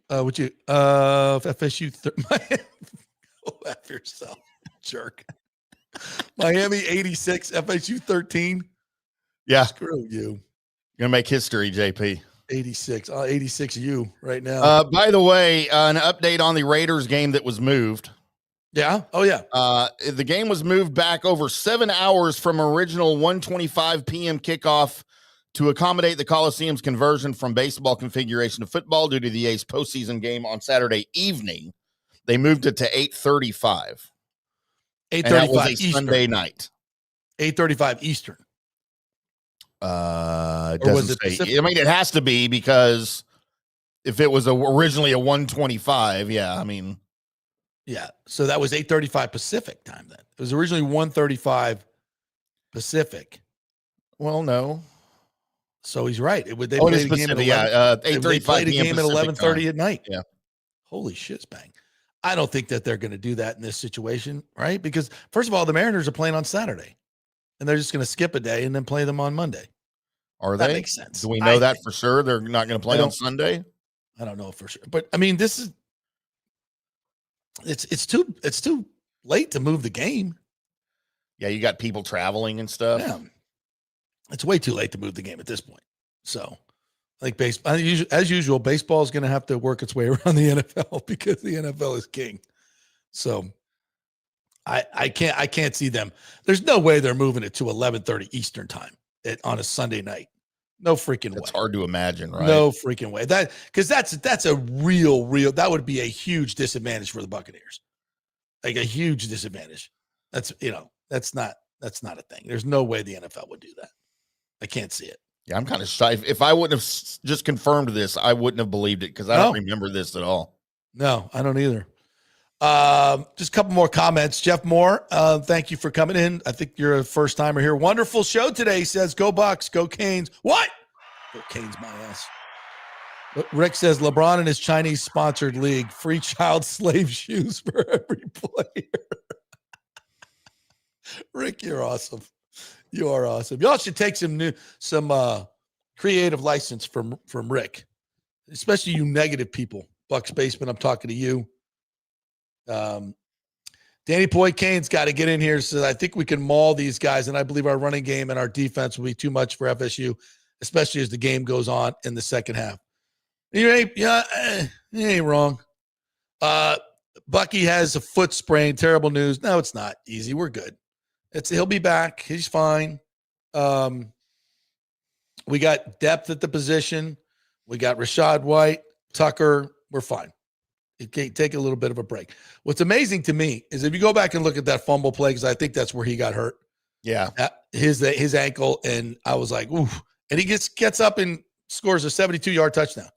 Would you FSU go after yourself, jerk. Miami 86, FSU 13. Yeah. Screw you. You're gonna make history, JP. 86. 86 you right now. By the way, an update on the Raiders game that was moved. Yeah. Oh, yeah. The game was moved back over 7 hours from original 1:25 p.m. kickoff to accommodate the Coliseum's conversion from baseball configuration to football due to the A's postseason game on Saturday evening. They moved it to 8:35. 8:35 Eastern. Sunday night. 8:35 Eastern. It doesn't say. I mean, it has to be because if it was originally a 1:25, yeah. I mean, yeah. So that was 8:35 Pacific time. Then it was originally 1:35 Pacific. Well, no. So he's right. They played the game at 8:35 the game at 11:30 at night. Yeah. Holy shit, bang! I don't think that they're going to do that in this situation, right? Because first of all, the Mariners are playing on Saturday, and they're just going to skip a day and then play them on Monday. Are they? That makes sense. Do we know that for sure? They're not going to play on Sunday. I don't know for sure, but I mean, this is it's too late to move the game. Yeah, you got people traveling and stuff. Yeah. It's way too late to move the game at this point. So, I think baseball, as usual, baseball is going to have to work its way around the NFL because the NFL is king. So, I can't see them. There's no way they're moving it to 11:30 Eastern time on a Sunday night. No freaking way. It's hard to imagine, right? No freaking way. Because that's a real that would be a huge disadvantage for the Buccaneers. Like a huge disadvantage. That's not a thing. There's no way the NFL would do that. I can't see it. Yeah, I'm kind of shy. If I wouldn't have just confirmed this, I wouldn't have believed it because I don't remember this at all. No, I don't either. Just a couple more comments. Jeff Moore, thank you for coming in. I think you're a first timer here. Wonderful show today. Says go Bucs, go Canes. What? Go Canes, my ass. Rick says LeBron and his Chinese sponsored league, free child slave shoes for every player. Rick, you're awesome. You are awesome. Y'all should take some creative license from Rick, especially you negative people. Bucs Basement, I'm talking to you. Danny Boy Kane's got to get in here. Says I think we can maul these guys, and I believe our running game and our defense will be too much for FSU, especially as the game goes on in the second half. You ain't wrong. Bucky has a foot sprain. Terrible news. No, it's not easy. We're good. He'll be back. He's fine. We got depth at the position. We got Rashad White, Tucker. We're fine. Take a little bit of a break. What's amazing to me is if you go back and look at that fumble play, because I think that's where he got hurt. Yeah. His ankle, and I was like, ooh. And he gets up and scores a 72-yard touchdown.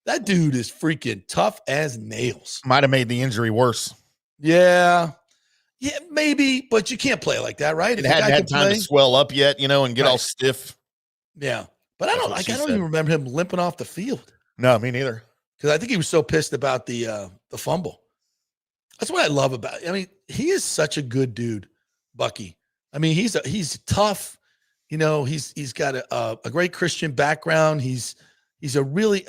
That dude is freaking tough as nails. Might have made the injury worse. Yeah. Yeah, maybe, but you can't play like that, right? It hadn't had time to swell up yet, and get all stiff. Yeah. But I don't even remember him limping off the field. No, me neither. Because I think he was so pissed about the fumble. That's what I love about it. I mean, he is such a good dude, Bucky. I mean, he's tough. He's got a great Christian background. He's just a really,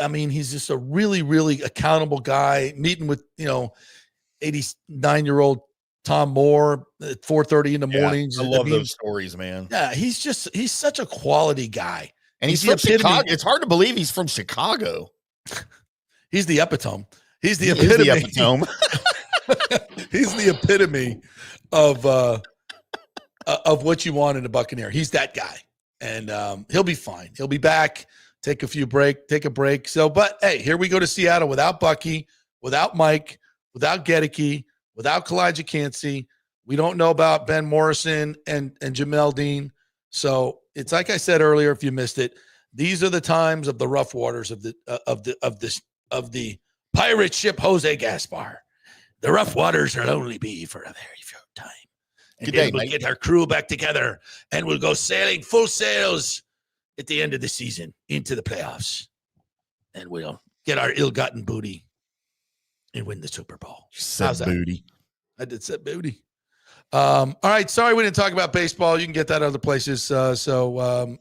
really accountable guy. Meeting with 89-year-old Tom Moore at 4:30 in the mornings. I love those stories, man. Yeah, he's such a quality guy. And he's from Chicago. It's hard to believe he's from Chicago. He's the epitome. He's the epitome. He's the epitome of what you want in a Buccaneer. He's that guy, and he'll be fine. He'll be back. Take a break. So, but hey, here we go to Seattle without Bucky, without Mike, without Gedeke, without Kalijah Cansey. We don't know about Ben Morrison and Jamel Dean. So it's like I said earlier, if you missed it, these are the times of the rough waters of the pirate ship Jose Gaspar. The rough waters will only be for a very short time. And then we'll get our crew back together and we'll go sailing full sails at the end of the season into the playoffs. And we'll get our ill-gotten booty and win the Super Bowl. How's that? Booty. I did say booty. All right. Sorry we didn't talk about baseball. You can get that other places. You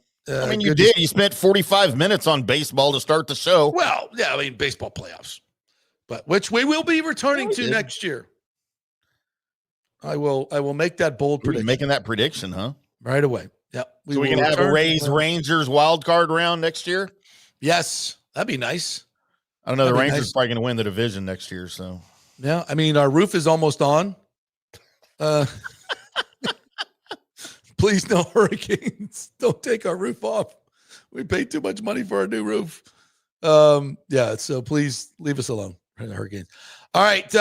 did. You spent 45 minutes on baseball to start the show. Well, yeah, baseball playoffs. But which we will be returning to next year. I will make that bold prediction. Making that prediction, huh? Right away. Yep. So we can have a Rays Rangers wild card round next year? Yes. That'd be nice. I don't know. The Rangers are probably going to win the division next year. So yeah, our roof is almost on. Please, no hurricanes. Don't take our roof off. We paid too much money for our new roof. So please leave us alone. Hurricanes. All right.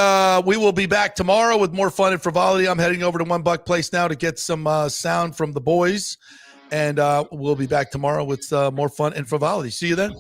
We will be back tomorrow with more fun and frivolity. I'm heading over to One Buck Place now to get some sound from the boys. And we'll be back tomorrow with more fun and frivolity. See you then.